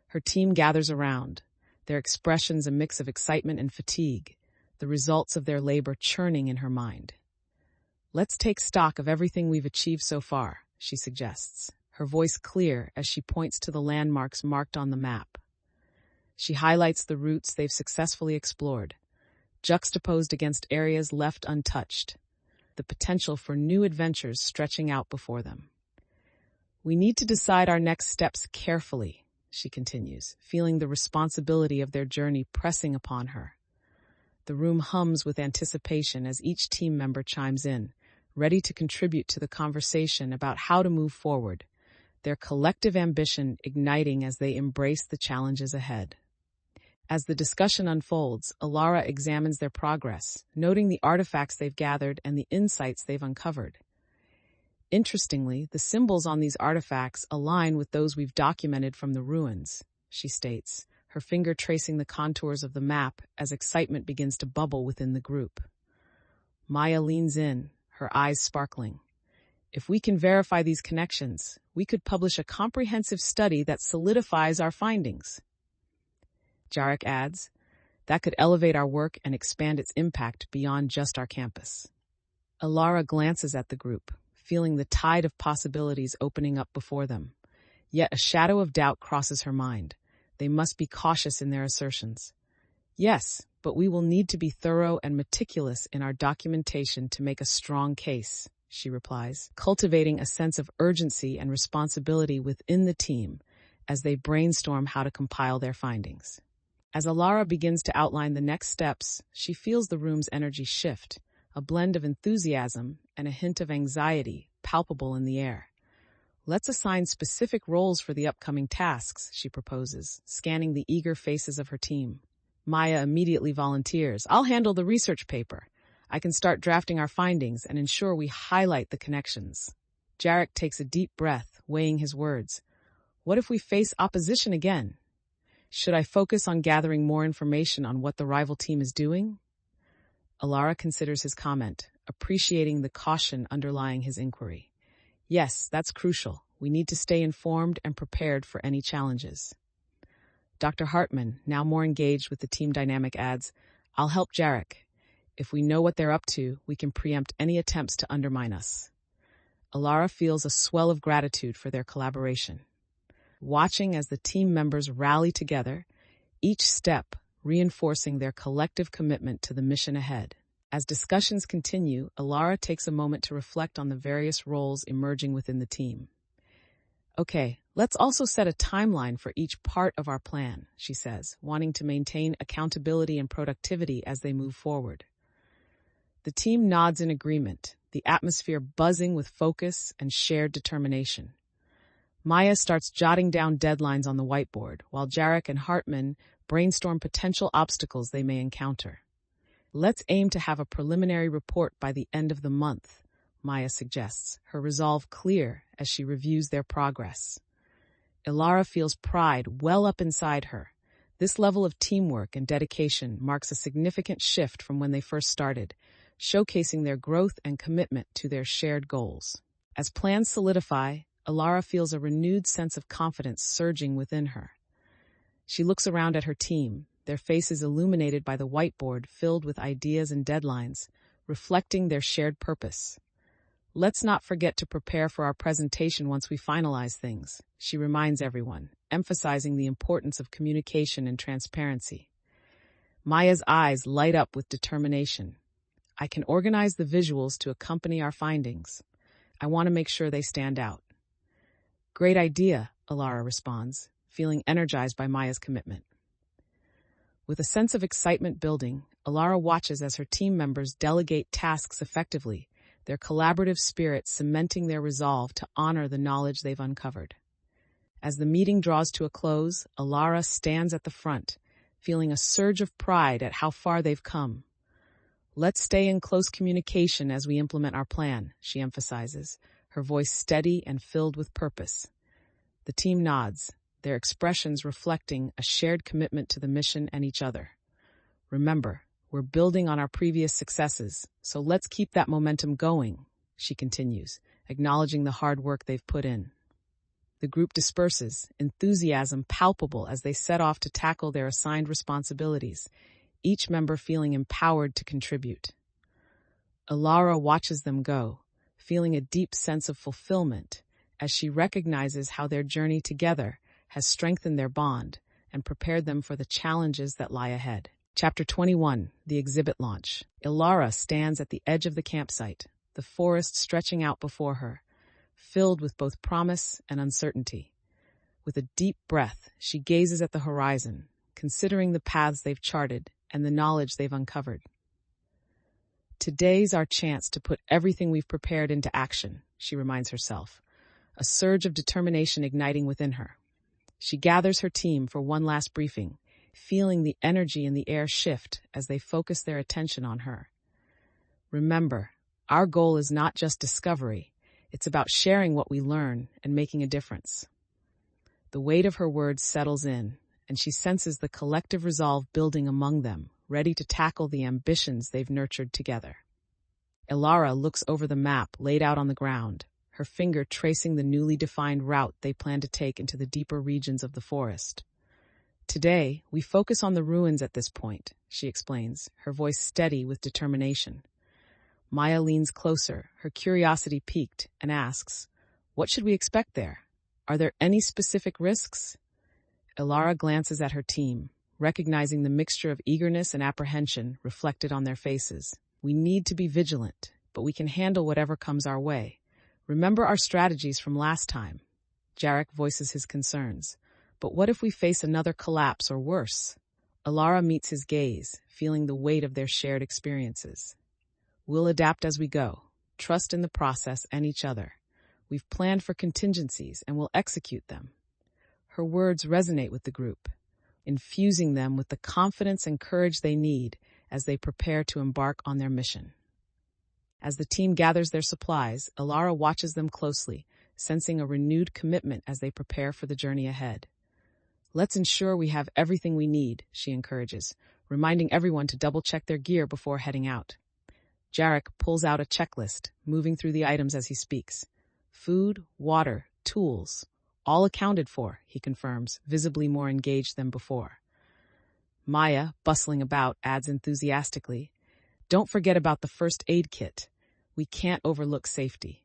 Her team gathers around, their expressions a mix of excitement and fatigue, the results of their labor churning in her mind. "Let's take stock of everything we've achieved so far," she suggests, her voice clear as she points to the landmarks marked on the map. She highlights the routes they've successfully explored, juxtaposed against areas left untouched, the potential for new adventures stretching out before them. "We need to decide our next steps carefully," she continues, feeling the responsibility of their journey pressing upon her. The room hums with anticipation as each team member chimes in, ready to contribute to the conversation about how to move forward, their collective ambition igniting as they embrace the challenges ahead. As the discussion unfolds, Elara examines their progress, noting the artifacts they've gathered and the insights they've uncovered. "Interestingly, the symbols on these artifacts align with those we've documented from the ruins," she states, her finger tracing the contours of the map as excitement begins to bubble within the group. Maya leans in, her eyes sparkling. "If we can verify these connections, we could publish a comprehensive study that solidifies our findings." Jarek adds, "That could elevate our work and expand its impact beyond just our campus." Elara glances at the group, feeling the tide of possibilities opening up before them. Yet a shadow of doubt crosses her mind, They must be cautious in their assertions. Yes, but we will need to be thorough and meticulous in our documentation to make a strong case, she replies, cultivating a sense of urgency and responsibility within the team as they brainstorm how to compile their findings. As Elara begins to outline the next steps, she feels the room's energy shift, a blend of enthusiasm and a hint of anxiety palpable in the air. Let's assign specific roles for the upcoming tasks, she proposes, scanning the eager faces of her team. Maya immediately volunteers. I'll handle the research paper. I can start drafting our findings and ensure we highlight the connections. Jarek takes a deep breath, weighing his words. What if we face opposition again? Should I focus on gathering more information on what the rival team is doing? Elara considers his comment, appreciating the caution underlying his inquiry. Yes, that's crucial. We need to stay informed and prepared for any challenges. Dr. Hartman, now more engaged with the team dynamic, adds, I'll help Jarek. If we know what they're up to, we can preempt any attempts to undermine us. Elara feels a swell of gratitude for their collaboration. Watching as the team members rally together, each step reinforcing their collective commitment to the mission ahead. As discussions continue, Elara takes a moment to reflect on the various roles emerging within the team. Okay, let's also set a timeline for each part of our plan, she says, wanting to maintain accountability and productivity as they move forward. The team nods in agreement, the atmosphere buzzing with focus and shared determination. Maya starts jotting down deadlines on the whiteboard, while Jarek and Hartman brainstorm potential obstacles they may encounter. Let's aim to have a preliminary report by the end of the month, Maya suggests, her resolve clear as she reviews their progress. Elara feels pride well up inside her. This level of teamwork and dedication marks a significant shift from when they first started, showcasing their growth and commitment to their shared goals. As plans solidify, Elara feels a renewed sense of confidence surging within her. She looks around at her team, their faces illuminated by the whiteboard filled with ideas and deadlines, reflecting their shared purpose. Let's not forget to prepare for our presentation once we finalize things, she reminds everyone, emphasizing the importance of communication and transparency. Maya's eyes light up with determination. I can organize the visuals to accompany our findings. I want to make sure they stand out. Great idea, Elara responds, feeling energized by Maya's commitment. With a sense of excitement building, Elara watches as her team members delegate tasks effectively, their collaborative spirit cementing their resolve to honor the knowledge they've uncovered. As the meeting draws to a close, Elara stands at the front, feeling a surge of pride at how far they've come. Let's stay in close communication as we implement our plan, she emphasizes, her voice steady and filled with purpose. The team nods, their expressions reflecting a shared commitment to the mission and each other. Remember, we're building on our previous successes, so let's keep that momentum going, she continues, acknowledging the hard work they've put in. The group disperses, enthusiasm palpable as they set off to tackle their assigned responsibilities, each member feeling empowered to contribute. Elara watches them go, feeling a deep sense of fulfillment as she recognizes how their journey together has strengthened their bond and prepared them for the challenges that lie ahead. Chapter 21, The Exhibit Launch. Elara stands at the edge of the campsite, the forest stretching out before her, filled with both promise and uncertainty. With a deep breath, she gazes at the horizon, considering the paths they've charted and the knowledge they've uncovered. Today's our chance to put everything we've prepared into action, she reminds herself, a surge of determination igniting within her. She gathers her team for one last briefing, feeling the energy in the air shift as they focus their attention on her. Remember, our goal is not just discovery, it's about sharing what we learn and making a difference. The weight of her words settles in, and she senses the collective resolve building among them, ready to tackle the ambitions they've nurtured together. Elara looks over the map laid out on the ground, her finger tracing the newly defined route they plan to take into the deeper regions of the forest. Today, we focus on the ruins at this point, she explains, her voice steady with determination. Maya leans closer, her curiosity piqued, and asks, "What should we expect there? Are there any specific risks?" Elara glances at her team, recognizing the mixture of eagerness and apprehension reflected on their faces. We need to be vigilant, but we can handle whatever comes our way. Remember our strategies from last time. Jarek voices his concerns. But what if we face another collapse or worse? Elara meets his gaze, feeling the weight of their shared experiences. We'll adapt as we go. Trust in the process and each other. We've planned for contingencies and we'll execute them. Her words resonate with the group, infusing them with the confidence and courage they need as they prepare to embark on their mission. As the team gathers their supplies, Elara watches them closely, sensing a renewed commitment as they prepare for the journey ahead. Let's ensure we have everything we need, she encourages, reminding everyone to double-check their gear before heading out. Jarek pulls out a checklist, moving through the items as he speaks. Food, water, tools, all accounted for, he confirms, visibly more engaged than before. Maya, bustling about, adds enthusiastically, "Don't forget about the first aid kit. We can't overlook safety."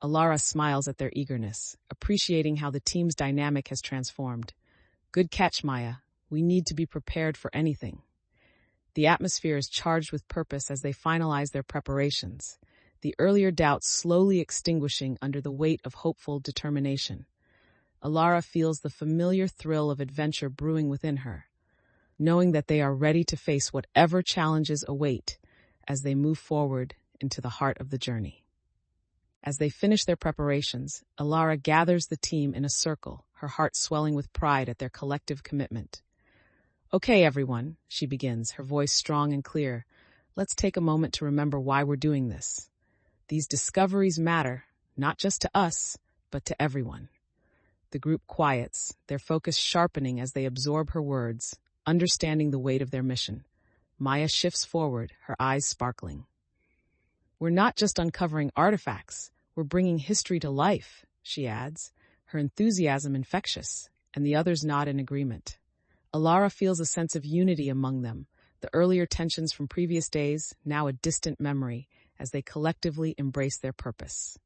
Elara smiles at their eagerness, appreciating how the team's dynamic has transformed. Good catch, Maya. We need to be prepared for anything. The atmosphere is charged with purpose as they finalize their preparations, the earlier doubts slowly extinguishing under the weight of hopeful determination. Elara feels the familiar thrill of adventure brewing within her, knowing that they are ready to face whatever challenges await as they move forward into the heart of the journey. As they finish their preparations, Elara gathers the team in a circle, her heart swelling with pride at their collective commitment. "Okay, everyone," she begins, her voice strong and clear. "Let's take a moment to remember why we're doing this. These discoveries matter, not just to us, but to everyone." The group quiets, their focus sharpening as they absorb her words, understanding the weight of their mission. Maya shifts forward, her eyes sparkling. "We're not just uncovering artifacts, we're bringing history to life," she adds, her enthusiasm infectious, and the others nod in agreement. Elara feels a sense of unity among them, the earlier tensions from previous days, now a distant memory, as they collectively embrace their purpose.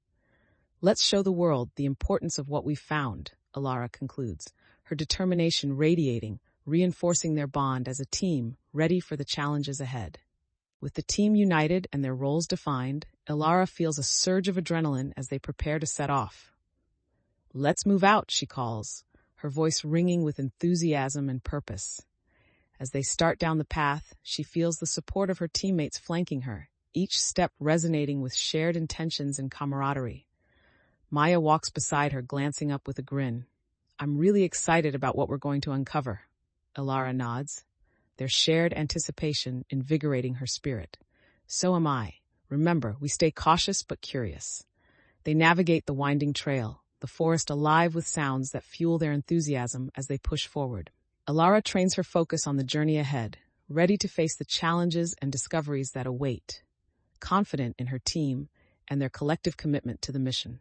"Let's show the world the importance of what we've found," Elara concludes, her determination radiating, reinforcing their bond as a team ready for the challenges ahead. With the team united and their roles defined, Elara feels a surge of adrenaline as they prepare to set off. "Let's move out," she calls, her voice ringing with enthusiasm and purpose. As they start down the path, she feels the support of her teammates flanking her, each step resonating with shared intentions and camaraderie. Maya walks beside her, glancing up with a grin. "I'm really excited about what we're going to uncover." Elara nods, their shared anticipation invigorating her spirit. "So am I. Remember, we stay cautious but curious." They navigate the winding trail, the forest alive with sounds that fuel their enthusiasm as they push forward. Elara trains her focus on the journey ahead, ready to face the challenges and discoveries that await, confident in her team and their collective commitment to the mission.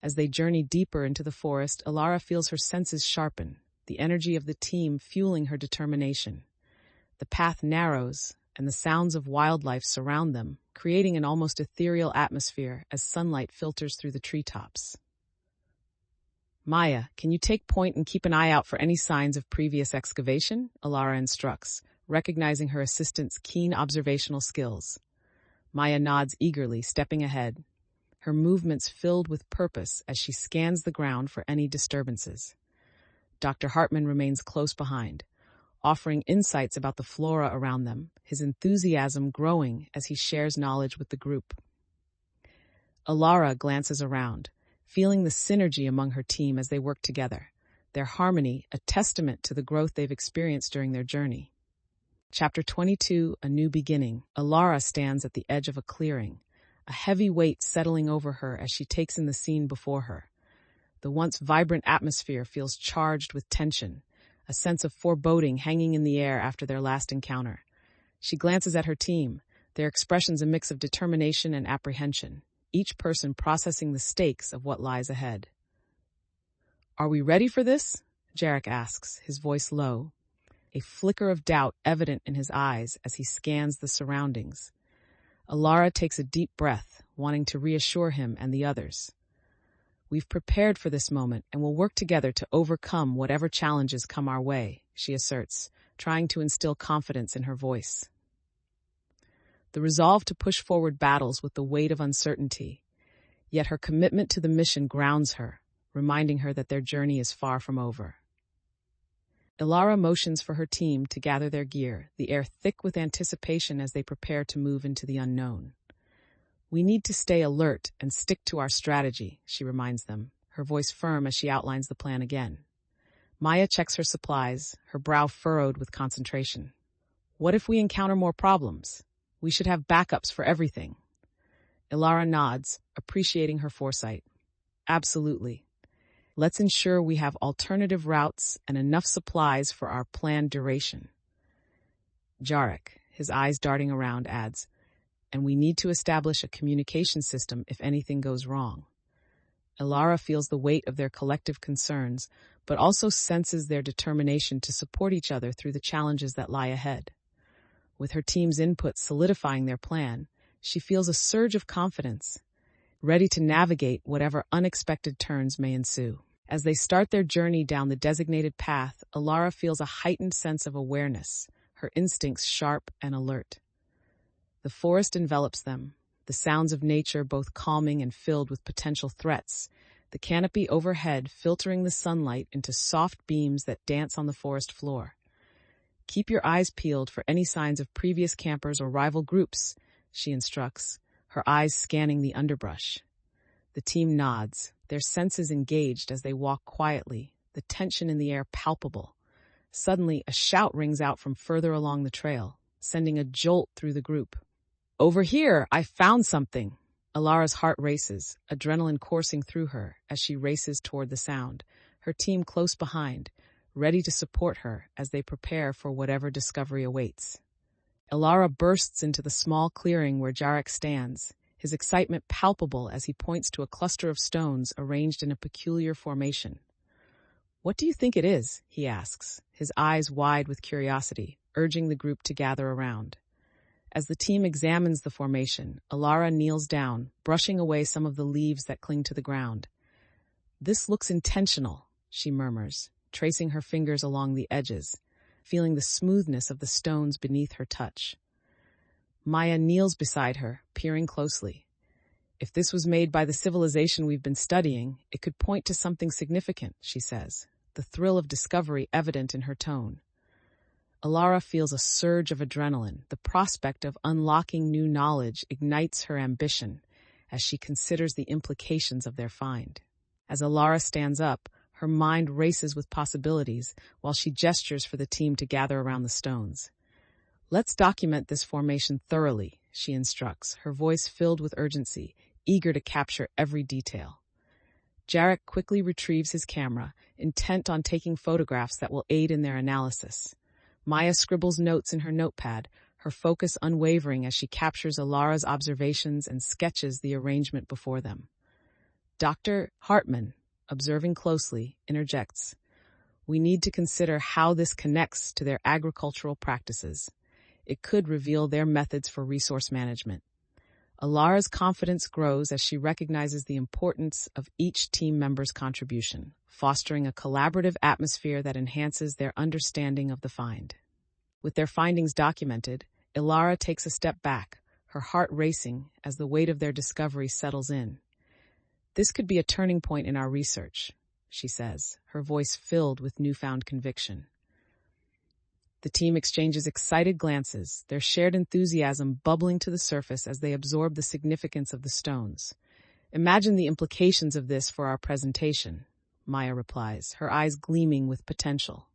As they journey deeper into the forest, Elara feels her senses sharpen, the energy of the team fueling her determination. The path narrows, and the sounds of wildlife surround them, creating an almost ethereal atmosphere as sunlight filters through the treetops. "Maya, can you take point and keep an eye out for any signs of previous excavation?" Elara instructs, recognizing her assistant's keen observational skills. Maya nods eagerly, stepping ahead, her movements filled with purpose as she scans the ground for any disturbances. Dr. Hartman remains close behind, offering insights about the flora around them, his enthusiasm growing as he shares knowledge with the group. Elara glances around, feeling the synergy among her team as they work together, their harmony a testament to the growth they've experienced during their journey. Chapter 22, A New Beginning. Elara stands at the edge of a clearing, a heavy weight settling over her as she takes in the scene before her. The once vibrant atmosphere feels charged with tension, a sense of foreboding hanging in the air after their last encounter. She glances at her team, their expressions a mix of determination and apprehension, each person processing the stakes of what lies ahead. "Are we ready for this?" Jarek asks, his voice low, a flicker of doubt evident in his eyes as he scans the surroundings. Elara takes a deep breath, wanting to reassure him and the others. We've prepared for this moment and will work together to overcome whatever challenges come our way, she asserts, trying to instill confidence in her voice. The resolve to push forward battles with the weight of uncertainty, yet her commitment to the mission grounds her, reminding her that their journey is far from over. Elara motions for her team to gather their gear, the air thick with anticipation as they prepare to move into the unknown. We need to stay alert and stick to our strategy, she reminds them, her voice firm as she outlines the plan again. Maya checks her supplies, her brow furrowed with concentration. What if we encounter more problems? We should have backups for everything. Elara nods, appreciating her foresight. Absolutely. Let's ensure we have alternative routes and enough supplies for our planned duration. Jarek, his eyes darting around, adds, and we need to establish a communication system if anything goes wrong. Elara feels the weight of their collective concerns, but also senses their determination to support each other through the challenges that lie ahead. With her team's input solidifying their plan, she feels a surge of confidence, ready to navigate whatever unexpected turns may ensue. As they start their journey down the designated path, Elara feels a heightened sense of awareness, her instincts sharp and alert. The forest envelops them, the sounds of nature both calming and filled with potential threats, the canopy overhead filtering the sunlight into soft beams that dance on the forest floor. Keep your eyes peeled for any signs of previous campers or rival groups, she instructs, her eyes scanning the underbrush. The team nods, their senses engaged as they walk quietly, the tension in the air palpable. Suddenly, a shout rings out from further along the trail, sending a jolt through the group. Over here, I found something. Elara's heart races, adrenaline coursing through her as she races toward the sound, her team close behind, ready to support her as they prepare for whatever discovery awaits. Elara bursts into the small clearing where Jarek stands, his excitement palpable as he points to a cluster of stones arranged in a peculiar formation. What do you think it is? He asks, his eyes wide with curiosity, urging the group to gather around. As the team examines the formation, Elara kneels down, brushing away some of the leaves that cling to the ground. This looks intentional, she murmurs, tracing her fingers along the edges, feeling the smoothness of the stones beneath her touch. Maya kneels beside her, peering closely. If this was made by the civilization we've been studying, it could point to something significant, she says, the thrill of discovery evident in her tone. Elara feels a surge of adrenaline. The prospect of unlocking new knowledge ignites her ambition as she considers the implications of their find. As Elara stands up, her mind races with possibilities while she gestures for the team to gather around the stones. Let's document this formation thoroughly, she instructs, her voice filled with urgency, eager to capture every detail. Jarek quickly retrieves his camera, intent on taking photographs that will aid in their analysis. Maya scribbles notes in her notepad, her focus unwavering as she captures Elara's observations and sketches the arrangement before them. Dr. Hartman, observing closely, interjects, "We need to consider how this connects to their agricultural practices. It could reveal their methods for resource management." Elara's confidence grows as she recognizes the importance of each team member's contribution, fostering a collaborative atmosphere that enhances their understanding of the find. With their findings documented, Elara takes a step back, her heart racing as the weight of their discovery settles in. "This could be a turning point in our research," she says, her voice filled with newfound conviction. The team exchanges excited glances, their shared enthusiasm bubbling to the surface as they absorb the significance of the stones. "Imagine the implications of this for our presentation," Maya replies, her eyes gleaming with potential.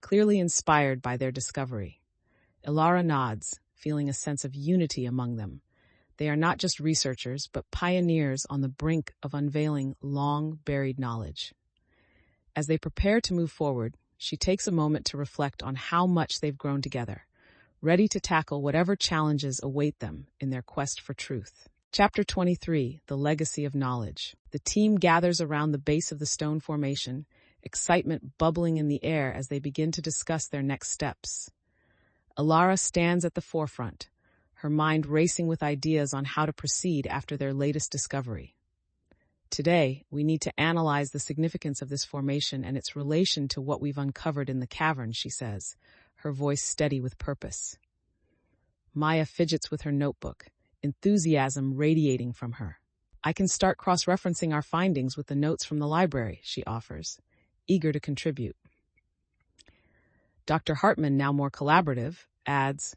Clearly inspired by their discovery, Elara nods, feeling a sense of unity among them. They are not just researchers, but pioneers on the brink of unveiling long-buried knowledge. As they prepare to move forward, she takes a moment to reflect on how much they've grown together, ready to tackle whatever challenges await them in their quest for truth. Chapter 23, The Legacy of Knowledge. The team gathers around the base of the stone formation, excitement bubbling in the air as they begin to discuss their next steps. Elara stands at the forefront, her mind racing with ideas on how to proceed after their latest discovery. Today, we need to analyze the significance of this formation and its relation to what we've uncovered in the cavern, she says, her voice steady with purpose. Maya fidgets with her notebook, enthusiasm radiating from her. I can start cross-referencing our findings with the notes from the library, she offers, eager to contribute. Dr. Hartman, now more collaborative, adds,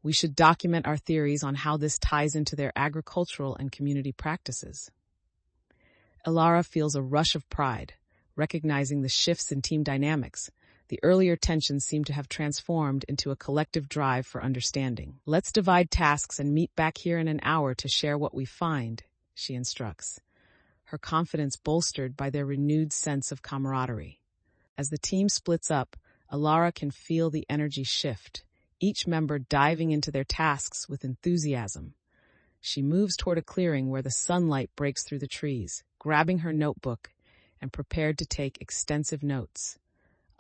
we should document our theories on how this ties into their agricultural and community practices. Elara feels a rush of pride, recognizing the shifts in team dynamics. The earlier tensions seem to have transformed into a collective drive for understanding. Let's divide tasks and meet back here in an hour to share what we find, she instructs, her confidence bolstered by their renewed sense of camaraderie. As the team splits up, Elara can feel the energy shift, each member diving into their tasks with enthusiasm. She moves toward a clearing where the sunlight breaks through the trees, grabbing her notebook and prepared to take extensive notes.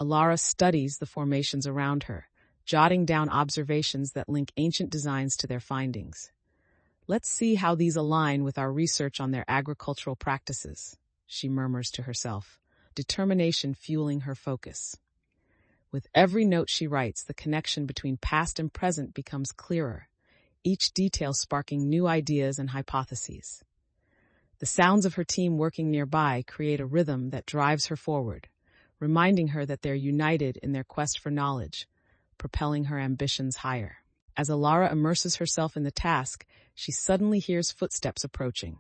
Elara studies the formations around her, jotting down observations that link ancient designs to their findings. Let's see how these align with our research on their agricultural practices, she murmurs to herself, determination fueling her focus. With every note she writes, the connection between past and present becomes clearer, each detail sparking new ideas and hypotheses. The sounds of her team working nearby create a rhythm that drives her forward, reminding her that they're united in their quest for knowledge, propelling her ambitions higher. As Elara immerses herself in the task, she suddenly hears footsteps approaching.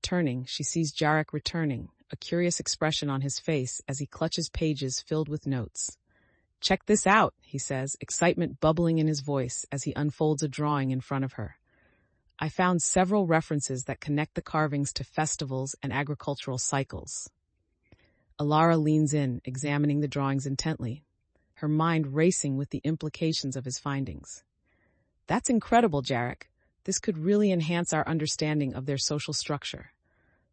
Turning, she sees Jarek returning, a curious expression on his face as he clutches pages filled with notes. Check this out, he says, excitement bubbling in his voice as he unfolds a drawing in front of her. I found several references that connect the carvings to festivals and agricultural cycles. Elara leans in, examining the drawings intently, her mind racing with the implications of his findings. That's incredible, Jarek. This could really enhance our understanding of their social structure.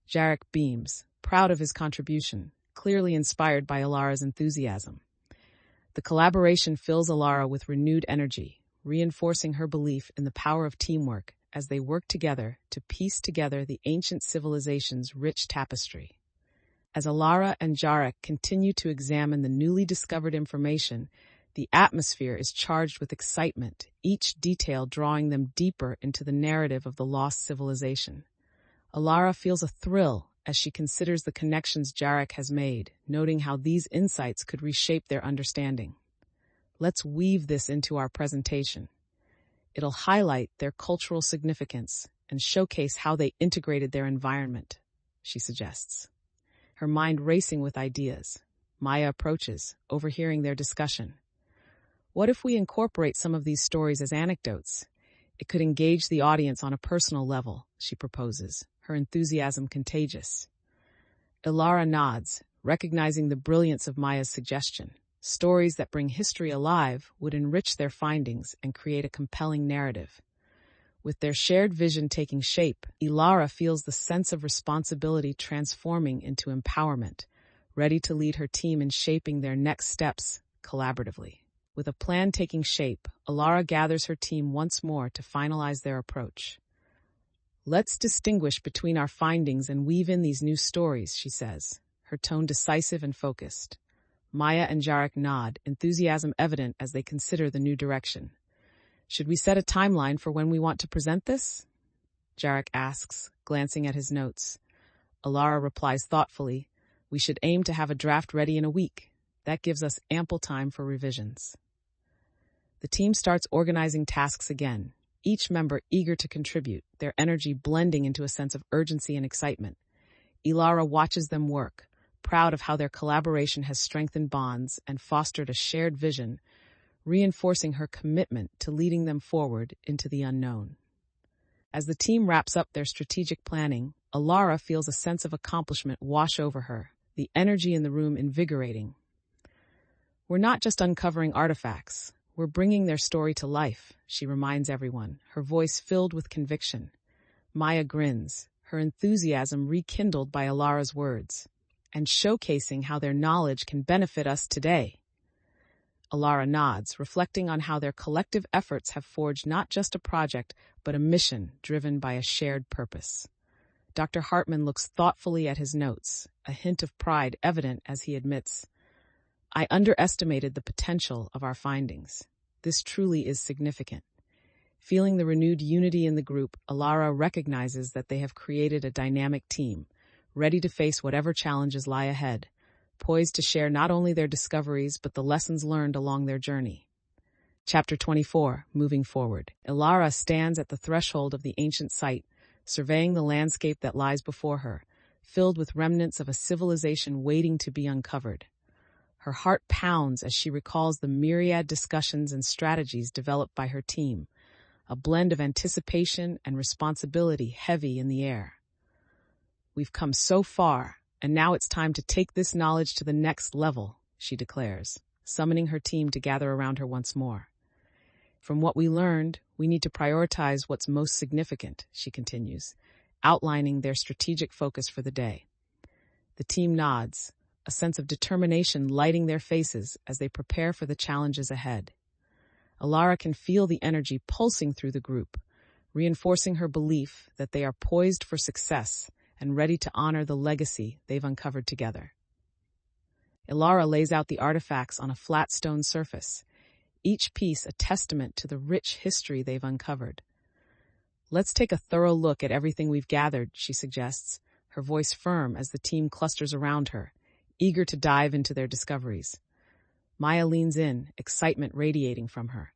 Jarek beams, proud of his contribution, clearly inspired by Elara's enthusiasm. The collaboration fills Elara with renewed energy, reinforcing her belief in the power of teamwork as they work together to piece together the ancient civilization's rich tapestry. As Elara and Jarek continue to examine the newly discovered information, the atmosphere is charged with excitement, each detail drawing them deeper into the narrative of the lost civilization. Elara feels a thrill as she considers the connections Jarek has made, noting how these insights could reshape their understanding. Let's weave this into our presentation. It'll highlight their cultural significance and showcase how they integrated their environment, she suggests. Her mind racing with ideas, Maya approaches, overhearing their discussion. What if we incorporate some of these stories as anecdotes? It could engage the audience on a personal level, she proposes, her enthusiasm contagious. Elara nods, recognizing the brilliance of Maya's suggestion. Stories that bring history alive would enrich their findings and create a compelling narrative. With their shared vision taking shape, Elara feels the sense of responsibility transforming into empowerment, ready to lead her team in shaping their next steps collaboratively. With a plan taking shape, Elara gathers her team once more to finalize their approach. Let's distinguish between our findings and weave in these new stories, she says, her tone decisive and focused. Maya and Jarek nod, enthusiasm evident as they consider the new direction. Should we set a timeline for when we want to present this? Jarek asks, glancing at his notes. Elara replies thoughtfully, we should aim to have a draft ready in a week. That gives us ample time for revisions. The team starts organizing tasks again, each member eager to contribute, their energy blending into a sense of urgency and excitement. Elara watches them work, proud of how their collaboration has strengthened bonds and fostered a shared vision, reinforcing her commitment to leading them forward into the unknown. As the team wraps up their strategic planning, Elara feels a sense of accomplishment wash over her, the energy in the room invigorating. We're not just uncovering artifacts, we're bringing their story to life, she reminds everyone, her voice filled with conviction. Maya grins, her enthusiasm rekindled by Elara's words, and showcasing how their knowledge can benefit us today. Elara nods, reflecting on how their collective efforts have forged not just a project, but a mission driven by a shared purpose. Dr. Hartman looks thoughtfully at his notes, a hint of pride evident as he admits, "I underestimated the potential of our findings. This truly is significant." Feeling the renewed unity in the group, Elara recognizes that they have created a dynamic team, ready to face whatever challenges lie ahead, poised to share not only their discoveries but the lessons learned along their journey. Chapter 24, Moving Forward. Elara stands at the threshold of the ancient site, surveying the landscape that lies before her, filled with remnants of a civilization waiting to be uncovered. Her heart pounds as she recalls the myriad discussions and strategies developed by her team, a blend of anticipation and responsibility heavy in the air. "We've come so far, and now it's time to take this knowledge to the next level," she declares, summoning her team to gather around her once more. "From what we learned, we need to prioritize what's most significant," she continues, outlining their strategic focus for the day. The team nods, a sense of determination lighting their faces as they prepare for the challenges ahead. Elara can feel the energy pulsing through the group, reinforcing her belief that they are poised for success and ready to honor the legacy they've uncovered together. Elara lays out the artifacts on a flat stone surface, each piece a testament to the rich history they've uncovered. "Let's take a thorough look at everything we've gathered," she suggests, her voice firm as the team clusters around her, eager to dive into their discoveries. Maya leans in, excitement radiating from her.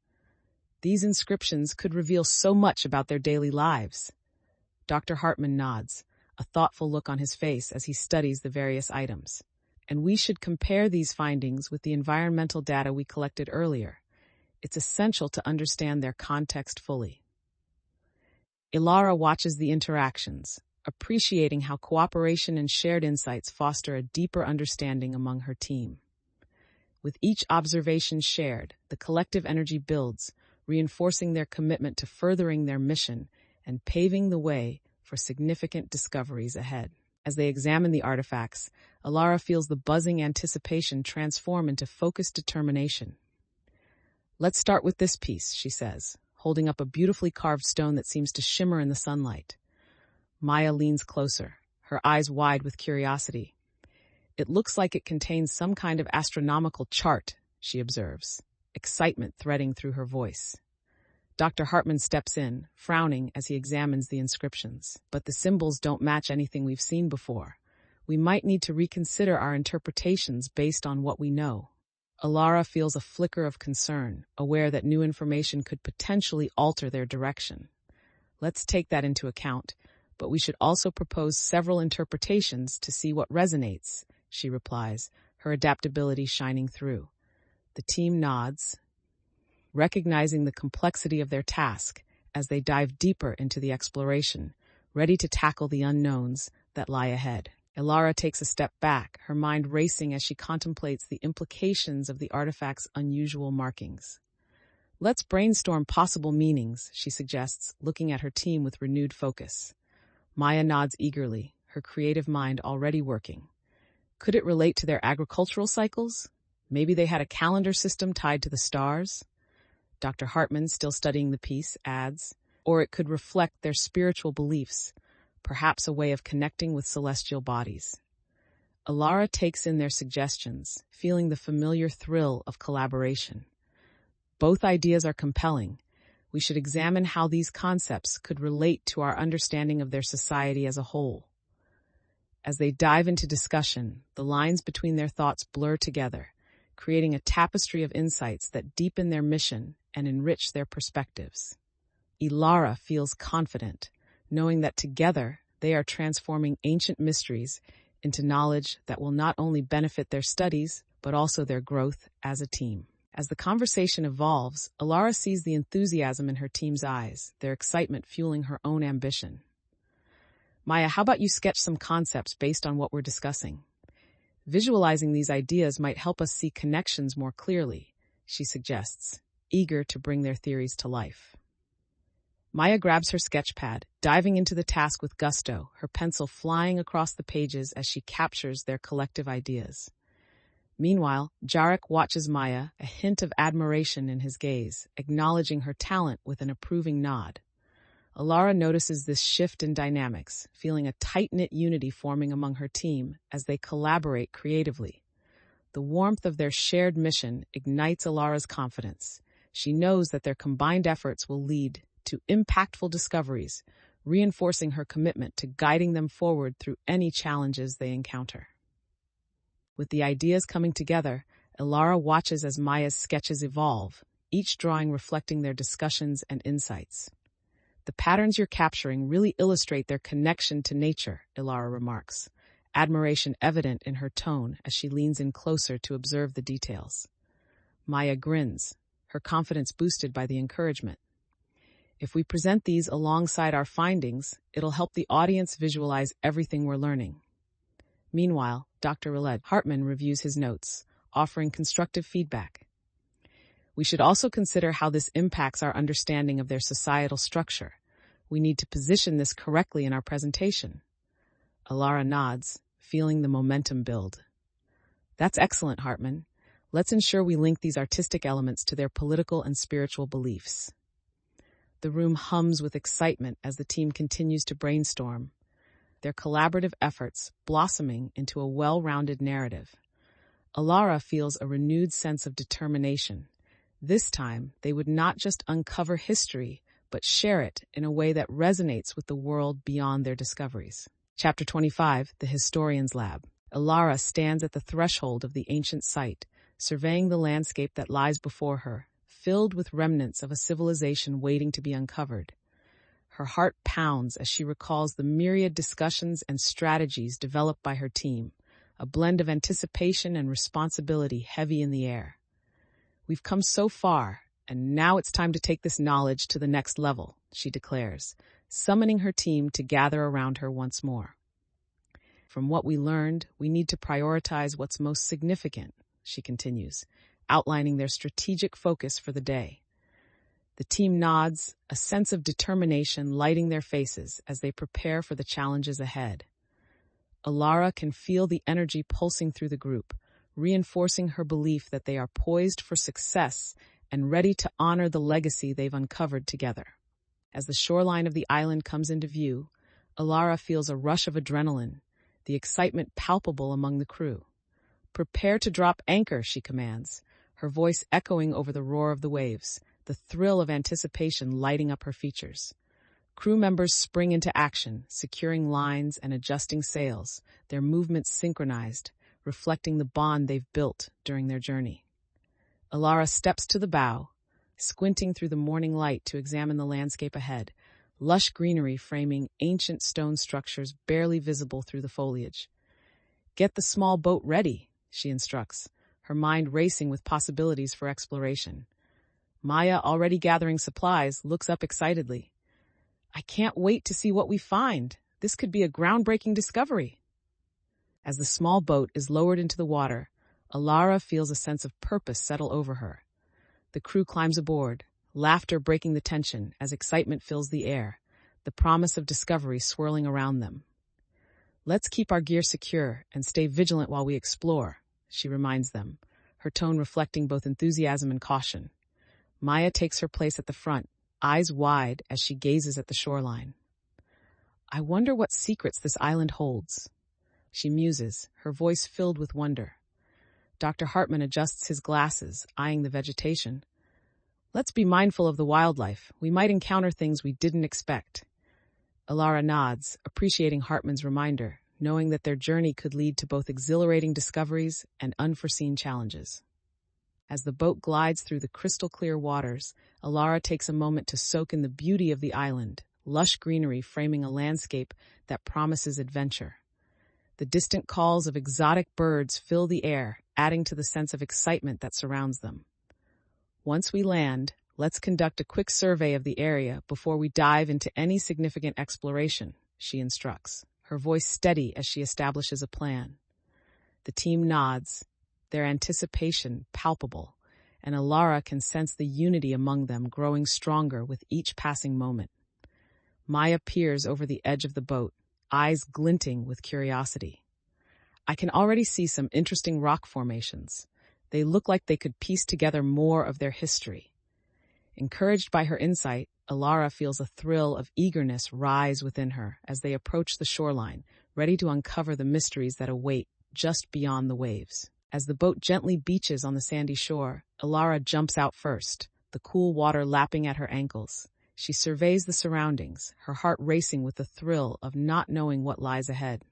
These inscriptions could reveal so much about their daily lives. Dr. Hartman nods, a thoughtful look on his face as he studies the various items. "And we should compare these findings with the environmental data we collected earlier. It's essential to understand their context fully." Elara watches the interactions, appreciating how cooperation and shared insights foster a deeper understanding among her team. With each observation shared, the collective energy builds, reinforcing their commitment to furthering their mission and paving the way for significant discoveries ahead. As they examine the artifacts, Elara feels the buzzing anticipation transform into focused determination. "Let's start with this piece," she says, holding up a beautifully carved stone that seems to shimmer in the sunlight. Maya leans closer, her eyes wide with curiosity. "It looks like it contains some kind of astronomical chart," she observes, excitement threading through her voice. Dr. Hartman steps in, frowning as he examines the inscriptions. "But the symbols don't match anything we've seen before. We might need to reconsider our interpretations based on what we know." Elara feels a flicker of concern, aware that new information could potentially alter their direction. "Let's take that into account, but we should also propose several interpretations to see what resonates," she replies, her adaptability shining through. The team nods, recognizing the complexity of their task as they dive deeper into the exploration, ready to tackle the unknowns that lie ahead. Elara takes a step back, her mind racing as she contemplates the implications of the artifact's unusual markings. "Let's brainstorm possible meanings," she suggests, looking at her team with renewed focus. Maya nods eagerly, her creative mind already working. Could it relate to their agricultural cycles? Maybe they had a calendar system tied to the stars? Dr. Hartman, still studying the piece, adds, or it could reflect their spiritual beliefs, perhaps a way of connecting with celestial bodies. Elara takes in their suggestions, feeling the familiar thrill of collaboration. Both ideas are compelling. We should examine how these concepts could relate to our understanding of their society as a whole. As they dive into discussion, the lines between their thoughts blur together, creating a tapestry of insights that deepen their mission and enrich their perspectives. Elara feels confident, knowing that together they are transforming ancient mysteries into knowledge that will not only benefit their studies, but also their growth as a team. As the conversation evolves, Elara sees the enthusiasm in her team's eyes, their excitement fueling her own ambition. "Maya, how about you sketch some concepts based on what we're discussing? Visualizing these ideas might help us see connections more clearly," she suggests, eager to bring their theories to life. Maya grabs her sketch pad, diving into the task with gusto, her pencil flying across the pages as she captures their collective ideas. Meanwhile, Jarek watches Maya, a hint of admiration in his gaze, acknowledging her talent with an approving nod. Elara notices this shift in dynamics, feeling a tight-knit unity forming among her team as they collaborate creatively. The warmth of their shared mission ignites Elara's confidence. She knows that their combined efforts will lead to impactful discoveries, reinforcing her commitment to guiding them forward through any challenges they encounter. With the ideas coming together, Elara watches as Maya's sketches evolve, each drawing reflecting their discussions and insights. The patterns you're capturing really illustrate their connection to nature, Elara remarks, admiration evident in her tone as she leans in closer to observe the details. Maya grins, her confidence boosted by the encouragement. If we present these alongside our findings, it'll help the audience visualize everything we're learning. Meanwhile, Dr. Hartman reviews his notes, offering constructive feedback. We should also consider how this impacts our understanding of their societal structure. We need to position this correctly in our presentation. Elara nods, feeling the momentum build. That's excellent, Hartman. Let's ensure we link these artistic elements to their political and spiritual beliefs. The room hums with excitement as the team continues to brainstorm, their collaborative efforts blossoming into a well-rounded narrative. Elara feels a renewed sense of determination. This time, they would not just uncover history, but share it in a way that resonates with the world beyond their discoveries. Chapter 25, The Historian's Lab. Elara stands at the threshold of the ancient site, surveying the landscape that lies before her, filled with remnants of a civilization waiting to be uncovered. Her heart pounds as she recalls the myriad discussions and strategies developed by her team, a blend of anticipation and responsibility heavy in the air. We've come so far, and now it's time to take this knowledge to the next level, she declares, summoning her team to gather around her once more. From what we learned, we need to prioritize what's most significant, she continues, outlining their strategic focus for the day. The team nods, a sense of determination lighting their faces as they prepare for the challenges ahead. Elara can feel the energy pulsing through the group, reinforcing her belief that they are poised for success and ready to honor the legacy they've uncovered together. As the shoreline of the island comes into view, Elara feels a rush of adrenaline, the excitement palpable among the crew. "Prepare to drop anchor," she commands, her voice echoing over the roar of the waves, the thrill of anticipation lighting up her features. Crew members spring into action, securing lines and adjusting sails, their movements synchronized, reflecting the bond they've built during their journey. Elara steps to the bow, squinting through the morning light to examine the landscape ahead, lush greenery framing ancient stone structures barely visible through the foliage. "Get the small boat ready," she instructs, her mind racing with possibilities for exploration. Maya, already gathering supplies, looks up excitedly. "I can't wait to see what we find. This could be a groundbreaking discovery." As the small boat is lowered into the water, Elara feels a sense of purpose settle over her. The crew climbs aboard, laughter breaking the tension as excitement fills the air, the promise of discovery swirling around them. "Let's keep our gear secure and stay vigilant while we explore," she reminds them, her tone reflecting both enthusiasm and caution. Maya takes her place at the front, eyes wide as she gazes at the shoreline. "I wonder what secrets this island holds," she muses, her voice filled with wonder. Dr. Hartman adjusts his glasses, eyeing the vegetation. "Let's be mindful of the wildlife. We might encounter things we didn't expect." Elara nods, appreciating Hartman's reminder, knowing that their journey could lead to both exhilarating discoveries and unforeseen challenges. As the boat glides through the crystal-clear waters, Elara takes a moment to soak in the beauty of the island, lush greenery framing a landscape that promises adventure. The distant calls of exotic birds fill the air, adding to the sense of excitement that surrounds them. "Once we land, let's conduct a quick survey of the area before we dive into any significant exploration," she instructs, her voice steady as she establishes a plan. The team nods, their anticipation palpable, and Elara can sense the unity among them growing stronger with each passing moment. Maya peers over the edge of the boat, eyes glinting with curiosity. "I can already see some interesting rock formations. They look like they could piece together more of their history." Encouraged by her insight, Elara feels a thrill of eagerness rise within her as they approach the shoreline, ready to uncover the mysteries that await just beyond the waves. As the boat gently beaches on the sandy shore, Elara jumps out first, the cool water lapping at her ankles. She surveys the surroundings, her heart racing with the thrill of not knowing what lies ahead.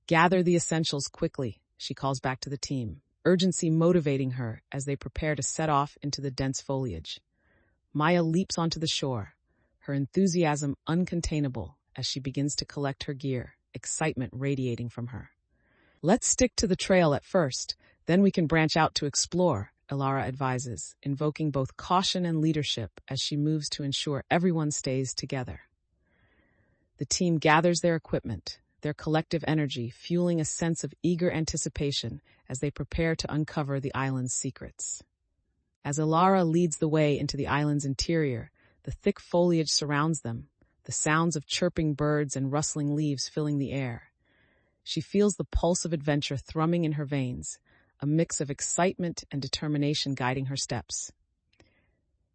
"Gather the essentials quickly," she calls back to the team, urgency motivating her as they prepare to set off into the dense foliage. Maya leaps onto the shore, her enthusiasm uncontainable as she begins to collect her gear, excitement radiating from her. "Let's stick to the trail at first, then we can branch out to explore," Elara advises, invoking both caution and leadership as she moves to ensure everyone stays together. The team gathers their equipment, their collective energy fueling a sense of eager anticipation as they prepare to uncover the island's secrets. As Elara leads the way into the island's interior, the thick foliage surrounds them, the sounds of chirping birds and rustling leaves filling the air. She feels the pulse of adventure thrumming in her veins, a mix of excitement and determination guiding her steps.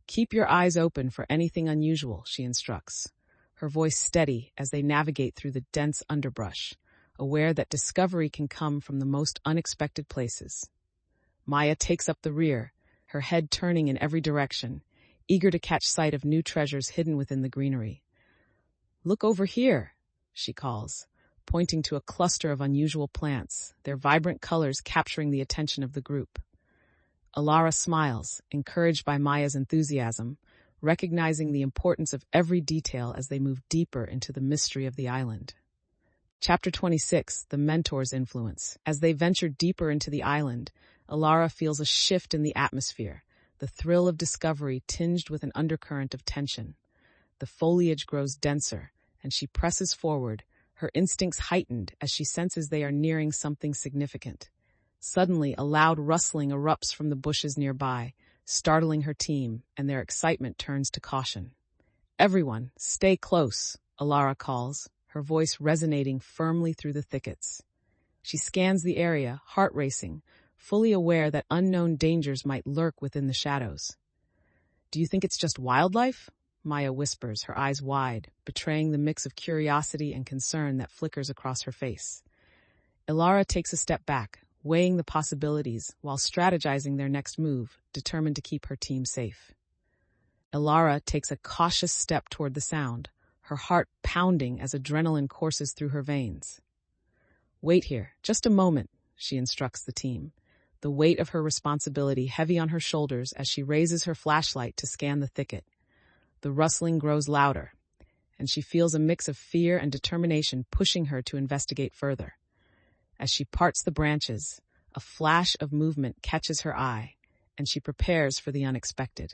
"Keep your eyes open for anything unusual," she instructs, her voice steady as they navigate through the dense underbrush, aware that discovery can come from the most unexpected places. Maya takes up the rear, her head turning in every direction, eager to catch sight of new treasures hidden within the greenery. "Look over here," she calls, pointing to a cluster of unusual plants, their vibrant colors capturing the attention of the group. Elara smiles, encouraged by Maya's enthusiasm, recognizing the importance of every detail as they move deeper into the mystery of the island. Chapter 26, The Mentor's Influence. As they venture deeper into the island, Elara feels a shift in the atmosphere, the thrill of discovery tinged with an undercurrent of tension. The foliage grows denser, and she presses forward, her instincts heightened as she senses they are nearing something significant. Suddenly, a loud rustling erupts from the bushes nearby, startling her team, and their excitement turns to caution. "Everyone, stay close," Elara calls, her voice resonating firmly through the thickets. She scans the area, heart racing, fully aware that unknown dangers might lurk within the shadows. "Do you think it's just wildlife?" Maya whispers, her eyes wide, betraying the mix of curiosity and concern that flickers across her face. Elara takes a step back, weighing the possibilities while strategizing their next move, determined to keep her team safe. Elara takes a cautious step toward the sound, her heart pounding as adrenaline courses through her veins. "Wait here, just a moment," she instructs the team, the weight of her responsibility heavy on her shoulders as she raises her flashlight to scan the thicket. The rustling grows louder, and she feels a mix of fear and determination pushing her to investigate further. As she parts the branches, a flash of movement catches her eye, and she prepares for the unexpected.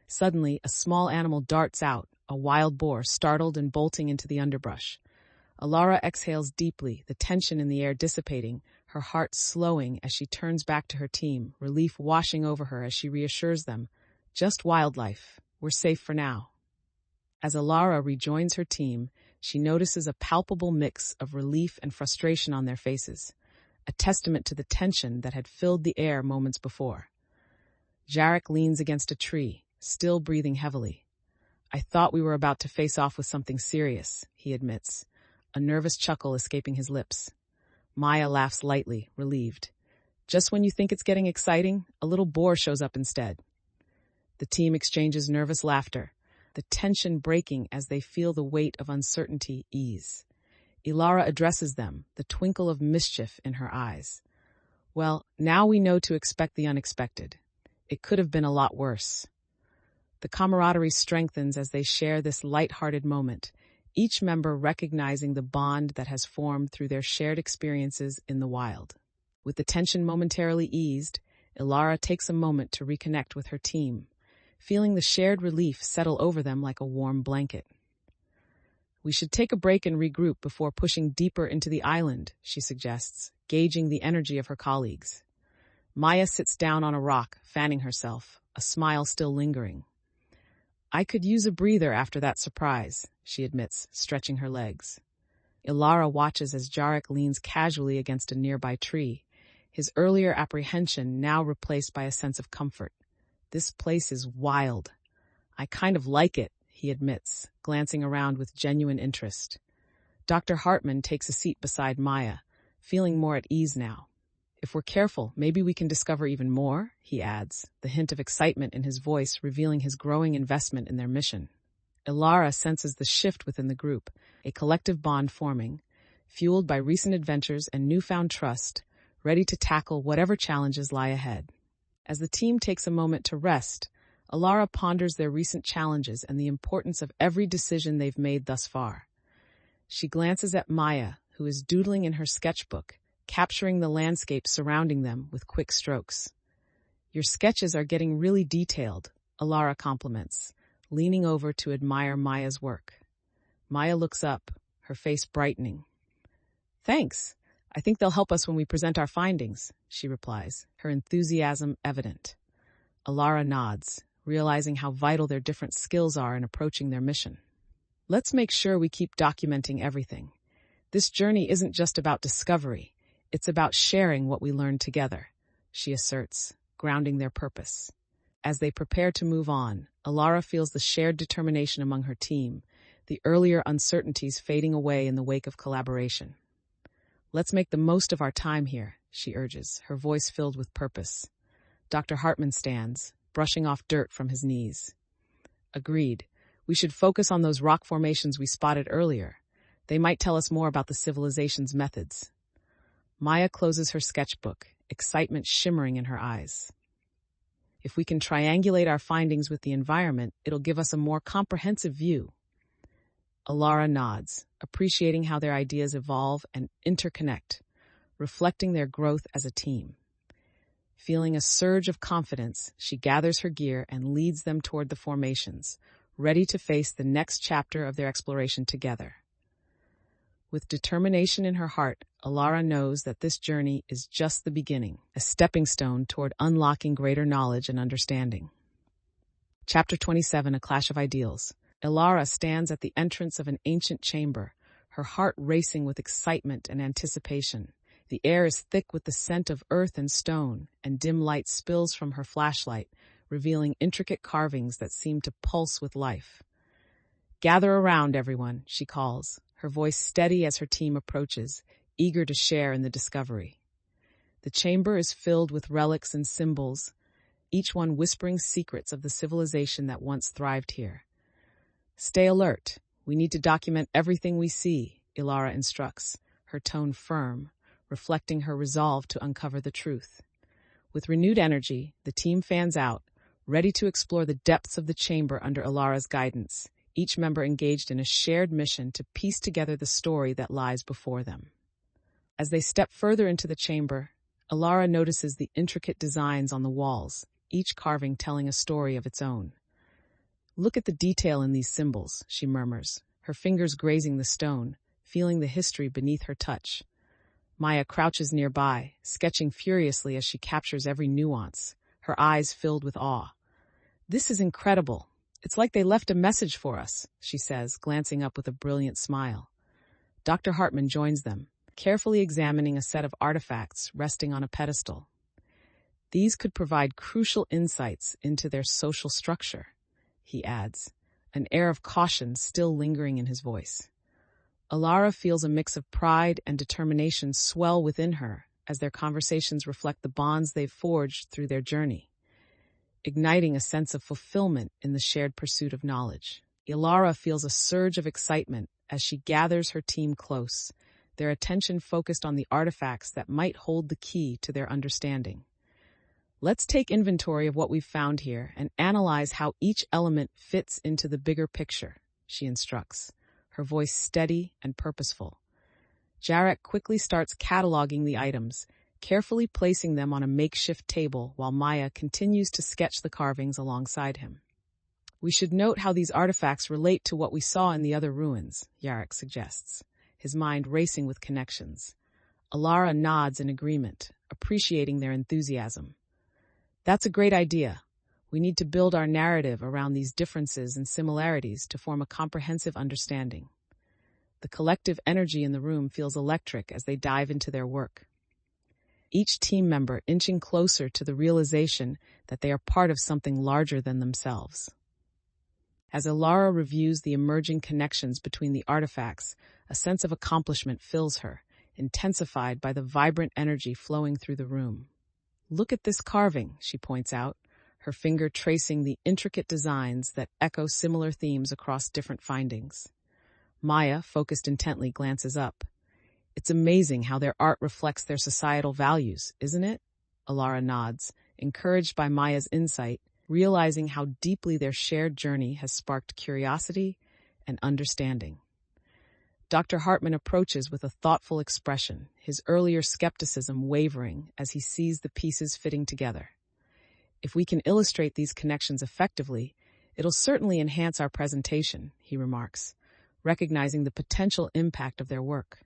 Suddenly, a small animal darts out, a wild boar, startled and bolting into the underbrush. Elara exhales deeply, the tension in the air dissipating, her heart slowing as she turns back to her team, relief washing over her as she reassures them, "Just wildlife. We're safe for now." As Elara rejoins her team, she notices a palpable mix of relief and frustration on their faces, a testament to the tension that had filled the air moments before. Jarek leans against a tree, still breathing heavily. "I thought we were about to face off with something serious," he admits, a nervous chuckle escaping his lips. Maya laughs lightly, relieved. "Just when you think it's getting exciting, a little boar shows up instead." The team exchanges nervous laughter, the tension breaking as they feel the weight of uncertainty ease. Elara addresses them, the twinkle of mischief in her eyes. "Well, now we know to expect the unexpected. It could have been a lot worse." The camaraderie strengthens as they share this light-hearted moment, each member recognizing the bond that has formed through their shared experiences in the wild. With the tension momentarily eased, Elara takes a moment to reconnect with her team, feeling the shared relief settle over them like a warm blanket. "We should take a break and regroup before pushing deeper into the island," she suggests, gauging the energy of her colleagues. Maya sits down on a rock, fanning herself, a smile still lingering. "I could use a breather after that surprise," she admits, stretching her legs. Elara watches as Jarek leans casually against a nearby tree, his earlier apprehension now replaced by a sense of comfort. This place is wild. I kind of like it, he admits, glancing around with genuine interest. Dr. Hartman takes a seat beside Maya, feeling more at ease now. If we're careful, maybe we can discover even more, he adds, the hint of excitement in his voice revealing his growing investment in their mission. Elara senses the shift within the group, a collective bond forming, fueled by recent adventures and newfound trust, ready to tackle whatever challenges lie ahead. As the team takes a moment to rest, Elara ponders their recent challenges and the importance of every decision they've made thus far. She glances at Maya, who is doodling in her sketchbook, capturing the landscape surrounding them with quick strokes. Your sketches are getting really detailed, Elara compliments, leaning over to admire Maya's work. Maya looks up, her face brightening. Thanks. I think they'll help us when we present our findings, she replies, her enthusiasm evident. Elara nods, realizing how vital their different skills are in approaching their mission. Let's make sure we keep documenting everything. This journey isn't just about discovery, it's about sharing what we learned together, she asserts, grounding their purpose. As they prepare to move on, Elara feels the shared determination among her team, the earlier uncertainties fading away in the wake of collaboration. Let's make the most of our time here, she urges, her voice filled with purpose. Dr. Hartman stands, brushing off dirt from his knees. Agreed. We should focus on those rock formations we spotted earlier. They might tell us more about the civilization's methods. Maya closes her sketchbook, excitement shimmering in her eyes. If we can triangulate our findings with the environment, it'll give us a more comprehensive view. Elara nods, appreciating how their ideas evolve and interconnect, reflecting their growth as a team. Feeling a surge of confidence, she gathers her gear and leads them toward the formations, ready to face the next chapter of their exploration together. With determination in her heart, Elara knows that this journey is just the beginning, a stepping stone toward unlocking greater knowledge and understanding. Chapter 27, A Clash of Ideals. Elara stands at the entrance of an ancient chamber, her heart racing with excitement and anticipation. The air is thick with the scent of earth and stone, and dim light spills from her flashlight, revealing intricate carvings that seem to pulse with life. Gather around, everyone, she calls, her voice steady as her team approaches, eager to share in the discovery. The chamber is filled with relics and symbols, each one whispering secrets of the civilization that once thrived here. Stay alert. We need to document everything we see, Elara instructs, her tone firm, reflecting her resolve to uncover the truth. With renewed energy, the team fans out, ready to explore the depths of the chamber under Elara's guidance, each member engaged in a shared mission to piece together the story that lies before them. As they step further into the chamber, Elara notices the intricate designs on the walls, each carving telling a story of its own. Look at the detail in these symbols, she murmurs, her fingers grazing the stone, feeling the history beneath her touch. Maya crouches nearby, sketching furiously as she captures every nuance, her eyes filled with awe. This is incredible. It's like they left a message for us, she says, glancing up with a brilliant smile. Dr. Hartman joins them, carefully examining a set of artifacts resting on a pedestal. These could provide crucial insights into their social structure, he adds, an air of caution still lingering in his voice. Elara feels a mix of pride and determination swell within her as their conversations reflect the bonds they've forged through their journey, igniting a sense of fulfillment in the shared pursuit of knowledge. Elara feels a surge of excitement as she gathers her team close, their attention focused on the artifacts that might hold the key to their understanding. Let's take inventory of what we've found here and analyze how each element fits into the bigger picture, she instructs, her voice steady and purposeful. Jarek quickly starts cataloging the items, carefully placing them on a makeshift table while Maya continues to sketch the carvings alongside him. We should note how these artifacts relate to what we saw in the other ruins, Jarek suggests, his mind racing with connections. Elara nods in agreement, appreciating their enthusiasm. That's a great idea. We need to build our narrative around these differences and similarities to form a comprehensive understanding. The collective energy in the room feels electric as they dive into their work. each team member inching closer to the realization that they are part of something larger than themselves. As Elara reviews the emerging connections between the artifacts, a sense of accomplishment fills her, intensified by the vibrant energy flowing through the room. "Look at this carving," she points out, her finger tracing the intricate designs that echo similar themes across different findings. Maya, focused intently, glances up. "It's amazing how their art reflects their societal values, isn't it?" Elara nods, encouraged by Maya's insight, realizing how deeply their shared journey has sparked curiosity and understanding. Dr. Hartman approaches with a thoughtful expression, his earlier skepticism wavering as he sees the pieces fitting together. "If we can illustrate these connections effectively, it'll certainly enhance our presentation," he remarks, recognizing the potential impact of their work.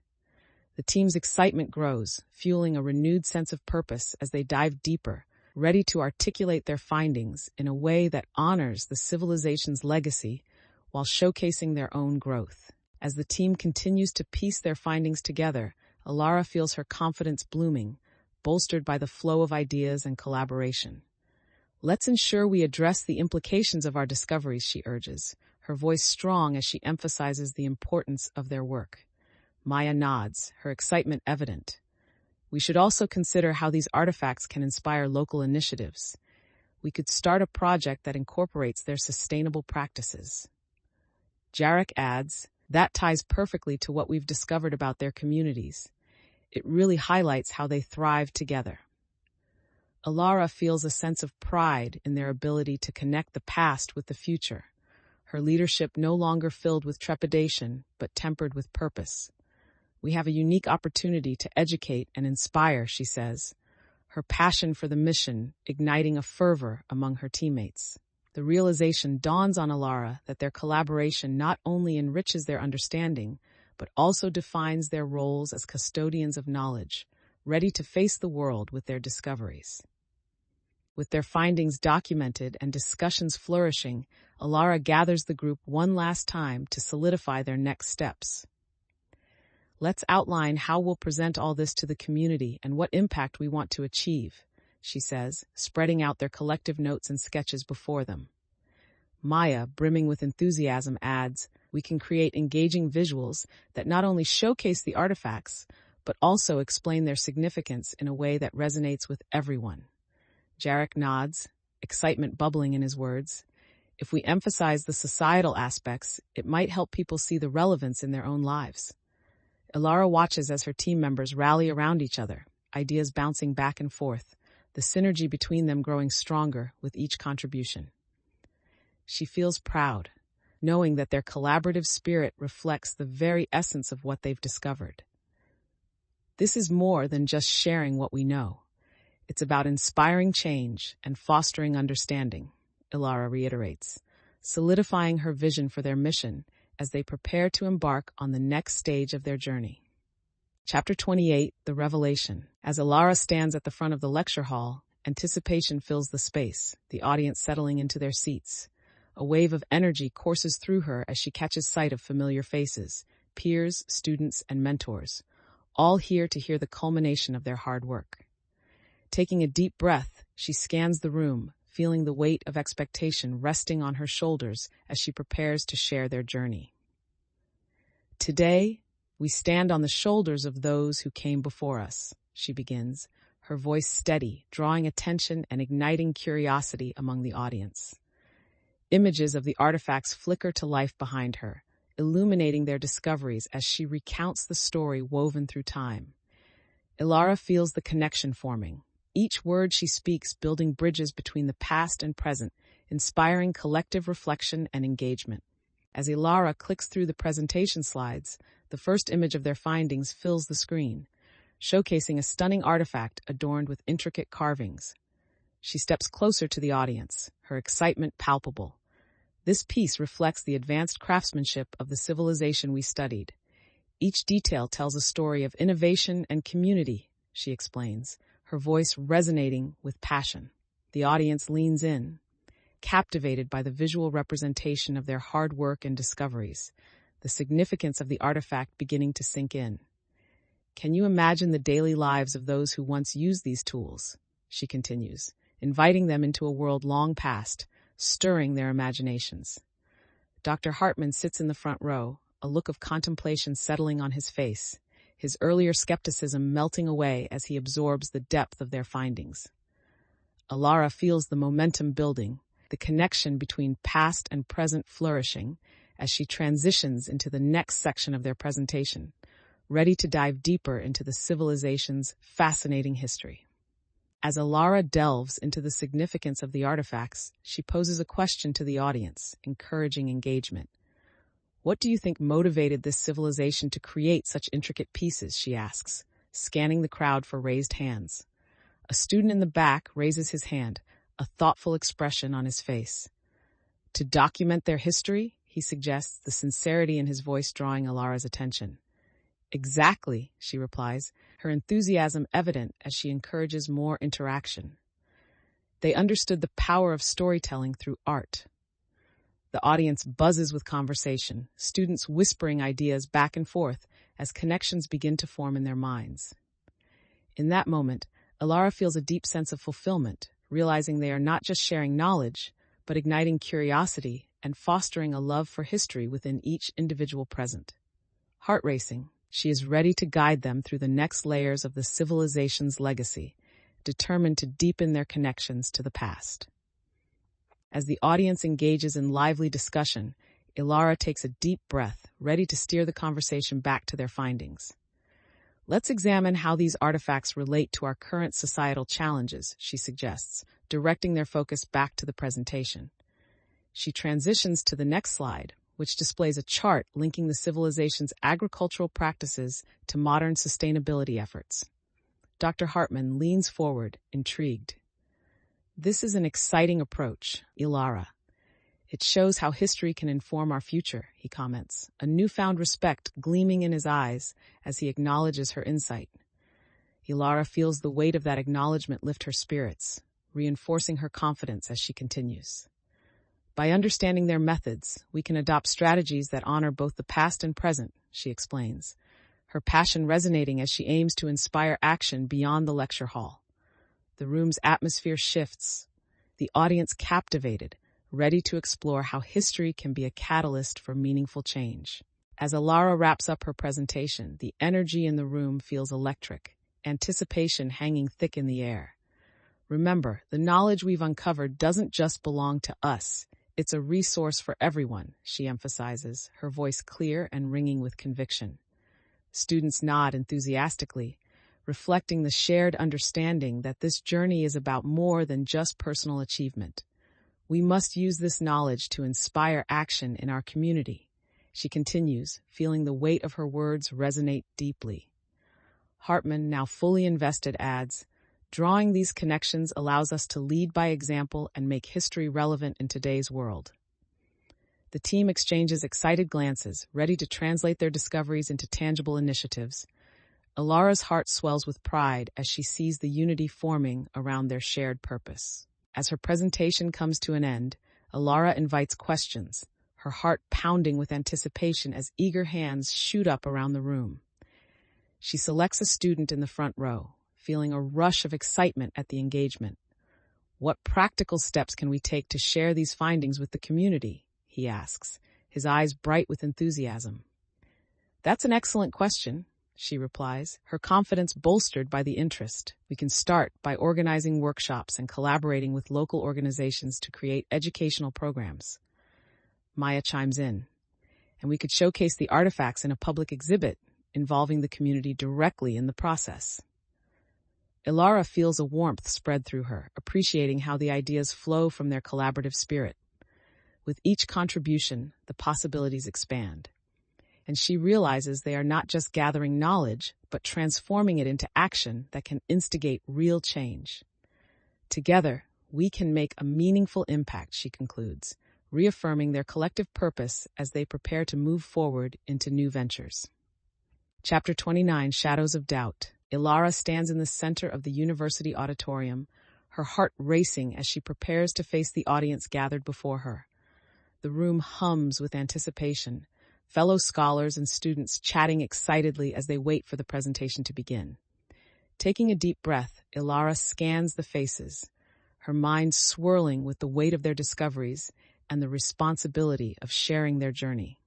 The team's excitement grows, fueling a renewed sense of purpose as they dive deeper, ready to articulate their findings in a way that honors the civilization's legacy while showcasing their own growth. As the team continues to piece their findings together, Elara feels her confidence blooming, bolstered by the flow of ideas and collaboration. "Let's ensure we address the implications of our discoveries," she urges, her voice strong as she emphasizes the importance of their work. Maya nods, her excitement evident. "We should also consider how these artifacts can inspire local initiatives. We could start a project that incorporates their sustainable practices." Jarek adds, "That ties perfectly to what we've discovered about their communities. It really highlights how they thrive together." Elara feels a sense of pride in their ability to connect the past with the future, her leadership no longer filled with trepidation, but tempered with purpose. "We have a unique opportunity to educate and inspire," she says, her passion for the mission igniting a fervor among her teammates. The realization dawns on Elara that their collaboration not only enriches their understanding, but also defines their roles as custodians of knowledge, ready to face the world with their discoveries. With their findings documented and discussions flourishing, Elara gathers the group one last time to solidify their next steps. "Let's outline how we'll present all this to the community and what impact we want to achieve," she says, spreading out their collective notes and sketches before them. Maya, brimming with enthusiasm, adds, "We can create engaging visuals that not only showcase the artifacts, but also explain their significance in a way that resonates with everyone." Jarek nods, excitement bubbling in his words. "If we emphasize the societal aspects, it might help people see the relevance in their own lives." Elara watches as her team members rally around each other, ideas bouncing back and forth, the synergy between them growing stronger with each contribution. She feels proud, knowing that their collaborative spirit reflects the very essence of what they've discovered. "This is more than just sharing what we know. It's about inspiring change and fostering understanding," Elara reiterates, solidifying her vision for their mission as they prepare to embark on the next stage of their journey. Chapter 28, The Revelation. As Elara stands at the front of the lecture hall, anticipation fills the space, the audience settling into their seats. A wave of energy courses through her as she catches sight of familiar faces, peers, students, and mentors, all here to hear the culmination of their hard work. Taking a deep breath, she scans the room, feeling the weight of expectation resting on her shoulders as she prepares to share their journey. "Today, we stand on the shoulders of those who came before us," she begins, her voice steady, drawing attention and igniting curiosity among the audience. Images of the artifacts flicker to life behind her, illuminating their discoveries as she recounts the story woven through time. Elara feels the connection forming, each word she speaks building bridges between the past and present, inspiring collective reflection and engagement. As Elara clicks through the presentation slides, the first image of their findings fills the screen, showcasing a stunning artifact adorned with intricate carvings. She steps closer to the audience, her excitement palpable. "This piece reflects the advanced craftsmanship of the civilization we studied. Each detail tells a story of innovation and community," she explains, her voice resonating with passion. The audience leans in, captivated by the visual representation of their hard work and discoveries, the significance of the artifact beginning to sink in. Can you imagine the daily lives of those who once used these tools? She continues, inviting them into a world long past, stirring their imaginations. Dr. Hartman sits in the front row, a look of contemplation settling on his face, his earlier skepticism melting away as he absorbs the depth of their findings. Elara feels the momentum building, the connection between past and present flourishing, as she transitions into the next section of their presentation, ready to dive deeper into the civilization's fascinating history. As Elara delves into the significance of the artifacts, she poses a question to the audience, encouraging engagement. What do you think motivated this civilization to create such intricate pieces, she asks, scanning the crowd for raised hands. A student in the back raises his hand, a thoughtful expression on his face. To document their history, he suggests, the sincerity in his voice drawing Elara's attention. Exactly, she replies, her enthusiasm evident as she encourages more interaction. They understood the power of storytelling through art. The audience buzzes with conversation, students whispering ideas back and forth as connections begin to form in their minds. In that moment, Elara feels a deep sense of fulfillment, realizing they are not just sharing knowledge, but igniting curiosity and fostering a love for history within each individual present. Heart racing, she is ready to guide them through the next layers of the civilization's legacy, determined to deepen their connections to the past. As the audience engages in lively discussion, Elara takes a deep breath, ready to steer the conversation back to their findings. Let's examine how these artifacts relate to our current societal challenges, she suggests, directing their focus back to the presentation. She transitions to the next slide, which displays a chart linking the civilization's agricultural practices to modern sustainability efforts. Dr. Hartman leans forward, intrigued. This is an exciting approach, Elara. It shows how history can inform our future, he comments, a newfound respect gleaming in his eyes as he acknowledges her insight. Elara feels the weight of that acknowledgement lift her spirits, reinforcing her confidence as she continues. By understanding their methods, we can adopt strategies that honor both the past and present, she explains, her passion resonating as she aims to inspire action beyond the lecture hall. The room's atmosphere shifts, the audience captivated, ready to explore how history can be a catalyst for meaningful change. As Elara wraps up her presentation, the energy in the room feels electric, anticipation hanging thick in the air. Remember, the knowledge we've uncovered doesn't just belong to us. It's a resource for everyone, she emphasizes, her voice clear and ringing with conviction. Students nod enthusiastically, reflecting the shared understanding that this journey is about more than just personal achievement. We must use this knowledge to inspire action in our community, she continues, feeling the weight of her words resonate deeply. Hartman, now fully invested, adds, drawing these connections allows us to lead by example and make history relevant in today's world. The team exchanges excited glances, ready to translate their discoveries into tangible initiatives. Elara's heart swells with pride as she sees the unity forming around their shared purpose. As her presentation comes to an end, Elara invites questions, her heart pounding with anticipation as eager hands shoot up around the room. She selects a student in the front row, feeling a rush of excitement at the engagement. What practical steps can we take to share these findings with the community? He asks, his eyes bright with enthusiasm. That's an excellent question, she replies, her confidence bolstered by the interest. We can start by organizing workshops and collaborating with local organizations to create educational programs. Maya chimes in, and we could showcase the artifacts in a public exhibit, involving the community directly in the process. Elara feels a warmth spread through her, appreciating how the ideas flow from their collaborative spirit. With each contribution, the possibilities expand. And she realizes they are not just gathering knowledge, but transforming it into action that can instigate real change. Together, we can make a meaningful impact, she concludes, reaffirming their collective purpose as they prepare to move forward into new ventures. Chapter 29, Shadows of Doubt. Elara stands in the center of the university auditorium, her heart racing as she prepares to face the audience gathered before her. The room hums with anticipation, fellow scholars and students chatting excitedly as they wait for the presentation to begin. Taking a deep breath, Elara scans the faces, her mind swirling with the weight of their discoveries and the responsibility of sharing their journey.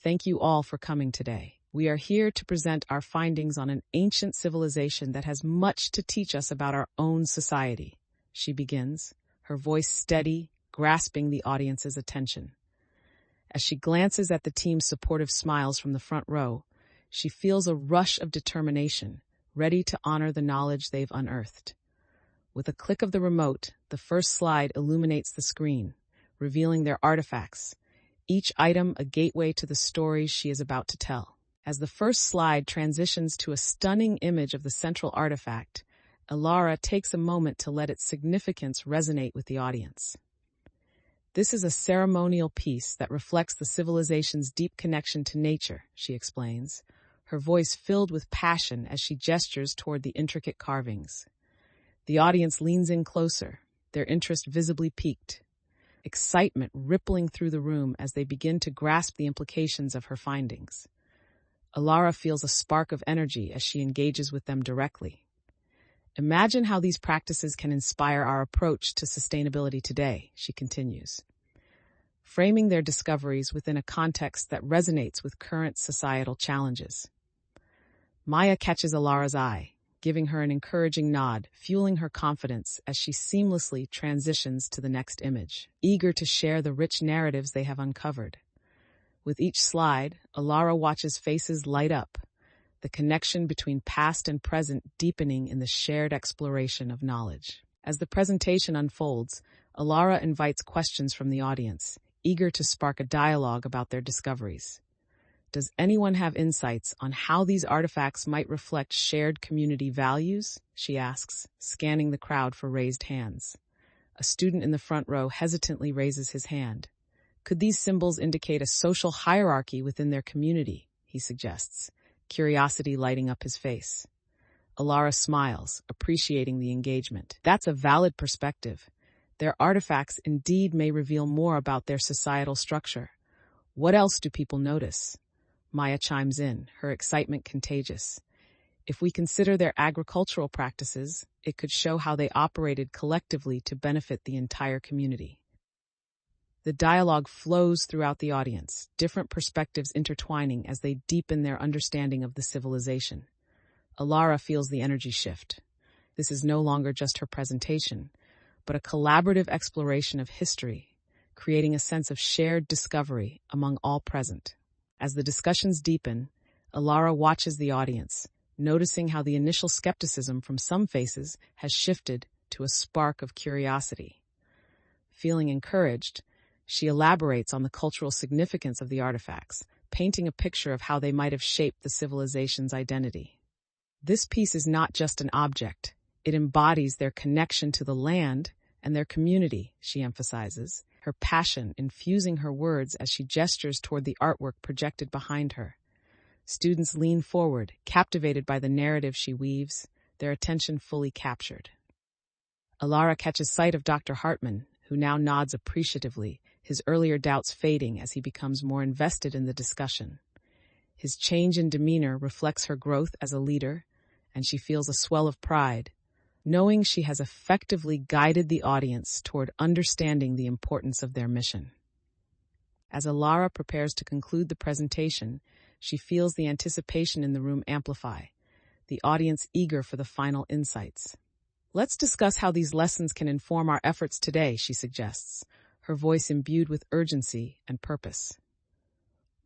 Thank you all for coming today. We are here to present our findings on an ancient civilization that has much to teach us about our own society, she begins, her voice steady, grasping the audience's attention. As she glances at the team's supportive smiles from the front row, she feels a rush of determination, ready to honor the knowledge they've unearthed. With a click of the remote, the first slide illuminates the screen, revealing their artifacts, each item a gateway to the stories she is about to tell. As the first slide transitions to a stunning image of the central artifact, Elara takes a moment to let its significance resonate with the audience. This is a ceremonial piece that reflects the civilization's deep connection to nature, she explains, her voice filled with passion as she gestures toward the intricate carvings. The audience leans in closer, their interest visibly piqued, excitement rippling through the room as they begin to grasp the implications of her findings. Elara feels a spark of energy as she engages with them directly. Imagine how these practices can inspire our approach to sustainability today, she continues, framing their discoveries within a context that resonates with current societal challenges. Maya catches Elara's eye, giving her an encouraging nod, fueling her confidence as she seamlessly transitions to the next image, eager to share the rich narratives they have uncovered. With each slide, Elara watches faces light up, the connection between past and present deepening in the shared exploration of knowledge. As the presentation unfolds, Elara invites questions from the audience, eager to spark a dialogue about their discoveries. Does anyone have insights on how these artifacts might reflect shared community values? She asks, scanning the crowd for raised hands. A student in the front row hesitantly raises his hand. Could these symbols indicate a social hierarchy within their community? He suggests, curiosity lighting up his face. Elara smiles, appreciating the engagement. That's a valid perspective. Their artifacts indeed may reveal more about their societal structure. What else do people notice? Maya chimes in, her excitement contagious. If we consider their agricultural practices, it could show how they operated collectively to benefit the entire community. The dialogue flows throughout the audience, different perspectives intertwining as they deepen their understanding of the civilization. Elara feels the energy shift. This is no longer just her presentation, but a collaborative exploration of history, creating a sense of shared discovery among all present. As the discussions deepen, Elara watches the audience, noticing how the initial skepticism from some faces has shifted to a spark of curiosity. Feeling encouraged, she elaborates on the cultural significance of the artifacts, painting a picture of how they might have shaped the civilization's identity. This piece is not just an object. It embodies their connection to the land and their community, she emphasizes, her passion infusing her words as she gestures toward the artwork projected behind her. Students lean forward, captivated by the narrative she weaves, their attention fully captured. Elara catches sight of Dr. Hartman, who now nods appreciatively, his earlier doubts fading as he becomes more invested in the discussion. His change in demeanor reflects her growth as a leader, and she feels a swell of pride, knowing she has effectively guided the audience toward understanding the importance of their mission. As Elara prepares to conclude the presentation, she feels the anticipation in the room amplify, the audience eager for the final insights. Let's discuss how these lessons can inform our efforts today, she suggests, her voice imbued with urgency and purpose.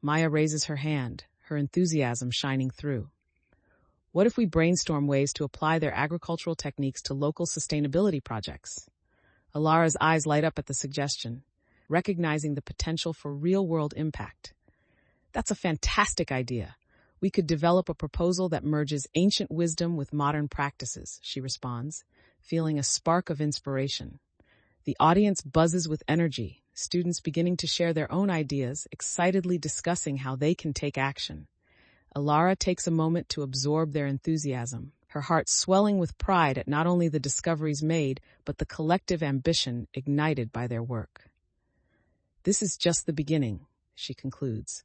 Maya raises her hand, her enthusiasm shining through. What if we brainstorm ways to apply their agricultural techniques to local sustainability projects? Elara's eyes light up at the suggestion, recognizing the potential for real-world impact. That's a fantastic idea. We could develop a proposal that merges ancient wisdom with modern practices, she responds, feeling a spark of inspiration. The audience buzzes with energy, students beginning to share their own ideas, excitedly discussing how they can take action. Elara takes a moment to absorb their enthusiasm, her heart swelling with pride at not only the discoveries made, but the collective ambition ignited by their work. This is just the beginning, she concludes.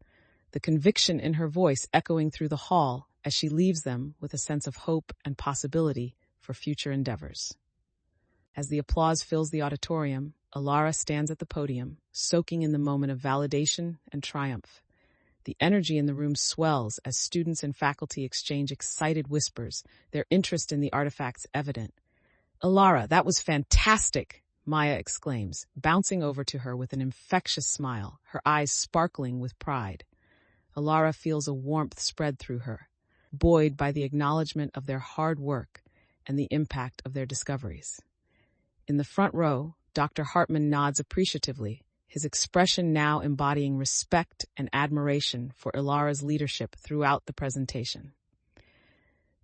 the conviction in her voice echoing through the hall as she leaves them with a sense of hope and possibility for future endeavors. As the applause fills the auditorium, Elara stands at the podium, soaking in the moment of validation and triumph. The energy in the room swells as students and faculty exchange excited whispers, their interest in the artifacts evident. "Elara, that was fantastic!" Maya exclaims, bouncing over to her with an infectious smile, her eyes sparkling with pride. Elara feels a warmth spread through her, buoyed by the acknowledgement of their hard work and the impact of their discoveries. In the front row, Dr. Hartman nods appreciatively, his expression now embodying respect and admiration for Elara's leadership throughout the presentation.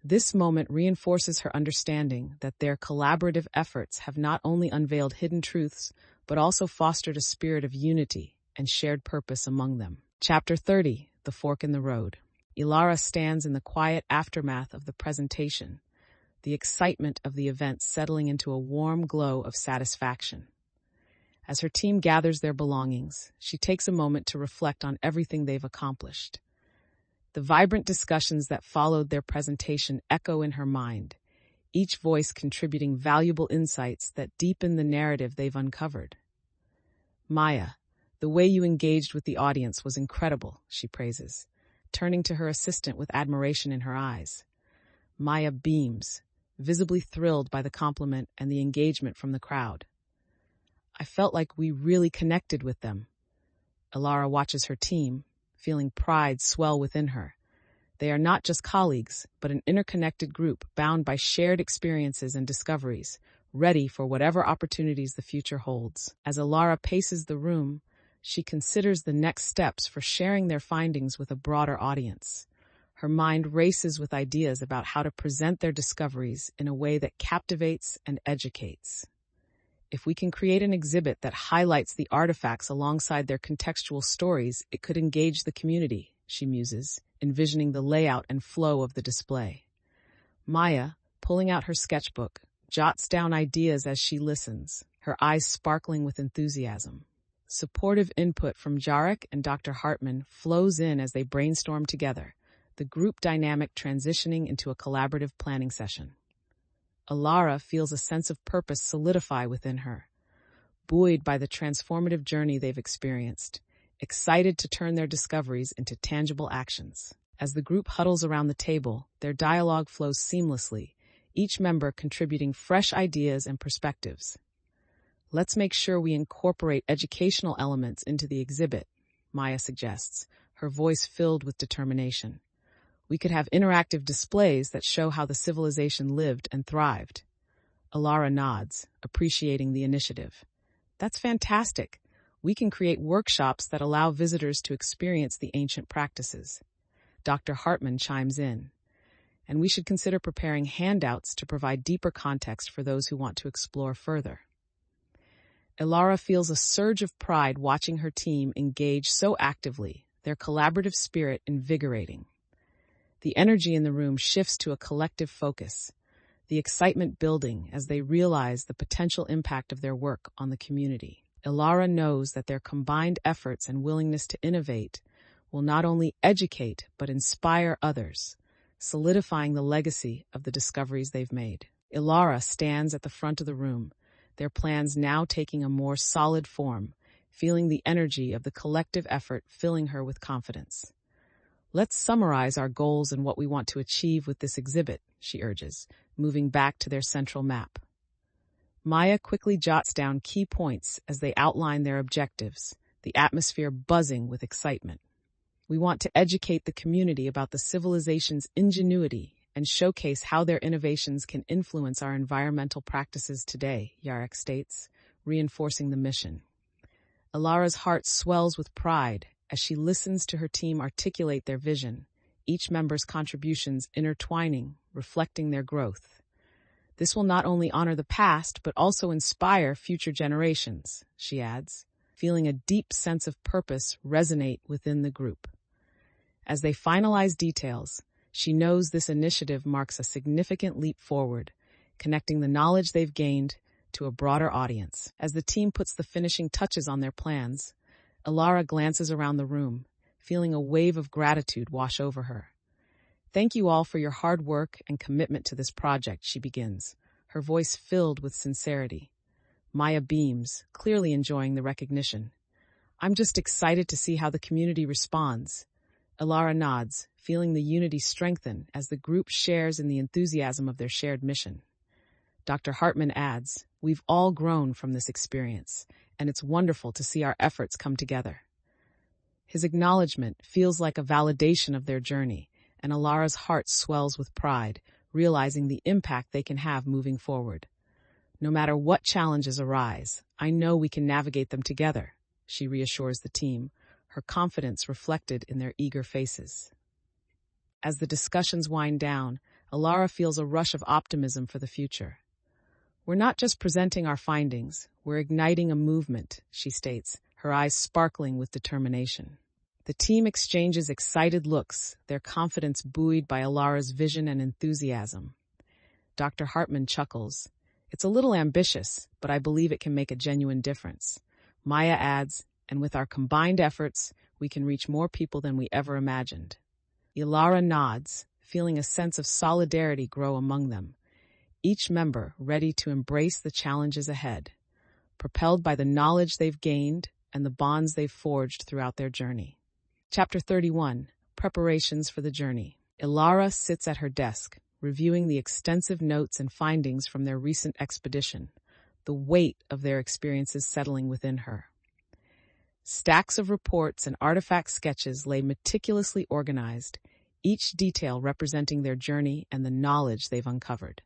This moment reinforces her understanding that their collaborative efforts have not only unveiled hidden truths, but also fostered a spirit of unity and shared purpose among them. Chapter 30, The Fork in the Road. Elara stands in the quiet aftermath of the presentation, the excitement of the event settling into a warm glow of satisfaction. As her team gathers their belongings, she takes a moment to reflect on everything they've accomplished. The vibrant discussions that followed their presentation echo in her mind, each voice contributing valuable insights that deepen the narrative they've uncovered. "Maya, the way you engaged with the audience was incredible," she praises, turning to her assistant with admiration in her eyes. Maya beams, visibly thrilled by the compliment and the engagement from the crowd. "I felt like we really connected with them." Elara watches her team, feeling pride swell within her. They are not just colleagues, but an interconnected group bound by shared experiences and discoveries, ready for whatever opportunities the future holds. As Elara paces the room, she considers the next steps for sharing their findings with a broader audience. Her mind races with ideas about how to present their discoveries in a way that captivates and educates. If we can create an exhibit that highlights the artifacts alongside their contextual stories, it could engage the community, she muses, envisioning the layout and flow of the display. Maya, pulling out her sketchbook, jots down ideas as she listens, her eyes sparkling with enthusiasm. Supportive input from Jarek and Dr. Hartman flows in as they brainstorm together, the group dynamic transitioning into a collaborative planning session. Elara feels a sense of purpose solidify within her, buoyed by the transformative journey they've experienced, excited to turn their discoveries into tangible actions. As the group huddles around the table, their dialogue flows seamlessly, each member contributing fresh ideas and perspectives. "Let's make sure we incorporate educational elements into the exhibit," Maya suggests, her voice filled with determination. "We could have interactive displays that show how the civilization lived and thrived." Elara nods, appreciating the initiative. "That's fantastic. We can create workshops that allow visitors to experience the ancient practices." Dr. Hartman chimes in. "And we should consider preparing handouts to provide deeper context for those who want to explore further." Elara feels a surge of pride watching her team engage so actively, their collaborative spirit invigorating. The energy in the room shifts to a collective focus, the excitement building as they realize the potential impact of their work on the community. Elara knows that their combined efforts and willingness to innovate will not only educate but inspire others, solidifying the legacy of the discoveries they've made. Elara stands at the front of the room, their plans now taking a more solid form, feeling the energy of the collective effort filling her with confidence. "Let's summarize our goals and what we want to achieve with this exhibit," she urges, moving back to their central map. Maya quickly jots down key points as they outline their objectives, the atmosphere buzzing with excitement. "We want to educate the community about the civilization's ingenuity and showcase how their innovations can influence our environmental practices today," Jarek states, reinforcing the mission. Elara's heart swells with pride as she listens to her team articulate their vision, each member's contributions intertwining, reflecting their growth. "This will not only honor the past, but also inspire future generations," she adds, feeling a deep sense of purpose resonate within the group. As they finalize details, she knows this initiative marks a significant leap forward, connecting the knowledge they've gained to a broader audience. As the team puts the finishing touches on their plans, Elara glances around the room, feeling a wave of gratitude wash over her. "Thank you all for your hard work and commitment to this project," she begins, her voice filled with sincerity. Maya beams, clearly enjoying the recognition. "I'm just excited to see how the community responds." Elara nods, feeling the unity strengthen as the group shares in the enthusiasm of their shared mission. Dr. Hartman adds, "We've all grown from this experience, and it's wonderful to see our efforts come together." His acknowledgement feels like a validation of their journey, and Elara's heart swells with pride, realizing the impact they can have moving forward. "No matter what challenges arise, I know we can navigate them together," she reassures the team, her confidence reflected in their eager faces. As the discussions wind down, Elara feels a rush of optimism for the future. "We're not just presenting our findings, we're igniting a movement," she states, her eyes sparkling with determination. The team exchanges excited looks, their confidence buoyed by Elara's vision and enthusiasm. Dr. Hartman chuckles. "It's a little ambitious, but I believe it can make a genuine difference." Maya adds, "And with our combined efforts, we can reach more people than we ever imagined." Elara nods, feeling a sense of solidarity grow among them, each member ready to embrace the challenges ahead, propelled by the knowledge they've gained and the bonds they've forged throughout their journey. Chapter 31, Preparations for the Journey. Elara sits at her desk, reviewing the extensive notes and findings from their recent expedition, the weight of their experiences settling within her. Stacks of reports and artifact sketches lay meticulously organized, each detail representing their journey and the knowledge they've uncovered.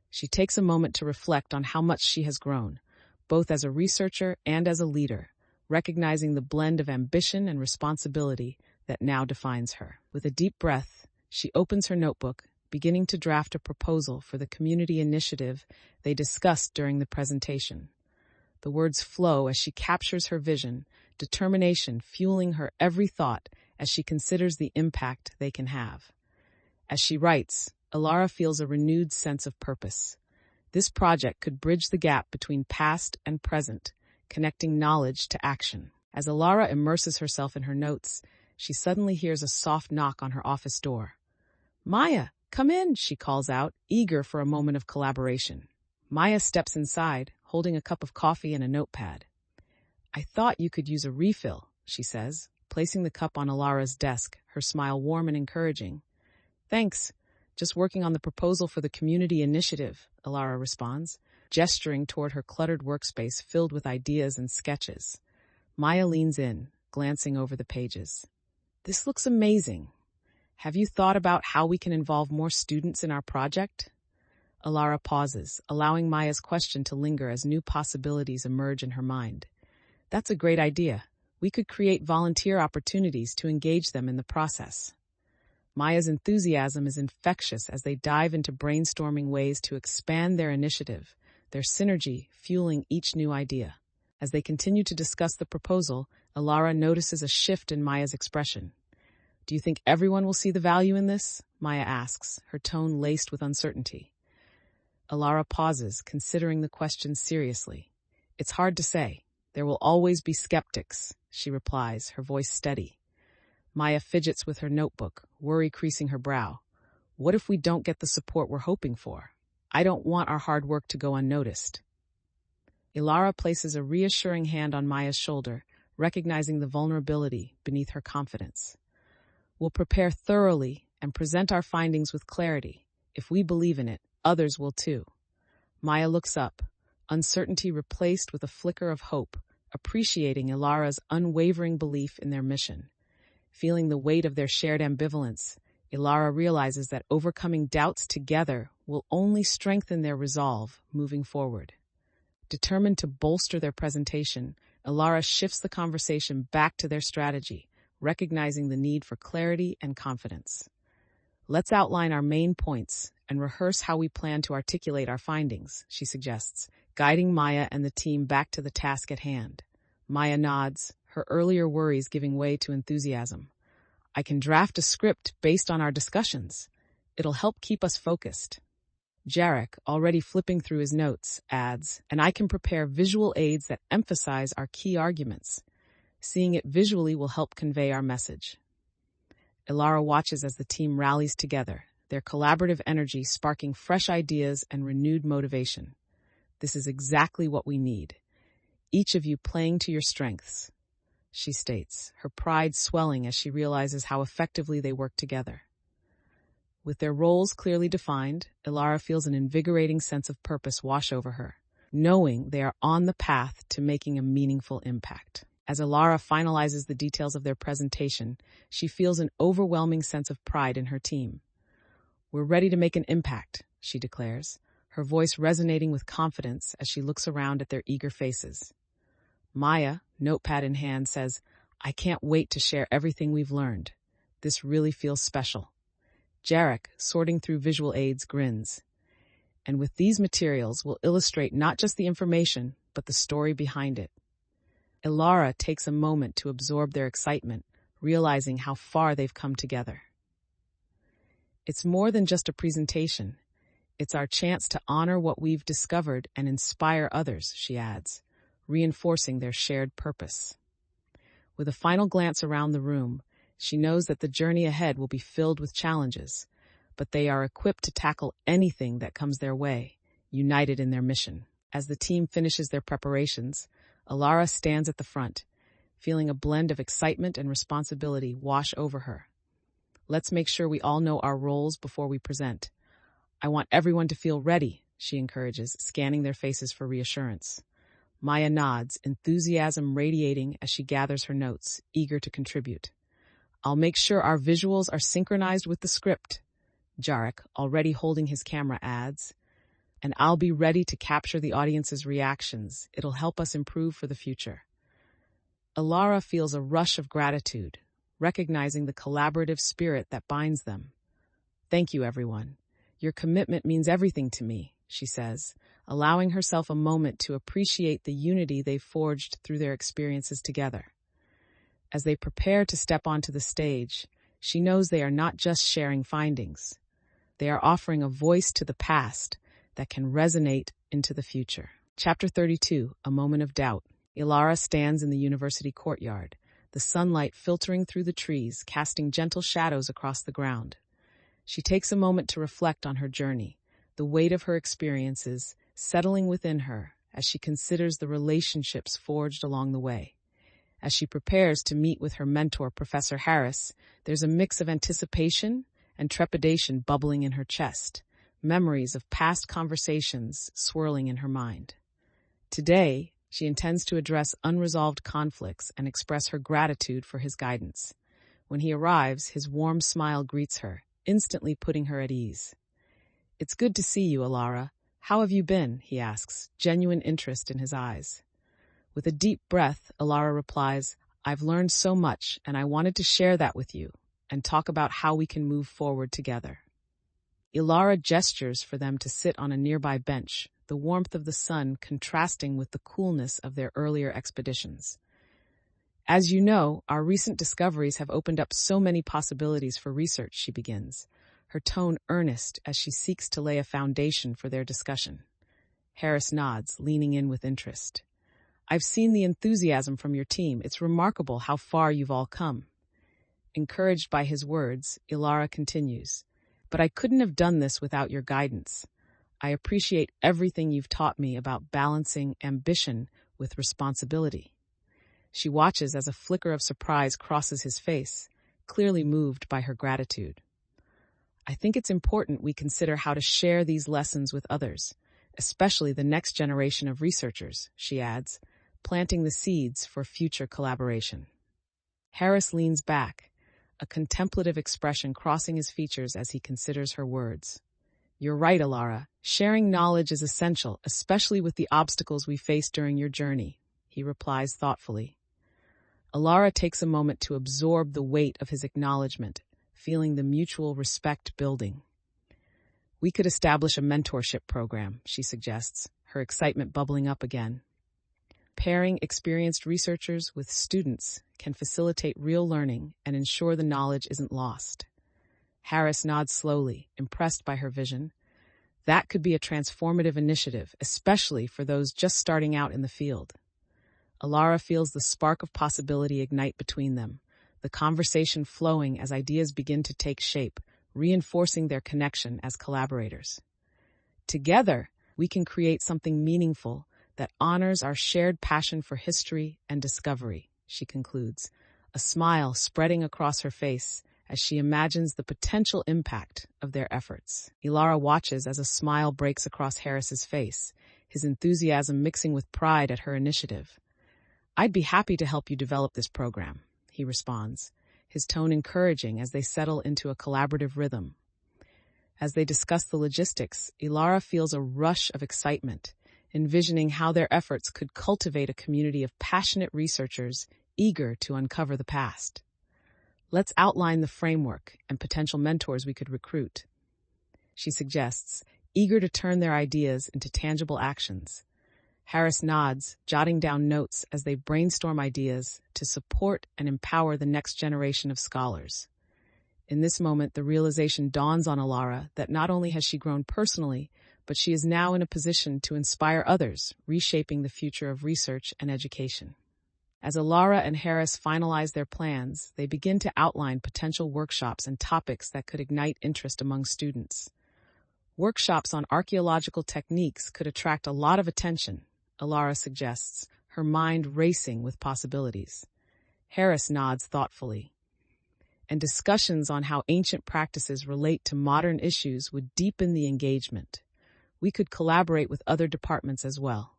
She takes a moment to reflect on how much she has grown, both as a researcher and as a leader, recognizing the blend of ambition and responsibility that now defines her. With a deep breath, she opens her notebook, beginning to draft a proposal for the community initiative they discussed during the presentation. The words flow as she captures her vision, determination fueling her every thought as she considers the impact they can have. As she writes, Elara feels a renewed sense of purpose. This project could bridge the gap between past and present, connecting knowledge to action. As Elara immerses herself in her notes, she suddenly hears a soft knock on her office door. "Maya, come in," she calls out, eager for a moment of collaboration. Maya steps inside, holding a cup of coffee and a notepad. "I thought you could use a refill," she says, placing the cup on Elara's desk, her smile warm and encouraging. "Thanks. Just working on the proposal for the community initiative," Elara responds, gesturing toward her cluttered workspace filled with ideas and sketches. Maya leans in, glancing over the pages. "This looks amazing. Have you thought about how we can involve more students in our project?" Elara pauses, allowing Maya's question to linger as new possibilities emerge in her mind. "That's a great idea. We could create volunteer opportunities to engage them in the process." Maya's enthusiasm is infectious as they dive into brainstorming ways to expand their initiative, their synergy fueling each new idea. As they continue to discuss the proposal, Elara notices a shift in Maya's expression. "Do you think everyone will see the value in this?" Maya asks, her tone laced with uncertainty. Elara pauses, considering the question seriously. "It's hard to say. There will always be skeptics," she replies, her voice steady. Maya fidgets with her notebook, worry creasing her brow. "What if we don't get the support we're hoping for? I don't want our hard work to go unnoticed." Elara places a reassuring hand on Maya's shoulder, recognizing the vulnerability beneath her confidence. "We'll prepare thoroughly and present our findings with clarity. If we believe in it, others will too." Maya looks up, uncertainty replaced with a flicker of hope, appreciating Elara's unwavering belief in their mission. Feeling the weight of their shared ambivalence, Elara realizes that overcoming doubts together will only strengthen their resolve moving forward. Determined to bolster their presentation, Elara shifts the conversation back to their strategy, recognizing the need for clarity and confidence. "Let's outline our main points and rehearse how we plan to articulate our findings," she suggests, guiding Maya and the team back to the task at hand. Maya nods, her earlier worries giving way to enthusiasm. "I can draft a script based on our discussions. It'll help keep us focused." Jarek, already flipping through his notes, adds, "And I can prepare visual aids that emphasize our key arguments." Seeing it visually will help convey our message. Elara watches as the team rallies together, their collaborative energy sparking fresh ideas and renewed motivation. This is exactly what we need. Each of you playing to your strengths, she states, her pride swelling as she realizes how effectively they work together. With their roles clearly defined, Elara feels an invigorating sense of purpose wash over her, knowing they are on the path to making a meaningful impact. As Elara finalizes the details of their presentation, she feels an overwhelming sense of pride in her team. "We're ready to make an impact," she declares, her voice resonating with confidence as she looks around at their eager faces. Maya, notepad in hand, says, "I can't wait to share everything we've learned. This really feels special." Jarek, sorting through visual aids, grins. "And with these materials, we'll illustrate not just the information, but the story behind it." Elara takes a moment to absorb their excitement, realizing how far they've come together. "It's more than just a presentation. It's our chance to honor what we've discovered and inspire others," she adds, reinforcing their shared purpose. With a final glance around the room, she knows that the journey ahead will be filled with challenges, but they are equipped to tackle anything that comes their way, united in their mission. As the team finishes their preparations, Elara stands at the front, feeling a blend of excitement and responsibility wash over her. "Let's make sure we all know our roles before we present. I want everyone to feel ready," she encourages, scanning their faces for reassurance. Maya nods, enthusiasm radiating as she gathers her notes, eager to contribute. "I'll make sure our visuals are synchronized with the script," Jarek, already holding his camera, adds. "And I'll be ready to capture the audience's reactions. It'll help us improve for the future." Elara feels a rush of gratitude, recognizing the collaborative spirit that binds them. "Thank you, everyone. Your commitment means everything to me," she says, allowing herself a moment to appreciate the unity they've forged through their experiences together. As they prepare to step onto the stage, she knows they are not just sharing findings. They are offering a voice to the past that can resonate into the future. Chapter 32, A Moment of Doubt. Elara stands in the university courtyard, the sunlight filtering through the trees, casting gentle shadows across the ground. She takes a moment to reflect on her journey, the weight of her experiences settling within her as she considers the relationships forged along the way. As she prepares to meet with her mentor, Professor Harris, there's a mix of anticipation and trepidation bubbling in her chest, memories of past conversations swirling in her mind. Today, she intends to address unresolved conflicts and express her gratitude for his guidance. When he arrives, his warm smile greets her, instantly putting her at ease. "It's good to see you, Elara. How have you been?" he asks, genuine interest in his eyes. With a deep breath, Elara replies, "I've learned so much, and I wanted to share that with you and talk about how we can move forward together." Elara gestures for them to sit on a nearby bench, the warmth of the sun contrasting with the coolness of their earlier expeditions. "As you know, our recent discoveries have opened up so many possibilities for research," she begins, her tone earnest as she seeks to lay a foundation for their discussion. Harris nods, leaning in with interest. "I've seen the enthusiasm from your team. It's remarkable how far you've all come." Encouraged by his words, Elara continues, "But I couldn't have done this without your guidance. I appreciate everything you've taught me about balancing ambition with responsibility." She watches as a flicker of surprise crosses his face, clearly moved by her gratitude. "I think it's important we consider how to share these lessons with others, especially the next generation of researchers," she adds, planting the seeds for future collaboration. Harris leans back, a contemplative expression crossing his features as he considers her words. "You're right, Elara. Sharing knowledge is essential, especially with the obstacles we face during your journey," he replies thoughtfully. Elara takes a moment to absorb the weight of his acknowledgement, feeling the mutual respect building. "We could establish a mentorship program," she suggests, her excitement bubbling up again. Pairing experienced researchers with students can facilitate real learning and ensure the knowledge isn't lost. Harris nods slowly, impressed by her vision. "That could be a transformative initiative, especially for those just starting out in the field." Elara feels the spark of possibility ignite between them, the conversation flowing as ideas begin to take shape, reinforcing their connection as collaborators. Together, we can create something meaningful that honors our shared passion for history and discovery, she concludes, a smile spreading across her face as she imagines the potential impact of their efforts. Elara watches as a smile breaks across Harris's face, his enthusiasm mixing with pride at her initiative. "I'd be happy to help you develop this program," he responds, his tone encouraging as they settle into a collaborative rhythm. As they discuss the logistics, Elara feels a rush of excitement, envisioning how their efforts could cultivate a community of passionate researchers eager to uncover the past. "Let's outline the framework and potential mentors we could recruit," she suggests, eager to turn their ideas into tangible actions. Harris nods, jotting down notes as they brainstorm ideas to support and empower the next generation of scholars. In this moment, the realization dawns on Elara that not only has she grown personally, but she is now in a position to inspire others, reshaping the future of research and education. As Elara and Harris finalize their plans, they begin to outline potential workshops and topics that could ignite interest among students. Workshops on archaeological techniques could attract a lot of attention, Elara suggests, her mind racing with possibilities. Harris nods thoughtfully. And discussions on how ancient practices relate to modern issues would deepen the engagement. We could collaborate with other departments as well.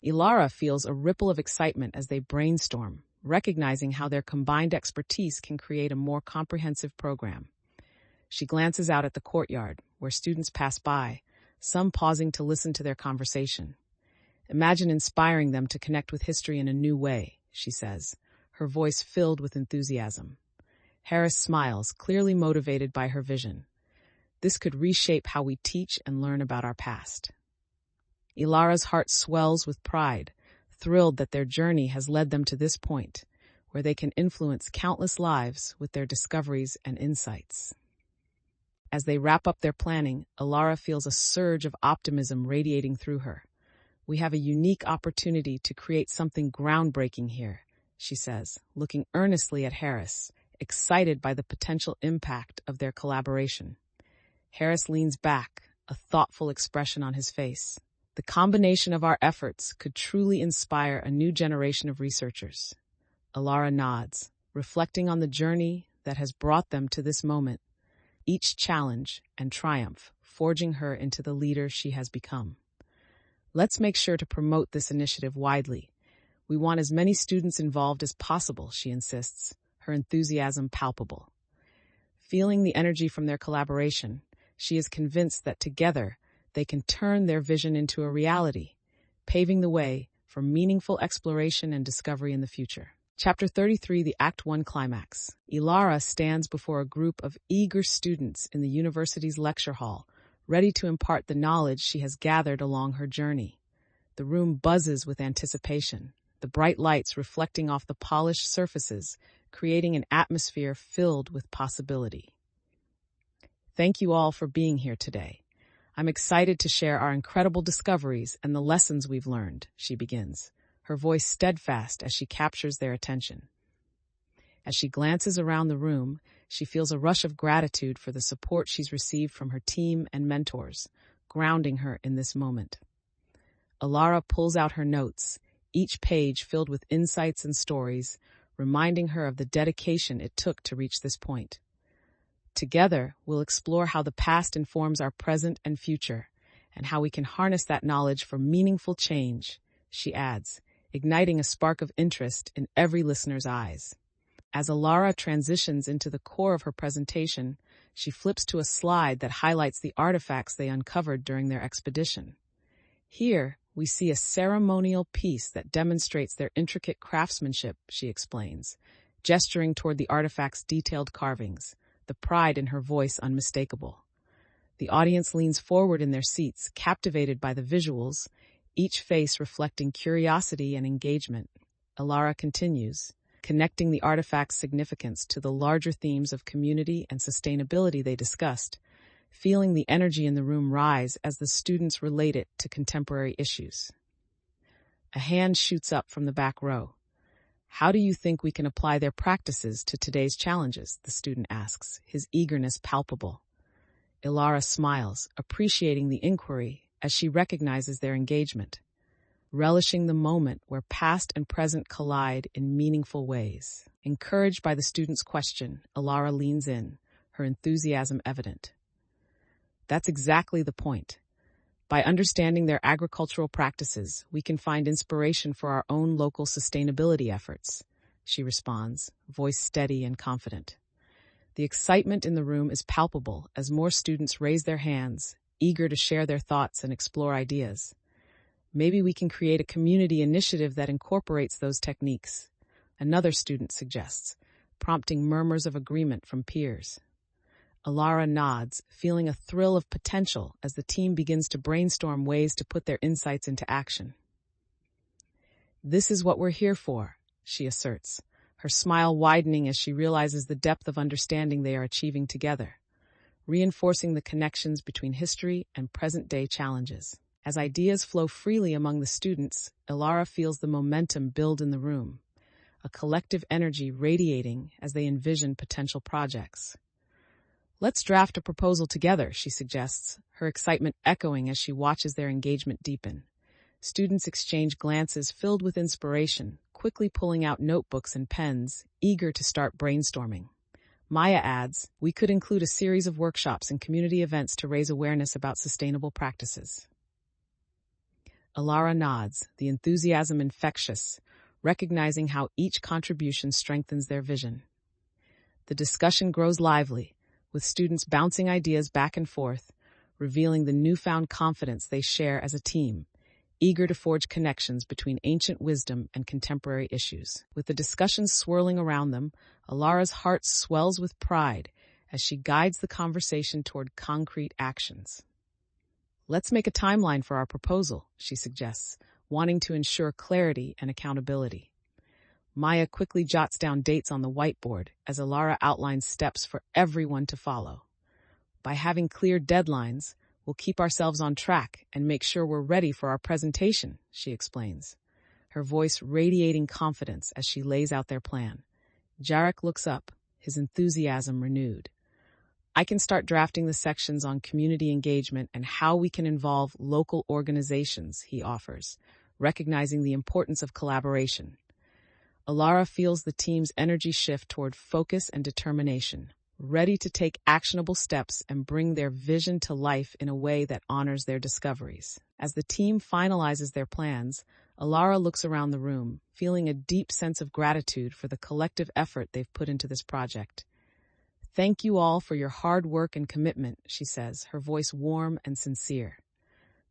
Elara feels a ripple of excitement as they brainstorm, recognizing how their combined expertise can create a more comprehensive program. She glances out at the courtyard, where students pass by, some pausing to listen to their conversation. "Imagine inspiring them to connect with history in a new way," she says, her voice filled with enthusiasm. Harris smiles, clearly motivated by her vision. "This could reshape how we teach and learn about our past." Elara's heart swells with pride, thrilled that their journey has led them to this point, where they can influence countless lives with their discoveries and insights. As they wrap up their planning, Elara feels a surge of optimism radiating through her. "We have a unique opportunity to create something groundbreaking here," she says, looking earnestly at Harris, excited by the potential impact of their collaboration. Harris leans back, a thoughtful expression on his face. "The combination of our efforts could truly inspire a new generation of researchers." Elara nods, reflecting on the journey that has brought them to this moment, each challenge and triumph forging her into the leader she has become. "Let's make sure to promote this initiative widely. We want as many students involved as possible," she insists, her enthusiasm palpable. Feeling the energy from their collaboration, she is convinced that together they can turn their vision into a reality, paving the way for meaningful exploration and discovery in the future. Chapter 33, the Act 1 Climax. Elara stands before a group of eager students in the university's lecture hall, ready to impart the knowledge she has gathered along her journey. The room buzzes with anticipation, the bright lights reflecting off the polished surfaces, creating an atmosphere filled with possibility. "Thank you all for being here today. I'm excited to share our incredible discoveries and the lessons we've learned," she begins, her voice steadfast as she captures their attention. As she glances around the room, she feels a rush of gratitude for the support she's received from her team and mentors, grounding her in this moment. Elara pulls out her notes, each page filled with insights and stories, reminding her of the dedication it took to reach this point. Together, we'll explore how the past informs our present and future, and how we can harness that knowledge for meaningful change, she adds, igniting a spark of interest in every listener's eyes. As Elara transitions into the core of her presentation, she flips to a slide that highlights the artifacts they uncovered during their expedition. Here, we see a ceremonial piece that demonstrates their intricate craftsmanship, she explains, gesturing toward the artifact's detailed carvings, the pride in her voice unmistakable. The audience leans forward in their seats, captivated by the visuals, each face reflecting curiosity and engagement. Elara continues, connecting the artifact's significance to the larger themes of community and sustainability they discussed, feeling the energy in the room rise as the students relate it to contemporary issues. A hand shoots up from the back row. How do you think we can apply their practices to today's challenges? The student asks, his eagerness palpable. Elara smiles, appreciating the inquiry as she recognizes their engagement, relishing the moment where past and present collide in meaningful ways. Encouraged by the student's question, Elara leans in, her enthusiasm evident. That's exactly the point. By understanding their agricultural practices, we can find inspiration for our own local sustainability efforts, she responds, voice steady and confident. The excitement in the room is palpable as more students raise their hands, eager to share their thoughts and explore ideas. Maybe we can create a community initiative that incorporates those techniques, another student suggests, prompting murmurs of agreement from peers. Elara nods, feeling a thrill of potential as the team begins to brainstorm ways to put their insights into action. This is what we're here for, she asserts, her smile widening as she realizes the depth of understanding they are achieving together, reinforcing the connections between history and present-day challenges. As ideas flow freely among the students, Elara feels the momentum build in the room, a collective energy radiating as they envision potential projects. Let's draft a proposal together, she suggests, her excitement echoing as she watches their engagement deepen. Students exchange glances filled with inspiration, quickly pulling out notebooks and pens, eager to start brainstorming. Maya adds, we could include a series of workshops and community events to raise awareness about sustainable practices. Elara nods, the enthusiasm infectious, recognizing how each contribution strengthens their vision. The discussion grows lively, with students bouncing ideas back and forth, revealing the newfound confidence they share as a team, eager to forge connections between ancient wisdom and contemporary issues. With the discussions swirling around them, Elara's heart swells with pride as she guides the conversation toward concrete actions. Let's make a timeline for our proposal, she suggests, wanting to ensure clarity and accountability. Maya quickly jots down dates on the whiteboard as Elara outlines steps for everyone to follow. By having clear deadlines, we'll keep ourselves on track and make sure we're ready for our presentation, she explains, her voice radiating confidence as she lays out their plan. Jarek looks up, his enthusiasm renewed. I can start drafting the sections on community engagement and how we can involve local organizations, he offers, recognizing the importance of collaboration. Elara feels the team's energy shift toward focus and determination, ready to take actionable steps and bring their vision to life in a way that honors their discoveries. As the team finalizes their plans, Elara looks around the room, feeling a deep sense of gratitude for the collective effort they've put into this project. Thank you all for your hard work and commitment, she says, her voice warm and sincere.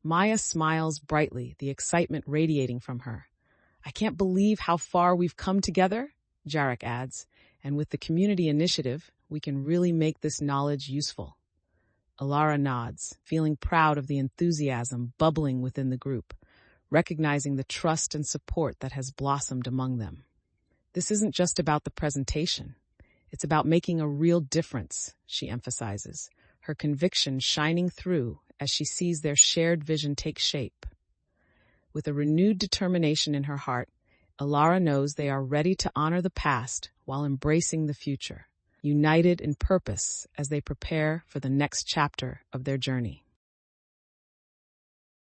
Maya smiles brightly, the excitement radiating from her. I can't believe how far we've come together, Jarek adds, and with the community initiative, we can really make this knowledge useful. Elara nods, feeling proud of the enthusiasm bubbling within the group, recognizing the trust and support that has blossomed among them. This isn't just about the presentation. It's about making a real difference, she emphasizes, her conviction shining through as she sees their shared vision take shape. With a renewed determination in her heart, Elara knows they are ready to honor the past while embracing the future, united in purpose as they prepare for the next chapter of their journey.